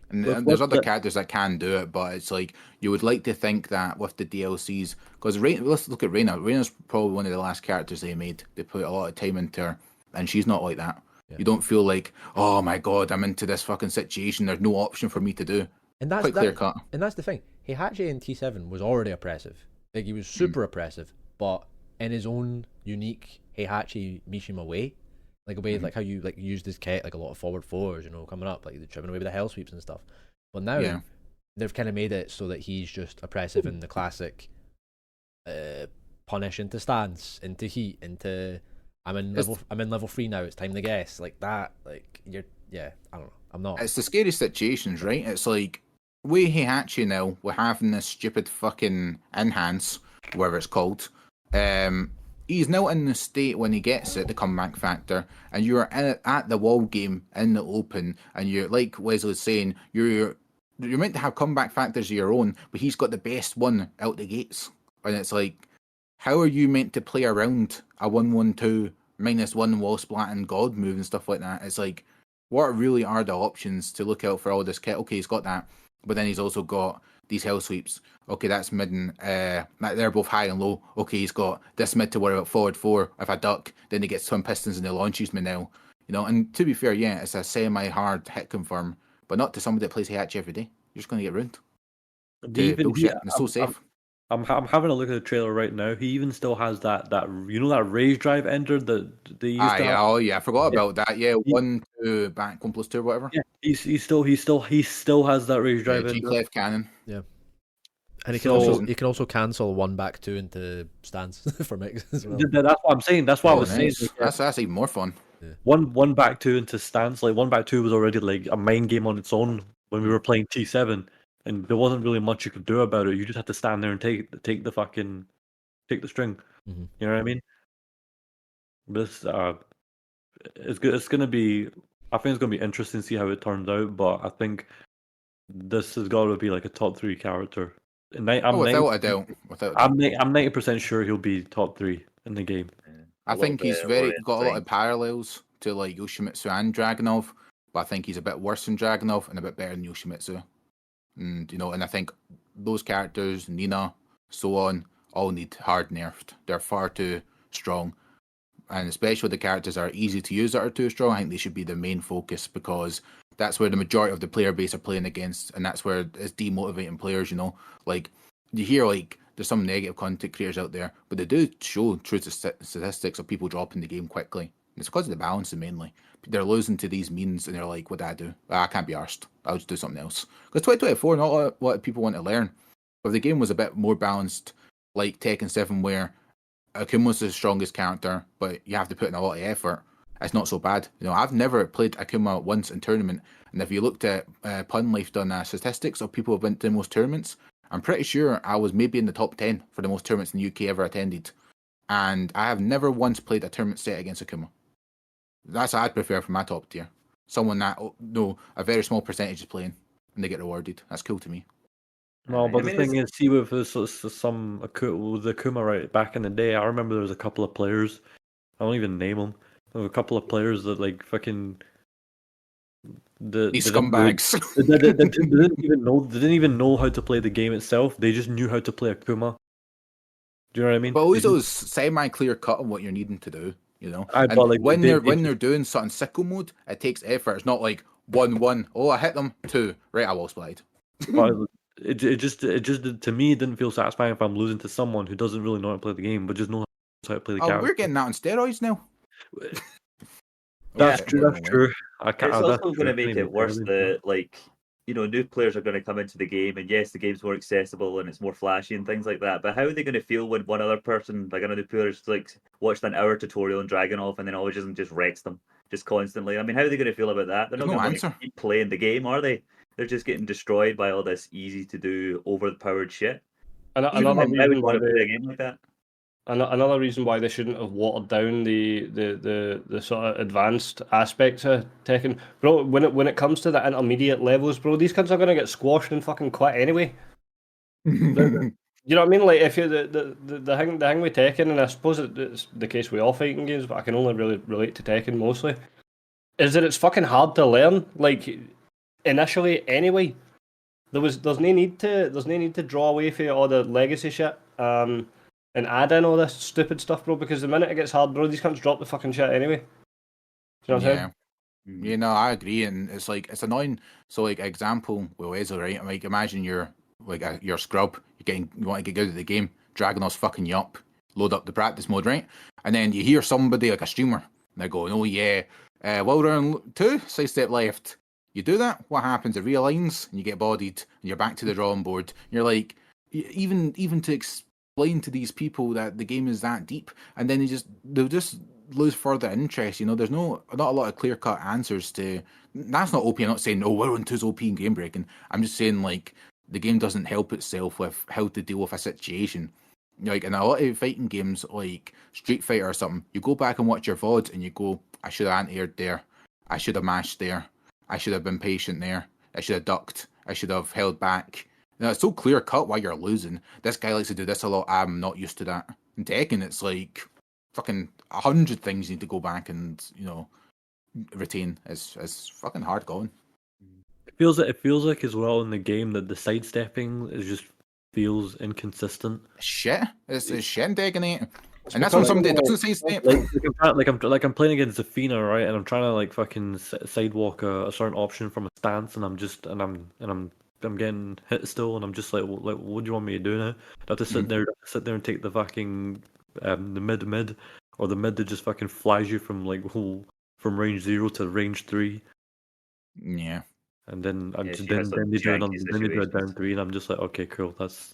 And there's other characters that can do it, but it's like you would like to think that with the DLCs, because let's look at Reina. Reina's probably one of the last characters they made. They put a lot of time into her, and she's not like that. Yeah. You don't feel like, oh my god, I'm into this fucking situation. There's no option for me to do. And that's quite clear cut. And that's the thing. Heihachi in T7 was already oppressive. Like he was super oppressive, but in his own unique Heihachi Mishima way, like a way like how you like used his kit, like a lot of forward fours, you know, coming up, like tripping away with the hell sweeps and stuff. But now they've kind of made it so that he's just oppressive in the classic punish into stance, into heat, into I'm in level 3 now, it's time to guess. Like that, like I don't know. I'm not. It's the scary situations, right? It's like we Heihachi now, we're having this stupid fucking enhance, whatever it's called. He's now in the state when he gets it, the comeback factor, and you're at the wall game in the open, and you're like Wesley's saying, you're meant to have comeback factors of your own, but he's got the best one out the gates, and it's like, how are you meant to play around a 1-1-2 -1 wall splat and god move and stuff like that? It's like, what really are the options to look out for all this kit? Okay, he's got that. but then he's also got these hell sweeps. Okay, that's mid and they're both high and low. Okay, he's got this mid to worry about forward 4. If I duck, then he gets twin pistons and he launches me now. You know, and to be fair, yeah, it's a semi-hard hit confirm, but not to somebody that plays Heihachi every day. You're just going to get ruined. Bullshit. And it's so safe. I'm having a look at the trailer right now. He even still has that that rage drive ender that they used to have. Oh yeah, I forgot about that. Yeah, 1-2 back 1+2 whatever. Yeah, he still has that rage drive ender. G-Clef cannon. Yeah. And he can also cancel 1 back 2 into stance for mix as well. That's what I'm saying. That's what I was saying. Like, that's even more fun. Yeah. One back 2 into stance. Like 1 back 2 was already like a mind game on its own when we were playing T7, and there wasn't really much you could do about it. You just had to stand there and take the string. Mm-hmm. You know what I mean? This it's good. It's gonna be. I think it's gonna be interesting to see how it turns out. But I think this has got to be like a top 3 character. Without a doubt. I'm 90% sure he'll be top 3 in the game. I think he's got a lot of parallels to like Yoshimitsu and Dragunov, but I think he's a bit worse than Dragunov and a bit better than Yoshimitsu. And and I think those characters, Nina, so on, all need hard nerfed. They're far too strong. And especially the characters that are easy to use that are too strong, I think they should be the main focus, because that's where the majority of the player base are playing against, and that's where it's demotivating players, Like, you hear, like, there's some negative content creators out there, but they do show true statistics of people dropping the game quickly. And it's because of the balancing, mainly. They're losing to these means, and they're like, what do I do? I can't be arsed. I'll just do something else. Because 2024, not a lot of people want to learn. But if the game was a bit more balanced, like Tekken 7, where Akuma's the strongest character, but you have to put in a lot of effort, it's not so bad. I've never played Akuma once in tournament, and if you looked at Pun Life done statistics of people who've been to most tournaments, I'm pretty sure I was maybe in the top 10 for the most tournaments in the UK ever attended, and I have never once played a tournament set against Akuma. That's what I'd prefer for my top tier. Someone that a very small percentage is playing, and they get rewarded. That's cool to me. No, but the thing is, see, with the Akuma, right, back in the day, I remember there was a couple of players, I don't even name them, there were a couple of players that, like, fucking... These scumbags. They didn't even know how to play the game itself, they just knew how to play Akuma. Do you know what I mean? But always those semi-clear cut on what you're neading to do, Like, when they're doing something sickle mode, it takes effort. It's not like 1-1, oh, I hit them, 2, right, I will slide. It just to me, it didn't feel satisfying if I'm losing to someone who doesn't really know how to play the game, but just knows how to play the character. We're getting that on steroids now. That's true. That's true. It's also going to make it worse that, like, new players are going to come into the game, and yes, the game's more accessible and it's more flashy and things like that. But how are they going to feel when one other person, like another player, like watched an hour tutorial on Dragunov and then always just wrecks them just constantly? I mean, how are they going to feel about that? They're not going to keep playing the game, are they? They're just getting destroyed by all this easy to do, overpowered shit. Another reason why they shouldn't have watered down the sort of advanced aspects of Tekken, bro. When it comes to the intermediate levels, bro, these kids are gonna get squashed and fucking quit anyway. You know what I mean? Like, if you the thing with Tekken, and I suppose it's the case with all fighting games, but I can only really relate to Tekken mostly, is that it's fucking hard to learn. Like, initially, anyway, there's no need to draw away from all the legacy shit. And add in all this stupid stuff, bro, because the minute it gets hard, bro, these can't drop the fucking shit anyway. Do you know what I'm saying? Yeah, no, I agree, and it's annoying. So, like, example with Ezo, right? Like, imagine you're like you're a scrub, you want to get good at the game, Dragunov's fucking you up, load up the practice mode, right? And then you hear somebody like a streamer, and they're going, "Oh yeah, well round 2, side step left." You do that, what happens? It realigns, and you get bodied, and you're back to the drawing board. And you're like, even to explain to these people that the game is that deep, and then they'll just lose further interest. There's not a lot of clear-cut answers to. That's not OP. I'm not saying, we're on 2's OP and game breaking. I'm just saying, like, the game doesn't help itself with how to deal with a situation. Like, in a lot of fighting games, like Street Fighter or something, you go back and watch your VODs and you go, I should have anti-aired there, I should have mashed there, I should have been patient there, I should have ducked, I should have held back. It's so clear cut why you're losing. This guy likes to do this a lot. I'm not used to that. In Tekken, it's like fucking 100 things you need to go back and retain. It's fucking hard going. feels like as well in the game that the sidestepping is just feels inconsistent. Shit. It's shit in Tekken 8. And that's when somebody doesn't sidestep. I'm playing against Zafina, right, and I'm trying to like fucking sidewalk a certain option from a stance, and I'm getting hit still, and I'm just like, what do you want me to do now? I have to sit there and take the fucking the mid, or the mid that just fucking flies you from from range 0 to range 3. Yeah. And then then they do it down 3, and I'm just like, okay, cool, that's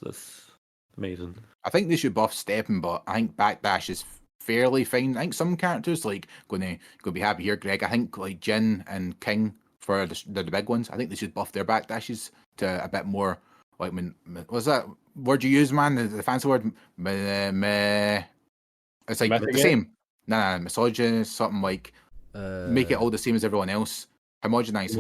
amazing. I think they should buff stepping, but I think backdash is fairly fine. I think some characters like going to be happy here, Greg. I think like Jin and King for the big ones. I think they should buff their backdashes to a bit more like what's that word you use, man? The fancy word. It's like the same. Nah, misogynist, something like make it all the same as everyone else. Homogenize,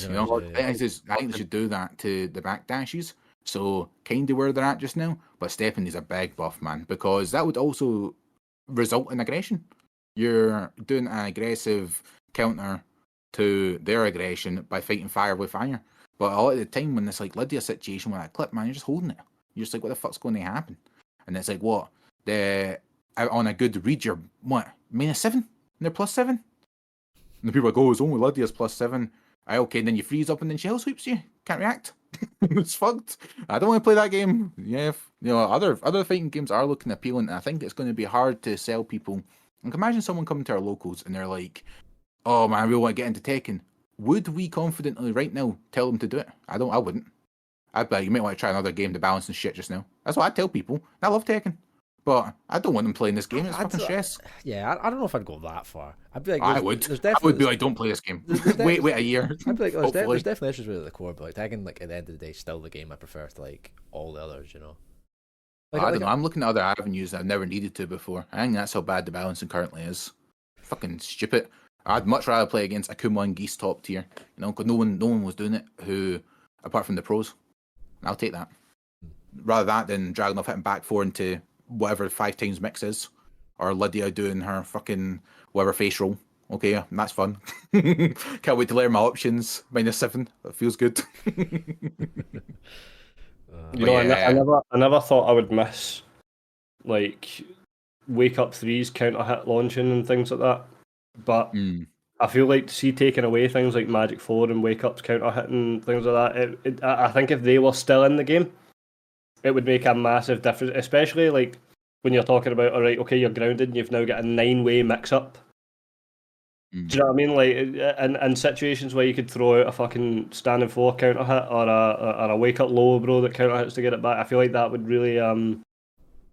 you know. Yeah. I think they should do that to the backdashes. So kind of where they're at just now, but stepping is a big buff, man, because that would also result in aggression. You're doing an aggressive counter to their aggression by fighting fire with fire. But a lot of the time when it's like Lydia situation with that clip, man, you're just holding it. You're just like, what the fuck's going to happen? And it's like, what? On a good read, you're what? -7? And they're +7? And the people are like, oh, it's only Lydia's +7. Okay, then you freeze up and then shell sweeps you. Can't react. It's fucked. I don't want to play that game. Yeah, other fighting games are looking appealing, and I think it's going to be hard to sell people. Like, imagine someone coming to our locals and they're like, oh man, I really want to get into Tekken. Would we confidently right now tell them to do it? I wouldn't. I'd be like, you might want to try another game to balance and shit just now. That's what I'd tell people. I love Tekken. But I don't want them playing this game. It's fucking stress. Yeah, I don't know if I'd go that far. I'd be like, I would be like, don't play this game. Wait a year. I'd be like, there's definitely issues with it at the core, but like Tekken, like at the end of the day, still the game I prefer to like all the others, you know. Like, I don't know. I'm looking at other avenues that I've never needed to before. I think that's how bad the balancing currently is. Fucking stupid. I'd much rather play against Akuma and Geese top tier, you know, because no one was doing it who, apart from the pros. I'll take that. Rather that than Dragunov hitting back 4 into whatever 5 times mix is, or Lydia doing her fucking whatever face roll. Okay, yeah, that's fun. Can't wait to learn my options. -7, that feels good. I never thought I would miss like wake up 3's counter hit launching and things like that. But I feel like to see taking away things like Magic 4 and wake up's counter hit and things like that. I think if they were still in the game, it would make a massive difference, especially like when you're talking about, all right, okay, you're grounded and you've now got a 9-way mix-up. Do you know what I mean? Like, in situations where you could throw out a fucking standing 4 counter hit or a wake-up low, bro, that counter hits to get it back, I feel like that would really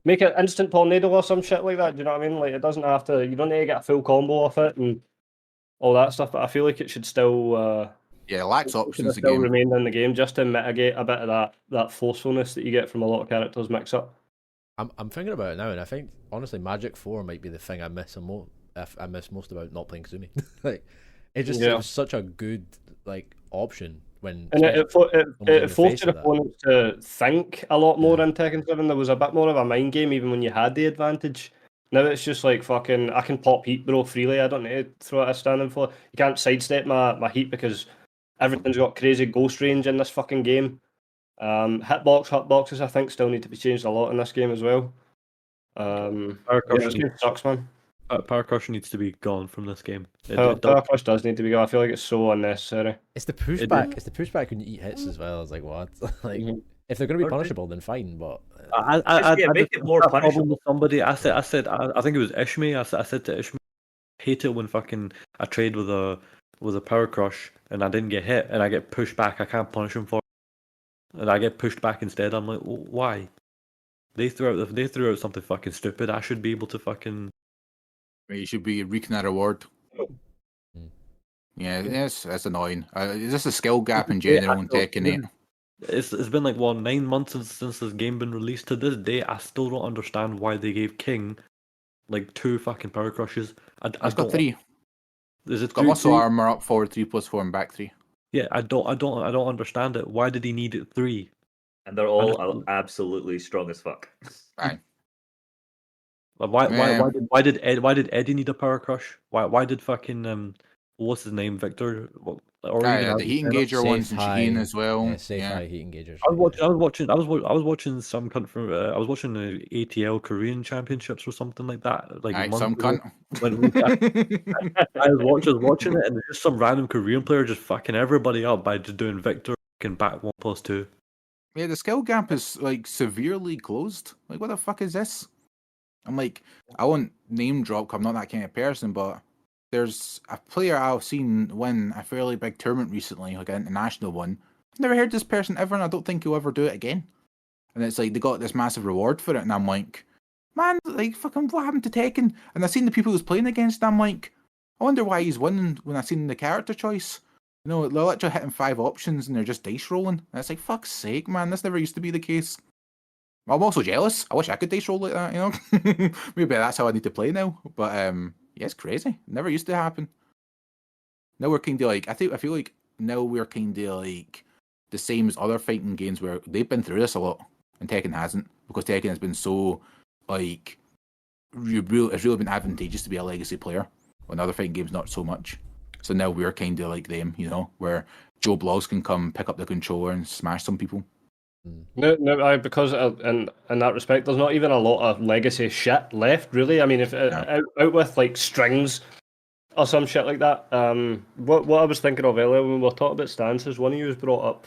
make it instant tornado or some shit like that. Do you know what I mean? Like, it doesn't have to, you don't need to get a full combo off it and all that stuff, but I feel like it should still... it lacks options still again. Remain in the game just to mitigate a bit of that forcefulness that you get from a lot of characters mix up. I'm thinking about it now, and I think honestly, Magic 4 might be the thing I miss most about not playing Kazumi. Like, it was such a good like option when. And it forced your opponents to think a lot more in Tekken 7. There was a bit more of a mind game even when you had the advantage. Now it's just like fucking, I can pop heat, bro, freely. I don't need to throw out a standing for. You can't sidestep my heat because everything's got crazy ghost range in this fucking game. Hitboxes, I think, still need to be changed a lot in this game as well. Power crush sucks, man. Power crush needs to be gone from this game. Power crush does need to be gone. I feel like it's so unnecessary. It's the pushback. It's the pushback when you eat hits as well. It's like, what? Like, if they're going to be punishable, then fine. But I make it more punishable. Somebody, I said, I think it was Ishmi. I said to Ishmi, I hate it when fucking I trade with a power crush and I didn't get hit and I get pushed back. I can't punish him for it. And I get pushed back instead. I'm like, why? They threw out something fucking stupid. I should be able to fucking. You should be reaping that reward. Yeah, that's annoying. Is this a skill gap in general in Tekken 8? It's been like 9 months since this game been released. To this day, I still don't understand why they gave King like 2 fucking power crushes. I've got 3. Is it got muscle armor up forward 3 + 4 and back 3. Yeah, I don't understand it. Why did he need it 3? And they're all absolutely strong as fuck. Right. Why did Eddie need a power crush? Why did fucking what's his name, Victor? or the even heat engager ones in Shaheen as well. Yeah, safe high heat engagers. I was watching some cunt from I was watching the ATL Korean Championships or something like that. Like a month some ago. cunt. I was watching it, and there's just some random Korean player just fucking everybody up by just doing Victor and back 1+2. Yeah, the skill gap is like severely closed. Like, what the fuck is this? I'm like, I won't name drop 'cause I'm not that kind of person, but there's a player I've seen win a fairly big tournament recently, like an international one. I've never heard this person ever, and I don't think he'll ever do it again. And it's like they got this massive reward for it, and I'm like, man, like fucking what happened to Tekken? And I've seen the people who's playing against, and I'm like, I wonder why he's winning when I've seen the character choice. You know, they're literally hitting 5 options and they're just dice rolling. And it's like, fuck's sake, man, this never used to be the case. I'm also jealous. I wish I could dice roll like that, you know? Maybe that's how I need to play now. But yeah, it's crazy. It never used to happen. Now we're kind of like, I feel like now we're kind of like the same as other fighting games where they've been through this a lot and Tekken hasn't, because Tekken has been so like it's really been advantageous to be a legacy player when other fighting games not so much. So now we're kind of like them, you know, where Joe Blogs can come pick up the controller and smash some people. No, because in that respect, there's not even a lot of legacy shit left, really. I mean, if out with like strings or some shit like that. What I was thinking of earlier when we were talking about stances, one of you brought up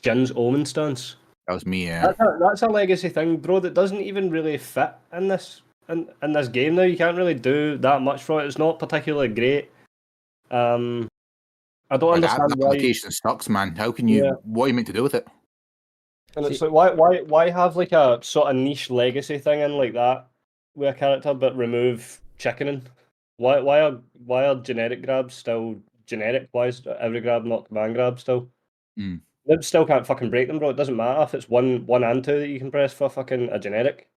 Jin's Omen stance. That was me, yeah. That's a legacy thing, bro, that doesn't even really fit in this game now. You can't really do that much for it. It's not particularly great. I don't understand that why. application sucks, man. How can you? Yeah. What are you meant to do with it? And it's like, why have like a sort of niche legacy thing in like that with a character, but remove chickening? Why are generic grabs still generic? Why is every grab not command grab still? They still can't fucking break them, bro. It doesn't matter if it's one and 2 that you can press for fucking a generic.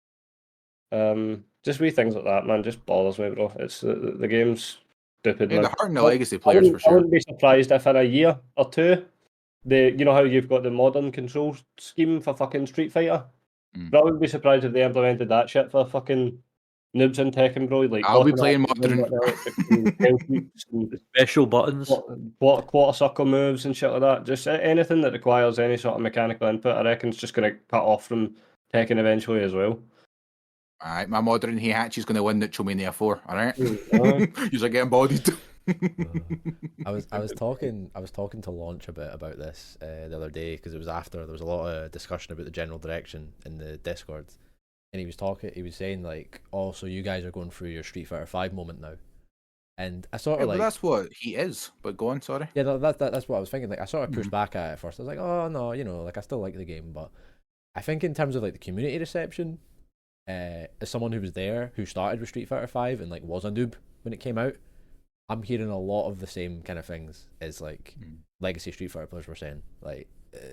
Just wee things like that, man, just bothers me, bro. It's the game's stupid. Yeah, man. they're hurting the legacy players for sure. I wouldn't be surprised if in a year or two, you know how you've got the modern control scheme for fucking Street Fighter? But I wouldn't be surprised if they implemented that shit for fucking noobs in Tekken, bro. Like, I'll be playing modern. Special buttons. Quarter circle moves and shit like that. Just anything that requires any sort of mechanical input, I reckon it's just going to cut off from Tekken eventually as well. Alright, my modern Heihachi's going to win the Chomania 4, alright? You're like getting bodied. I was talking to Launch a bit about this the other day, because it was after there was a lot of discussion about the general direction in the Discord, and he was saying like, oh, so you guys are going through your Street Fighter 5 moment now, and I sort of like, that's what he is. But go on, sorry. Yeah, no, that's what I was thinking. Like, I sort of pushed back at it at first. I was like, oh no, you know, like I still like the game, but I think in terms of like the community reception, as someone who was there, who started with Street Fighter 5 and like was a noob when it came out, I'm hearing a lot of the same kind of things as like legacy Street Fighter players were saying, like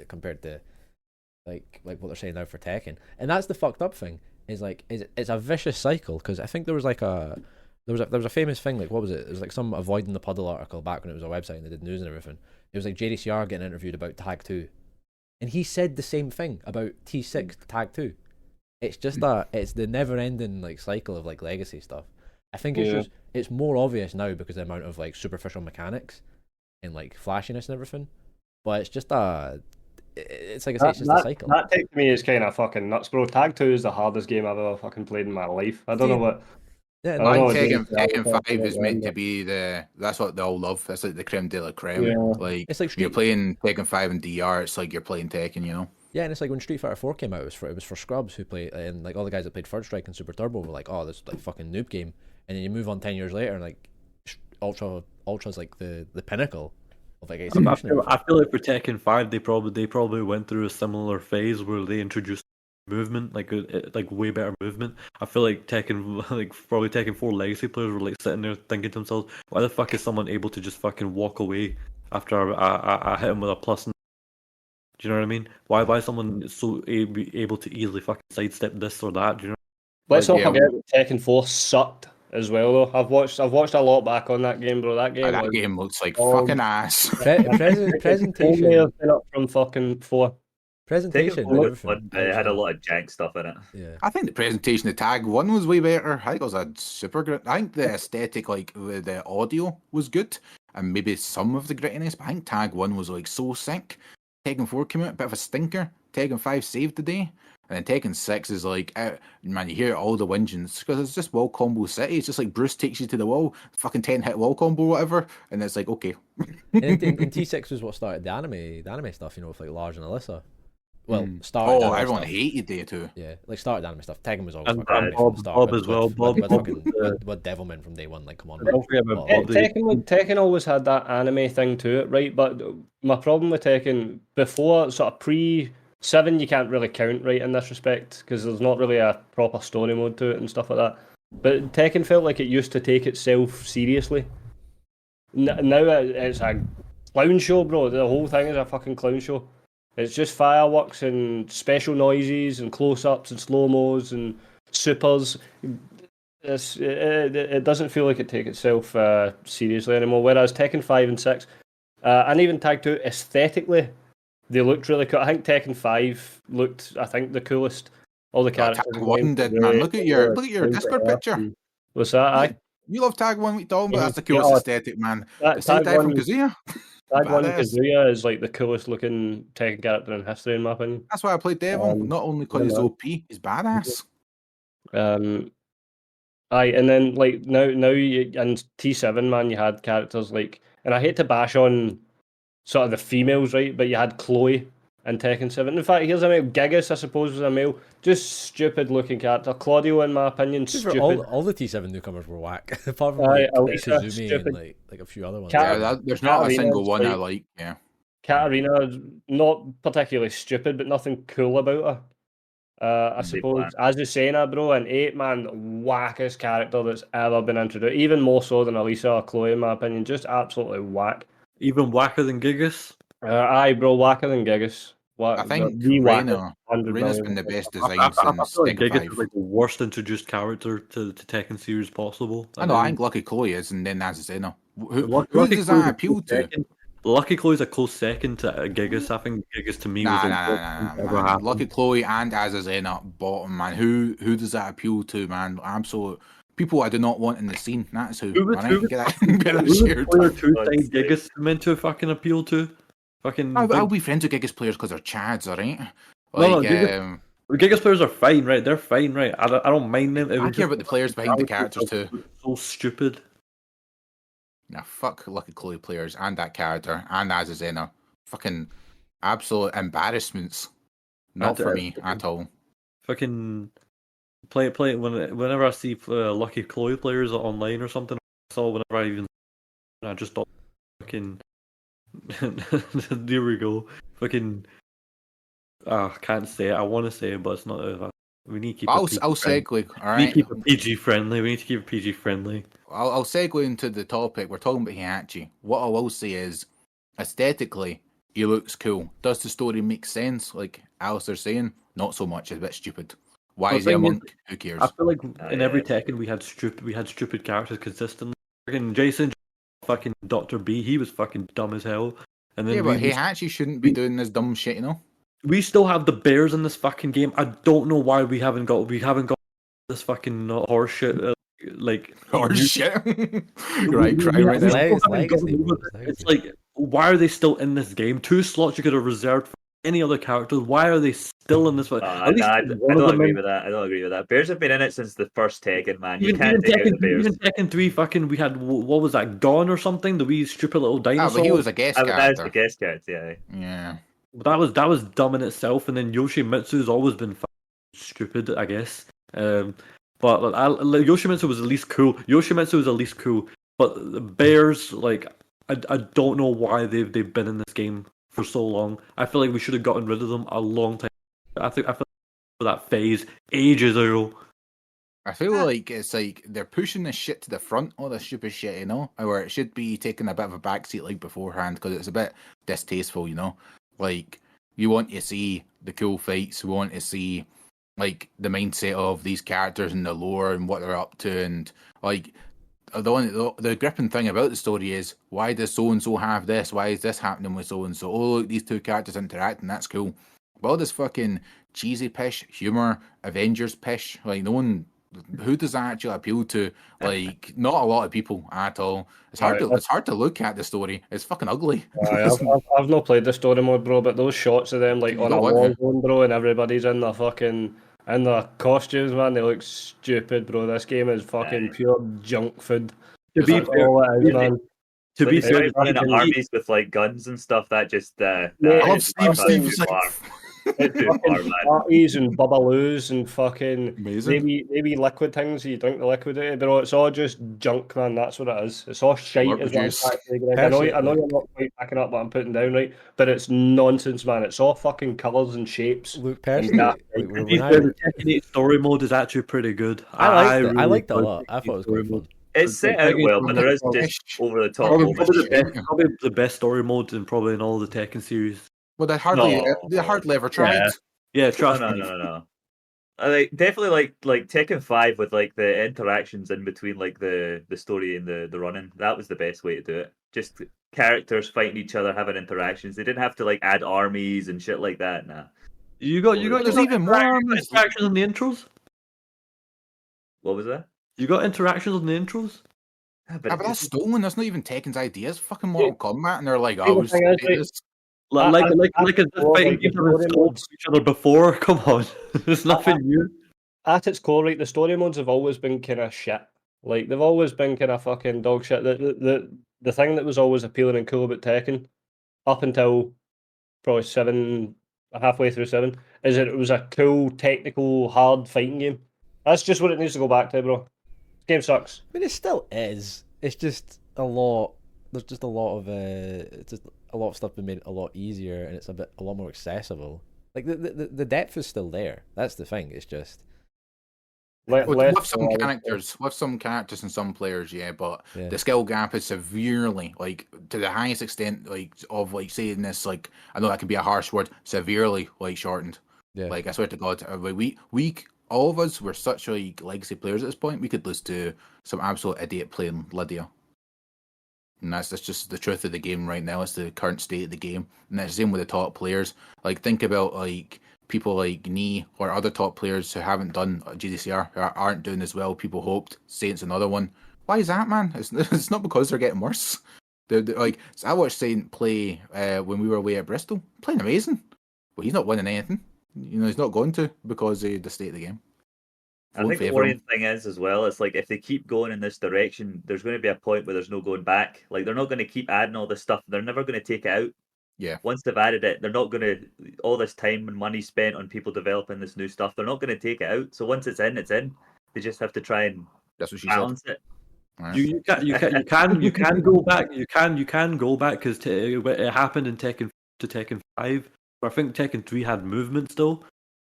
compared to like what they're saying now for Tekken. And that's the fucked up thing, is like it's a vicious cycle, because I think there was a famous thing, like, what was it? It was like some Avoiding the Puddle article back when it was a website and they did news and everything. It was like JDCR getting interviewed about Tag 2, and he said the same thing about T6 Tag 2. It's just that it's the never-ending like cycle of like legacy stuff. I think it's more obvious now because of the amount of like superficial mechanics and like flashiness and everything. But it's just it's like I say, it's just a cycle. That take to me is kind of fucking nuts, bro. Tag 2 is the hardest game I've ever fucking played in my life. I don't know what. Yeah, Tekken 5 is meant to be that's what they all love. It's like the creme de la creme. Yeah. Like, it's like you're playing Tekken 5 and DR, it's like you're playing Tekken, you know? Yeah, and it's like when Street Fighter 4 came out, it was for scrubs who play, and like all the guys that played Third Strike and Super Turbo were like, oh, this is like fucking noob game. And then you move on 10 years later, and like Ultra's like the pinnacle of like execution. I feel like for Tekken 5, they probably went through a similar phase where they introduced movement, like way better movement. I feel like probably Tekken 4 legacy players were like sitting there thinking to themselves, why the fuck is someone able to just fucking walk away after I hit him with a plus? Do you know what I mean? Why is someone so able to easily fucking sidestep this or that? Do you know? Let's not forget that Tekken 4 sucked as well, though. I've watched a lot back on that game, bro. That game looks like fucking ass. Presentation been up from fucking 4. Presentation, it had a lot of jank stuff in it. Yeah, I think the presentation of Tag 1 was way better. I think it was a super good. I think the aesthetic, like the audio, was good. and maybe some of the grittiness, but I think Tag 1 was like so sick. Tekken 4 came out, a bit of a stinker. Tekken 5 saved the day. And then Tekken 6 is like, man, you hear all the whinges because it's just wall combo city. It's just like Bruce takes you to the wall, fucking 10-hit wall combo, whatever, and it's like, okay. and T6 was what started the anime stuff, with like Lars and Alyssa. Well, started. Oh, everyone hated day too. Yeah, like started anime stuff. Tekken was always And fucking anime from the start. Bob as well. Bob, with Devilman from day one. Like, come on. Don't forget about Bob. Tekken always had that anime thing to it, right? But my problem with Tekken, before sort of pre-7, you can't really count right in this respect because there's not really a proper story mode to it and stuff like that. But Tekken felt like it used to take itself seriously. Now it's a clown show, bro. The whole thing is a fucking clown show. It's just fireworks and special noises and close-ups and slow-mos and supers. It doesn't feel like it takes itself seriously anymore. Whereas Tekken 5 and 6, and even Tag 2, aesthetically, they looked really cool. I think Tekken 5 looked, the coolest. All the characters. Tag 1 did, man. Look at your Discord picture. What's that? You love Tag 1, what you talking about? That's the coolest aesthetic, man. Tag 1 from Kazuya. Tag 1 Kazuya is like the coolest looking Tekken character in history, in my opinion. That's why I played Devil. Not only because he's OP, he's badass. And then like now and T7, man, you had characters like, and I hate to bash on sort of the females, right? But you had Chloe in Tekken 7. In fact, here's a male. Gigas, I suppose, was a male. Just stupid looking character. Claudio, in my opinion, stupid. All the T7 newcomers were whack. Apart from like Suzumi and like a few other ones. There's not a single one I like. Yeah. Katarina, not particularly stupid, but nothing cool about her. I suppose Azucena, bro, an 8, man, wackest character that's ever been introduced. Even more so than Elisa or Chloe, in my opinion. Just absolutely whack. Even whacker than Gigas? Aye, bro, whacker than Gigas. I think Reina's been the best design since Tekken 5. Is like the worst introduced character to the Tekken series possible. I know, I think Lucky Chloe is, and then Azucena. Who does that appeal to? Lucky Chloe's a close second to Gigas. I think Gigas to me was nah. Lucky Chloe and Azucena bottom, man. Who does that appeal to, man? Absolute people I do not want in the scene. That's who. Who Gigas meant to fucking appeal to? Fucking. I'll be friends with Gigas players because they're chads, alright? Gigas players are fine, right? They're fine, right? I don't mind them. I care about the players behind the characters too. So stupid. Nah, fuck Lucky Chloe players and that character and Azucena. Fucking absolute embarrassments. Not for me at all. Fucking play whenever I see Lucky Chloe players online or something. I just thought fucking. There we go. Fucking. Can't say it. I want to say it, but it's not. We need to keep. I'll segue. All right. We need to keep it PG friendly. I'll segue into the topic. We're talking about Heihachi. What I will say is, aesthetically, he looks cool. Does the story make sense? Like Alistair's saying, not so much. It's a bit stupid. Why is he a monk? Who cares? I feel like in every Tekken we had stupid characters consistently. Fucking Jason, fucking Dr. B, he was fucking dumb as hell. And then but Heihachi shouldn't be doing this dumb shit, you know. We still have the bears in this fucking game. I don't know why we haven't got this fucking horse shit. Horse shit. Right there. It's like, why are they still in this game? 2 slots you could have reserved for any other characters. Why are they still in this one? I don't agree with that. Bears have been in it since the first Tekken, man. You can't take out the Bears. Even Tekken 3, fucking, we had, what was that, Gon or something? The wee stupid little dinosaur. But he was a guest character. That was the guest character, yeah. That was dumb in itself, and then Yoshimitsu's always been stupid, I guess. But Yoshimitsu was at least cool. But the Bears, like, I don't know why they've been in this game for so long. I feel like we should have gotten rid of them a long time. I feel like that phase ages ago. I feel like it's like they're pushing this shit to the front, all this stupid shit, you know, or it should be taking a bit of a backseat like beforehand because it's a bit distasteful, you know. Like, you want to see the cool fights, we want to see, like, the mindset of these characters and the lore and what they're up to, and, like, the gripping thing about the story is, why does so-and-so have this? Why is this happening with so-and-so? Oh, look, these 2 characters interacting, that's cool. But all this fucking cheesy pish, humour, Avengers pish, like, no one who does that actually appeal to? Like, not a lot of people at all. It's hard to look at the story. It's fucking ugly. I've not played the story mode, bro, but those shots of them like on a war zone, bro, and everybody's in the fucking in their costumes, man, they look stupid, bro. This game is fucking pure junk food. To be fair, all it is, man. To be fair, running armies with like guns and stuff, that just I love Steve's like parties and bubaloos and fucking amazing. maybe liquid things. You drink the liquid, bro. It's all just junk, man. That's what it is. It's all shite. Is what I know you're not quite backing up what I'm putting down, right? But it's nonsense, man. It's all fucking colours and shapes. Look, personally, the Tekken 8 story mode is actually pretty good. I liked it a lot. I thought it was quite fun. It's set out well, but there is just over the top moments. Probably the best story mode in all the Tekken series. Well, they hardly ever tried. Yeah, trust me. No. I definitely like Tekken 5 with like the interactions in between like the story and the running. That was the best way to do it. Just characters fighting each other, having interactions. They didn't have to like add armies and shit like that. Nah. You got even more interactions in the intros. What was that? You got interactions on the intros? But that's stolen. That's not even Tekken's ideas. Fucking Mortal Kombat, and they're like, "Oh, we're like fighting each other before." Come on, there's nothing new. At its core, right, the story modes have always been kind of shit. Like they've always been kind of fucking dog shit. The thing that was always appealing and cool about Tekken, up until probably halfway through 7, is that it was a cool, technical, hard fighting game. That's just what it needs to go back to, bro. This game sucks. I mean, it still is. It's just a lot. There's just a lot of stuff been made a lot easier, and it's a lot more accessible. Like the depth is still there. That's the thing. It's just with some characters and some players, but the skill gap is severely, like to the highest extent, like of like saying this, like I know that can be a harsh word, severely like shortened. Yeah. Like I swear to God, we all of us were such like legacy players at this point. We could lose to some absolute idiot playing Lydia. And that's just the truth of the game right now. It's the current state of the game. And that's the same with the top players. Like, think about, like, people like me or other top players who haven't done GDCR, or aren't doing as well. People hoped. Saint's another one. Why is that, man? It's not because they're getting worse. They're like, so I watched Saint play when we were away at Bristol. Playing amazing. But he's not winning anything. You know, he's not going to because of the state of the game. I think the worrying thing is as well, it's like if they keep going in this direction, there's going to be a point where there's no going back. Like they're not going to keep adding all this stuff. They're never going to take it out. Yeah. Once they've added it, they're not going to, all this time and money spent on people developing this new stuff, they're not going to take it out. So once it's in, it's in. They just have to try and balance it. Right. You can go back. You can go back because it happened in Tekken 5. I think Tekken 3 had movement still.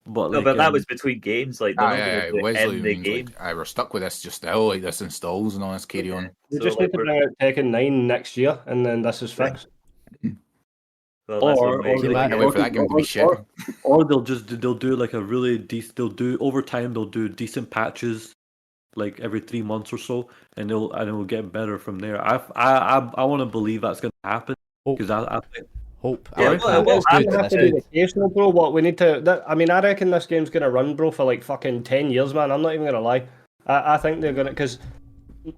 But no, but that was between games. Like, Wesley the game. Like, we're stuck with this just now. Like, this installs and all this carry on. We just need to bring out Tekken 9 next year, and then this is fixed. Well, or wait for that game to be shit. Or they'll do like a really decent. They'll do over time. They'll do decent patches, like every 3 months or so, and it will get better from there. I want to believe that's going to happen because I think. Hope. Yeah, the case, bro. What we need to. I mean, I reckon this game's gonna run, bro, for like fucking 10 years, man. I'm not even gonna lie. I think they're gonna, because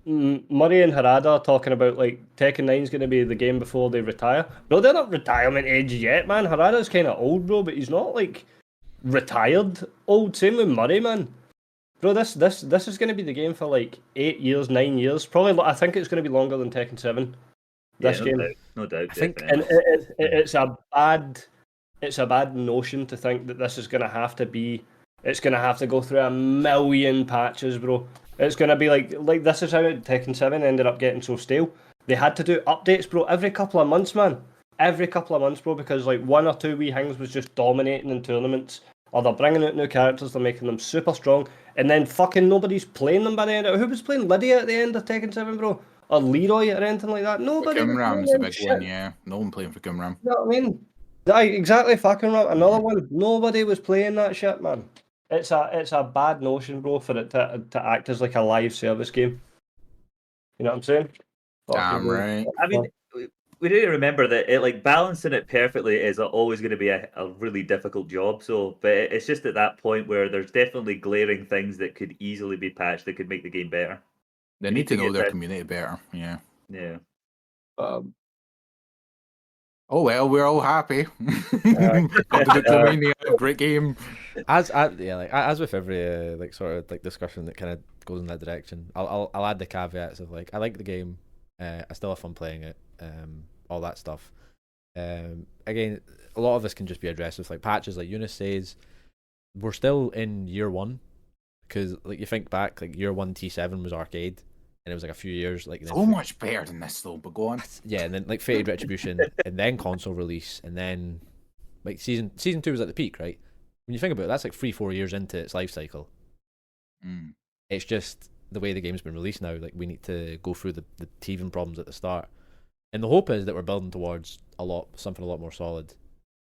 Murray and Harada are talking about like Tekken 9's gonna be the game before they retire. No, they're not retirement age yet, man. Harada's kind of old, bro, but he's not like retired old. Same with Murray, man. Bro, this is gonna be the game for like 8 years, 9 years. Probably, I think it's gonna be longer than Tekken 7. This game, no doubt. I think, and it's a bad notion to think that this is going to have to be. It's going to have to go through a million patches, bro. It's going to be like this is how Tekken 7 ended up getting so stale. They had to do updates, bro, every couple of months, man. Every couple of months, bro, because like 1 or 2 wee things was just dominating in tournaments, or they're bringing out new characters, they're making them super strong, and then fucking nobody's playing them by the end. Who was playing Lydia at the end of Tekken 7, bro? Or Leroy or anything like that. Nobody. Kimram's a big one, yeah. No one playing for Kimram. You know what I mean? Exactly, fucking Ram. Another one. Nobody was playing that shit, man. It's a bad notion, bro, for it to act as like a live service game. You know what I'm saying? Damn right. I mean, we need to remember that balancing it perfectly is always going to be a really difficult job. So, but it's just at that point where there's definitely glaring things that could easily be patched that could make the game better. They need to know their community better. Yeah. Yeah. Oh well, we're all happy. Great game. As with every sort of discussion that kind of goes in that direction, I'll add the caveats of I like the game, I still have fun playing it, all that stuff. Again, a lot of this can just be addressed with patches. Like Eunice says, we're still in year one, because you think back, year one T7 was arcade. And it was a few years so much better than this though, but go on. Yeah, and then Fated Retribution, and then console release, and then season 2 was at the peak, right? When you think about it, that's 3-4 years into its life cycle. It's just the way the game's been released now. We need to go through the teething problems at the start, and the hope is that we're building towards something a lot more solid.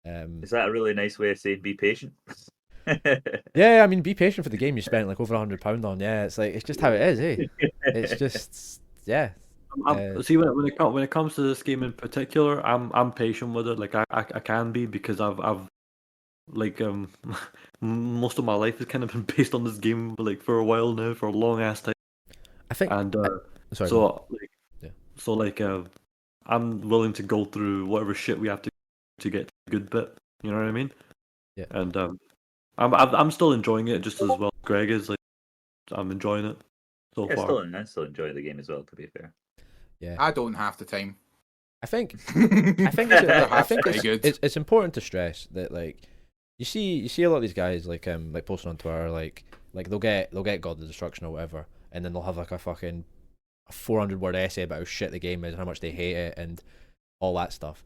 Is that a really nice way of saying be patient? Yeah, I mean, be patient for the game you spent over £100 on. Yeah, it's just how it is, eh? It's just See, when it comes to this game in particular, I'm patient with it. I can be, because I've most of my life has kind of been based on this game for a while now, for a long ass time. I think, and sorry. So I'm willing to go through whatever shit we have to get to the good bit. You know what I mean? Yeah. And I'm still enjoying it just as well as Greg is. I'm enjoying it so far. I still enjoy the game as well, to be fair. Yeah. I don't have the time. I think it's important to stress that you see a lot of these guys posting on Twitter they'll get God the Destruction or whatever, and then they'll have a fucking 400-word essay about how shit the game is, how much they hate it, and all that stuff.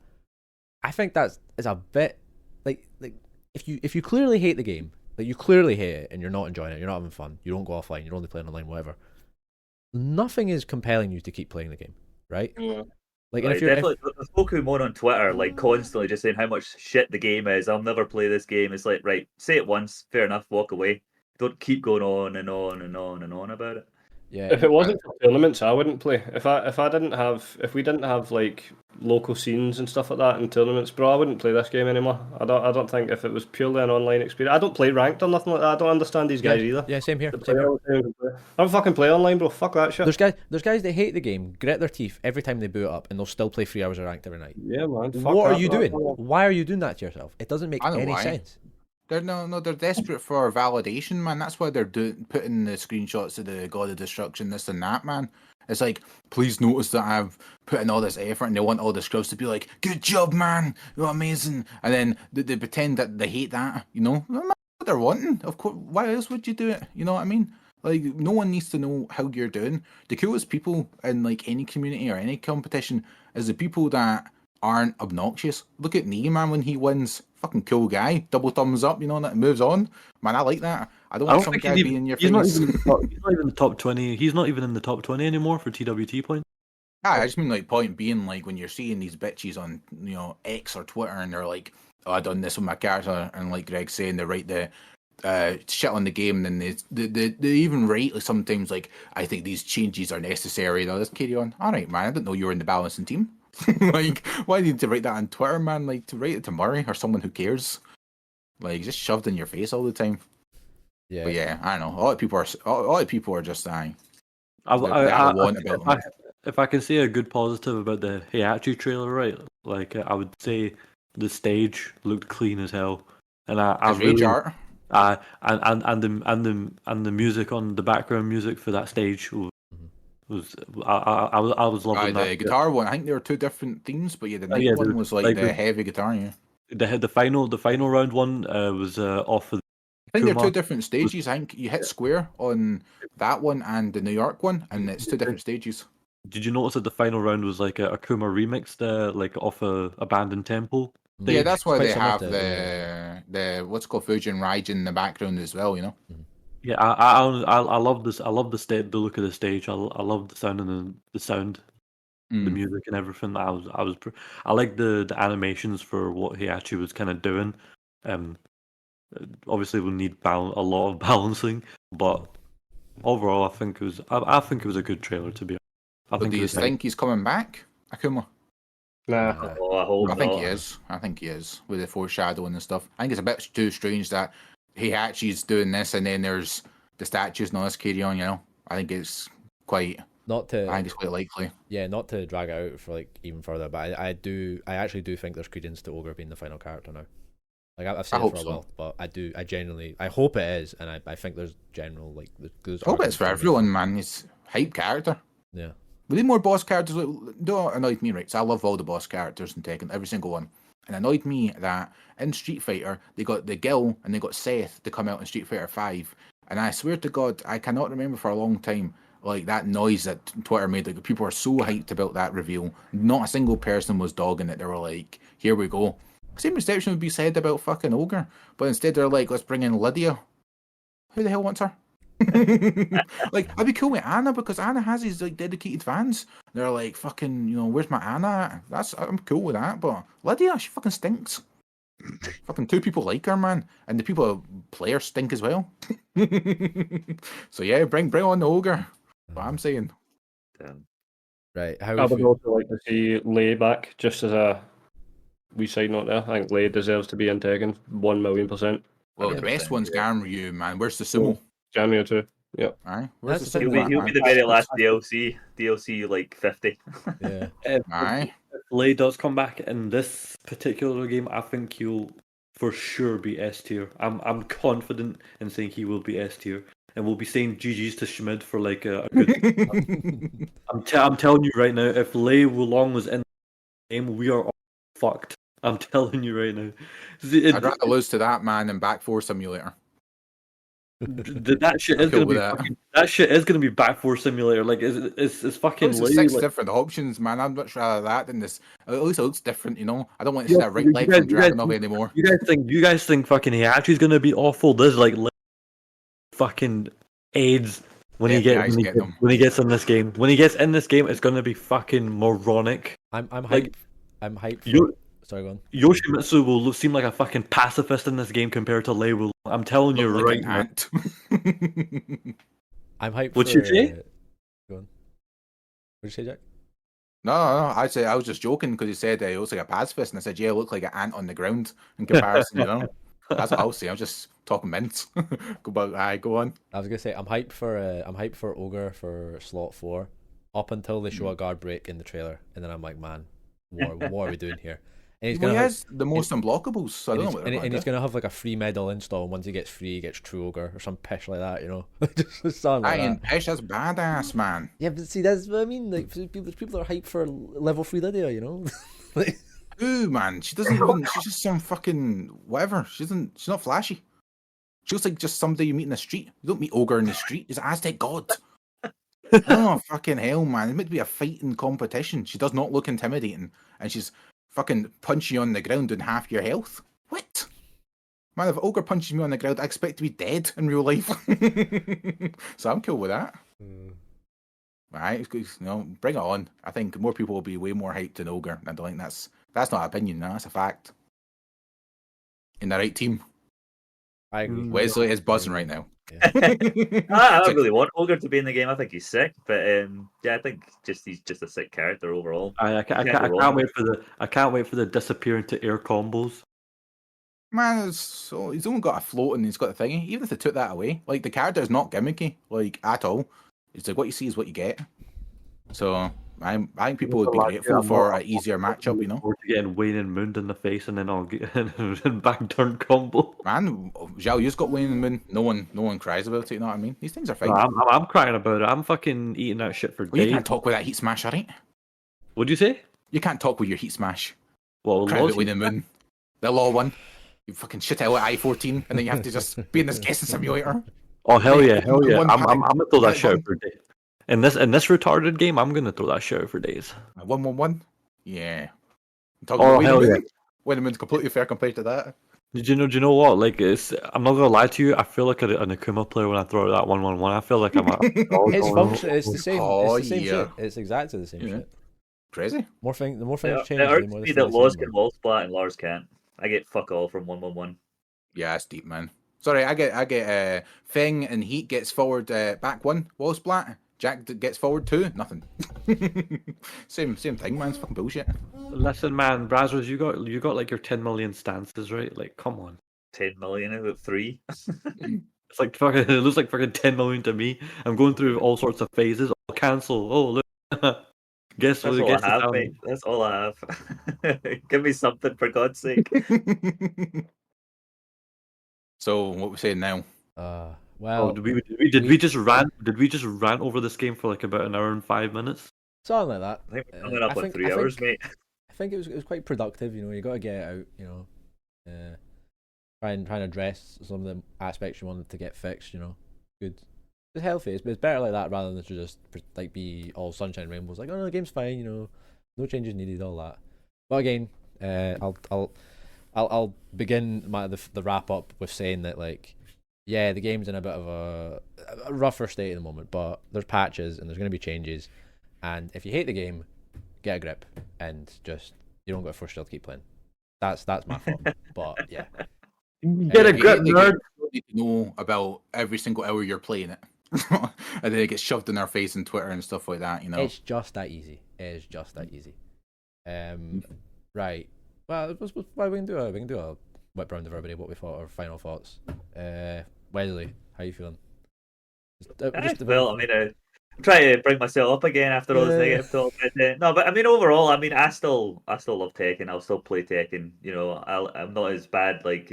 I think that's a bit if you clearly hate the game, you clearly hate it and you're not enjoying it, you're not having fun, you don't go offline, you're only playing online, whatever, nothing is compelling you to keep playing the game, right? Yeah. Definitely, there's folk who moan on Twitter constantly just saying how much shit the game is. I'll never play this game. It's right, say it once, fair enough, walk away. Don't keep going on and on and on and on about it. Yeah. If it wasn't for tournaments, I wouldn't play. If we didn't have local scenes and stuff like that in tournaments, bro, I wouldn't play this game anymore. I don't think if it was purely an online experience. I don't play ranked or nothing like that. I don't understand these guys either. Yeah, same here. I don't fucking play online, bro. Fuck that shit. There's guys that hate the game, grit their teeth every time they boot it up, and they'll still play 3 hours of ranked every night. Yeah, man. What are you doing? Why are you doing that to yourself? It doesn't make any sense. They're they're desperate for validation, man. That's why they're putting the screenshots of the God of Destruction, this and that, man. It's please notice that I've put in all this effort, and they want all the scrubs to be good job, man, you're amazing. And then they pretend that they hate that, That's what they're wanting. Of course, why else would you do it? You know what I mean? No one needs to know how you're doing. The coolest people in any community or any competition is the people that aren't obnoxious. Look at Nee, man, when he wins. Fucking cool guy. Double thumbs up, that moves on. Man, I like that. I don't want some guy being in your face. He's not even the top 20. He's not even in the top 20 anymore for TWT points. I just mean point being when you're seeing these bitches on X or Twitter and they're oh, I done this with my character, and Greg's saying they write the shit on the game, and then they even write sometimes I think these changes are necessary. Now let's carry on. All right, man. I didn't know you were in the balancing team. Why do you need to write that on Twitter, man? To write it to Murray or someone who cares. Just shoved in your face all the time. Yeah. But yeah, I don't know. A lot of people are just dying. If I can say a good positive about the Heihachi trailer, right? I would say the stage looked clean as hell, and I really art. And the music on the background music for that stage was I was loving that. The guitar one, I think there were 2 different themes, but the night one was the heavy guitar. Yeah, the final round one was off of. I think there are 2 different stages. I think you hit square on that one and the New York one, and it's 2 different stages. Did you notice that the final round was a Akuma remix, off a abandoned temple? Yeah, that's why they have the what's called Fujin Raijin in the background as well. Yeah, I love this. I love the look of the stage. I love the sound and the music and everything. I like the animations for what he actually was kind of doing. Obviously, we'll need a lot of balancing, but overall, I think it was a good trailer, to be honest. Do you think he's coming back, Akuma? Nah. Oh, I hope I think not. he is. I think he is with the foreshadowing and stuff. I think it's a bit too strange that Heihachi's doing this and then there's the statues and all this carry on. You know, I think it's quite. Not to, I think it's quite likely. yeah, not to drag it out for like even further, but I actually do think there's credence to Ogre being the final character now. Like I've said I it for hope a so. while, but I genuinely, I hope it is, and I think there's general like there's I hope it's for everyone, man. He's hype character. Yeah. We need more boss characters. Don't annoyed me, right? So I love all the boss characters in Tekken, every single one. And it annoyed me that in Street Fighter they got the Gil and they got Seth to come out in Street Fighter 5. And I swear to God, I cannot remember for a long time like that noise that Twitter made. Like people were so hyped about that reveal. Not a single person was dogging it. They were like, "Here we go." Same reception would be said about fucking Ogre, but instead they're like, "Let's bring in Lydia." Who the hell wants her? Like I'd be cool with Anna because Anna has his like dedicated fans. They're like fucking, you know, where's my Anna at? I'm cool with that, but Lydia, she fucking stinks. Fucking 2 people like her, man, and the people who play her stink as well. So yeah, bring on the Ogre. What I'm saying. Damn. Right. I How would also like to see Lei back, just as a wee side note there. I think Lei deserves to be in Tekken 1,000,000%. Well, the best one's Ganryu, man. Where's the sumo? January too. Yep. Aye, where's That's the the sumo? thing, at, He'll be man? the very last DLC like 50. yeah. If Aye. Lei does come back in this particular game, I think he'll for sure be S tier. I'm confident in saying he will be S tier, and we'll be saying GG's to Schmid for like a good. I'm telling you right now, if Lei Wulong was in the game, we are all fucked. I'm telling you right now. I'd rather lose to that man than Back 4 Simulator. That shit I'm is cool gonna be with that. that shit is gonna be Back 4 Simulator. Like it's fucking There's Lei. 6 Like, different options, man. I'd much rather that than this. At least it looks different, you know. I don't want to Yeah, see that right you leg guys- from you guys- Dragunov anymore. you guys think fucking Heihachi's gonna be awful? There's like fucking AIDS when he Yeah, gets he's getting them. when he gets in this game. When he gets in this game, it's gonna be fucking moronic. I'm hyped. Like, I'm hyped. you- Sorry, go on. Yoshimitsu will seem like a fucking pacifist in this game compared to Lei Wulong. I'm telling you Look right like now. an ant. I'm hyped. What'd for, you say? Go on. What'd you say, Jack? No, I was just joking because he said he looks like a pacifist, and I said, yeah, look like an ant on the ground in comparison, you know. That's what I'll say. I'm just talking mints. Go on. I was gonna say I'm hyped for Ogre for slot 4 up until they show a guard break in the trailer, and then I'm like, man, what are we doing here? And he's Well, gonna he have, has the most unblockables, so I don't know what they're and going he's to do. gonna have like a free medal install, and once he gets free, he gets true Ogre or some pish like that, you know. Just something like Aye, that. and Pesh, that's badass, man. Yeah, but see, that's what I mean. Like, there's people that are hyped for level 3 Lydia, you know. Like, Ooh, man, she doesn't even. She's just some fucking whatever. She's not flashy. She looks like just somebody you meet in the street. You don't meet Ogre in the street. He's an Aztec god. Oh, fucking hell, man. It's meant to be a fighting competition. She does not look intimidating. And she's fucking punch you on the ground in half your health. What? Man, if Ogre punches me on the ground, I expect to be dead in real life. So I'm cool with that. Right, bring it on. I think more people will be way more hyped than Ogre. I don't think that's not an opinion, no, that's a fact. In the right team. I agree. Wesley is buzzing right now. I don't really want Ogre to be in the game. I think he's sick, but yeah, I think he's just a sick character overall. I can't wait for the disappear into air combos. Man, he's only got a float and he's got a thingy. Even if they took that away, like the character is not gimmicky, like at all. It's like what you see is what you get. So I think people would be grateful for an easier matchup, you know. Or to getting Wayne and Moon in the face and then I'll get back turn combo. Man, Zhao Yu's got Wayne and Moon. No one cries about it. You know what I mean? These things are fine. I'm crying about it. I'm fucking eating that shit for Well, you days. can't talk with that heat smash, alright? What'd you say? You can't talk with your heat smash. Well, Crying about Wayne and Moon. The law one. You fucking shit out at I-14 and then you have to just be in this guessing simulator. Oh hell yeah, hell yeah! One I'm pack. gonna throw that Pack shit one. out for days. In this retarded game, I'm gonna throw that shit out for days. 1-1-1? Yeah. Talking Oh about Wayne hell and yeah! Moon? Wayne and Moon's completely fair compared to that. Do you know what? Like, I'm not gonna lie to you. I feel like an Akuma player when I throw out that 1-1-1. I feel like I'm a. It's function. It's the same. Oh, it's the same yeah. shit. It's exactly the same Yeah. shit. Crazy. The more things It change, the irks more me they that stay Laws the can same. wall splat and Lars can't. I get fuck all from 1-1-1. Yeah, that's deep, man. Sorry, I get Feng and Heat gets forward back one wall splat. Jack gets forward 2, nothing. same thing, man. It's fucking bullshit. Listen, man, Brazzers, you got like your 10 million stances, right? Like, come on. 10 million out of 3. It's like fucking. It looks like fucking 10 million to me. I'm going through all sorts of phases. Oh, cancel. Oh, look. Guess That's what? all Guess I have, the mate. That's all I have. Give me something, for God's sake. So what we saying now? Well, did we just rant over this game for like about an hour and 5 minutes? something like that. I think we're coming up on 3 hours, mate. I think it was quite productive. You got to get it out. Try and address some of the aspects you wanted to get fixed. Good. It's healthy. It's better like that rather than to just like be all sunshine and rainbows. Like, oh no, the game's fine. No changes needed. All that. But again, I'll begin the wrap up with saying that, like, yeah, the game's in a bit of a rougher state at the moment, but there's patches and there's going to be changes. And if you hate the game, get a grip and just you don't got to force yourself to keep playing. That's my fault. But yeah, get a grip, nerd. You need to know about every single hour you're playing it, and then it gets shoved in our face on Twitter and stuff like that. It's just that easy. It is just that easy. Right. Well, we can do a whip round of everybody what we thought, our final thoughts. Wesley, how you feeling? Well, I mean, I'm trying to bring myself up again after all this negative talk. No, but I mean, overall, I mean, I still love Tekken. I'll still play Tekken. I'm not as bad. Like,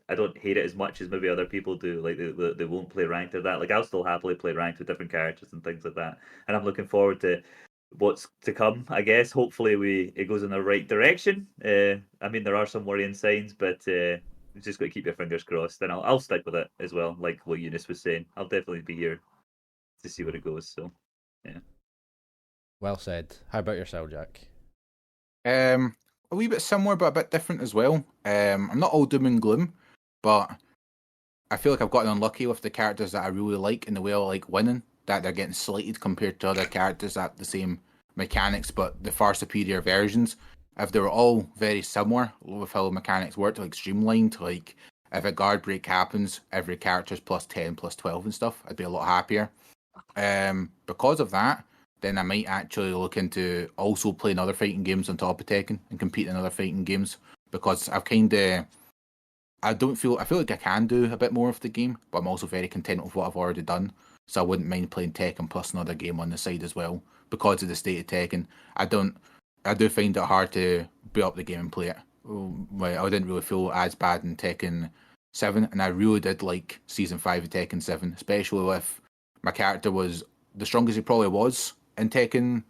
I don't hate it as much as maybe other people do. Like, they won't play ranked or that. Like, I'll still happily play ranked with different characters and things like that. And I'm looking forward to what's to come. I guess hopefully it goes in the right direction. I mean, there are some worrying signs, but you just got to keep your fingers crossed. And I'll stick with it as well. Like what Eunice was saying, I'll definitely be here to see where it goes. So, yeah. Well said. How about yourself, Jack? A wee bit similar, but a bit different as well. I'm not all doom and gloom, but I feel like I've gotten unlucky with the characters that I really like and the way I like winning, that they're getting slighted compared to other characters that have the same mechanics but the far superior versions. If they were all very similar with how the mechanics worked, like streamlined, like if a guard break happens, every character's plus 10, plus 12 and stuff, I'd be a lot happier. Because of that, then I might actually look into also playing other fighting games on top of Tekken and compete in other fighting games, because I feel like I can do a bit more of the game, but I'm also very content with what I've already done. So I wouldn't mind playing Tekken plus another game on the side as well, because of the state of Tekken. I do find it hard to boot up the game and play it. I didn't really feel as bad in Tekken 7, and I really did like Season 5 of Tekken 7, especially if my character was the strongest he probably was in Tekken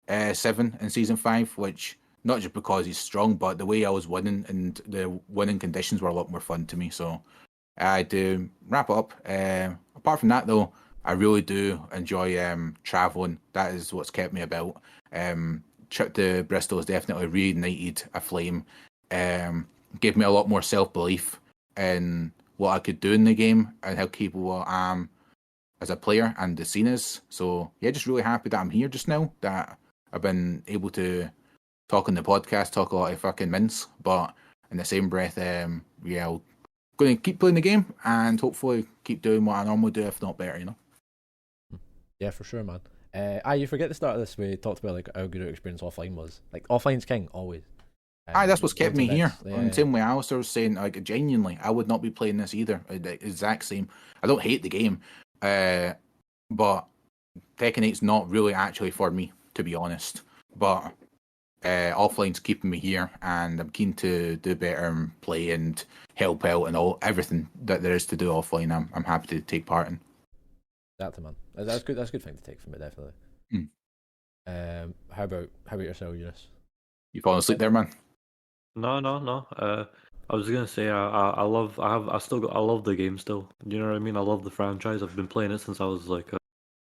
7 in Season 5, which, not just because he's strong, but the way I was winning and the winning conditions were a lot more fun to me. So to wrap it up, apart from that though, I really do enjoy travelling. That is what's kept me about. Trip to Bristol has definitely reignited a flame. Gave me a lot more self-belief in what I could do in the game and how capable I am as a player and the scene is. So yeah, just really happy that I'm here just now, that I've been able to talk on the podcast, talk a lot of fucking mince, but in the same breath, I'm going to keep playing the game and hopefully keep doing what I normally do, if not better, Yeah, for sure, man. You forget the start of this, we talked about like how good our experience offline was. Like, offline's king, always. That's what's kept me here. Yeah. In the same way Alistair was saying, like, genuinely, I would not be playing this either. The exact same. I don't hate the game, but Tekken 8's not really actually for me, to be honest. But offline's keeping me here, and I'm keen to do better and play and help out and everything that there is to do offline. I'm happy to take part in. Exactly, man. That's good. That's a good thing to take from it, definitely. How about yourself, Eunice? You falling asleep there, man? No. I was gonna say I love the game still. You know what I mean? I love the franchise. I've been playing it since I was like a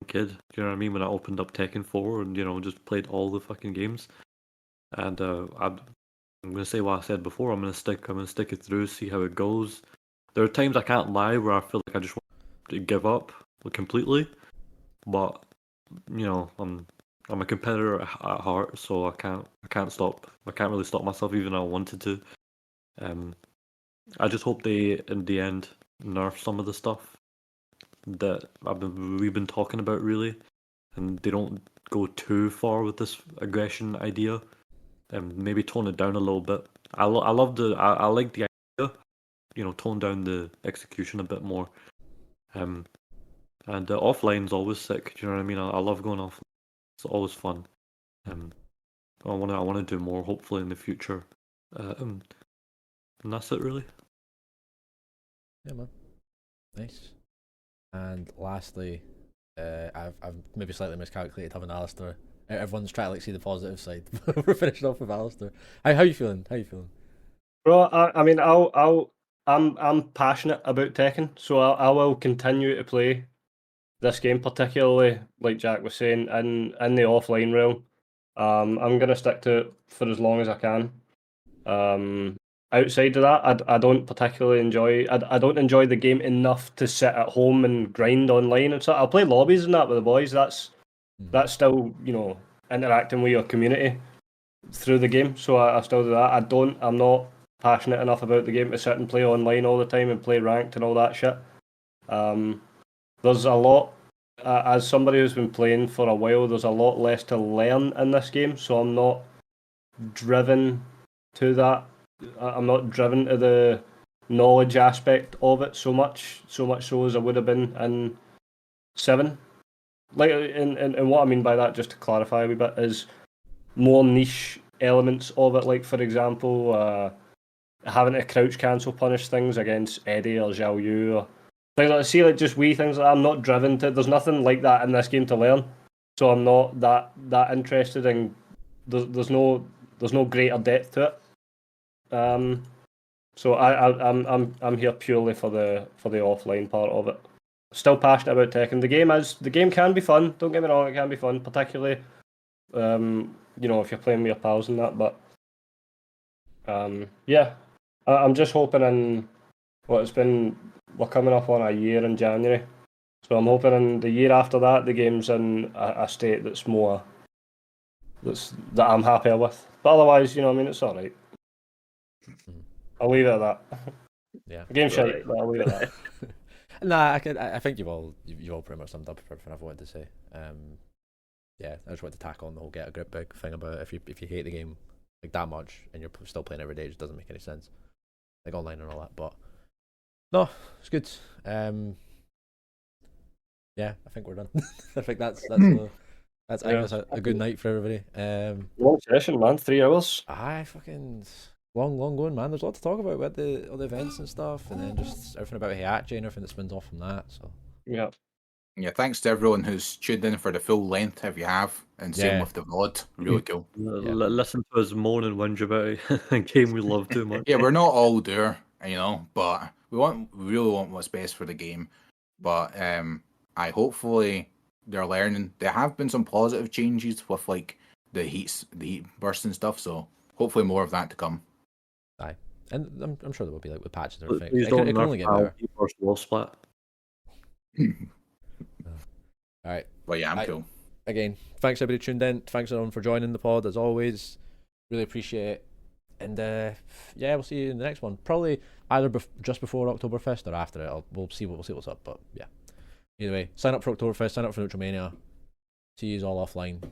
kid. You know what I mean? When I opened up Tekken 4 and just played all the fucking games. And I'm gonna say what I said before. I'm gonna stick it through, see how it goes. There are times I can't lie where I feel like I just want to give up completely, but I'm a competitor at heart, so I can't stop. I can't really stop myself, even though I wanted to. I just hope they, in the end, nerf some of the stuff. that we've been talking about really, and they don't go too far with this aggression idea, and maybe tone it down a little bit. I like the idea, tone down the execution a bit more. And the offline's always sick. Do you know what I mean? I love going off. It's always fun. I want to do more hopefully in the future. And that's it really. Yeah, man. Nice. And lastly, I've maybe slightly miscalculated having Alistair. Everyone's trying to like see the positive side. We're finishing off with Alistair. How you feeling? Bro, I mean, I'm passionate about Tekken, so I will continue to play this game, particularly like Jack was saying, in the offline realm. I'm gonna stick to it for as long as I can. Outside of that, I don't particularly enjoy. I don't enjoy the game enough to sit at home and grind online and stuff. I'll play lobbies and that with the boys. That's still interacting with your community through the game. So I still do that. I'm not passionate enough about the game to sit and play online all the time and play ranked and all that shit. There's a lot. As somebody who's been playing for a while, there's a lot less to learn in this game. So I'm not driven to that. I'm not driven to the knowledge aspect of it so much so as I would have been in 7. Like, and what I mean by that, just to clarify a wee bit, is more niche elements of it. Like, for example, having to crouch cancel punish things against Eddie or Zhao Yu or things like that. See, like, just wee things like that. I'm not driven to. There's nothing like that in this game to learn, so I'm not that interested in. There's no greater depth to it. So I'm here purely for the offline part of it. Still passionate about Tekken. The game can be fun. Don't get me wrong, it can be fun, particularly if you're playing with your pals and that. But yeah, I'm just hoping in we're coming up on a year in January, so I'm hoping in the year after that the game's in a state that's more that I'm happier with. But otherwise, it's all right. I'll leave it at that. Yeah. The game's shite, but I'll leave it at that. Nah, I think you've all pretty much summed up everything I've wanted to say. Yeah, I just wanted to tack on the whole get a grip big thing about if you hate the game like that much and you're still playing every day, it just doesn't make any sense. Like online and all that, but no, it's good. Yeah, I think we're done. I think that's I guess a good night for everybody. Long session, man. 3 hours. Fucking long going, man. There's a lot to talk about with all the events and stuff, and then just everything about Heihachi and everything that spins off from that. So yeah, thanks to everyone who's tuned in for the full length if you have, and same with the VOD. Really cool. Listen to us moan and whinge about a game we love too much. Yeah, we're not all there, but we really want what's best for the game. But hopefully they're learning. There have been some positive changes with like the heat burst and stuff, so hopefully more of that to come. Aye, and I'm sure there will be like with patches and everything. Please It can only get better. Wall splat. All right. Well, yeah, I'm cool. Again, thanks everybody tuned in. Thanks everyone for joining the pod as always. Really appreciate it. And yeah, we'll see you in the next one. Probably either just before Oktoberfest or after it. We'll see what's up. But yeah, either way, sign up for Oktoberfest. Sign up for Neutral Mania. See you all offline.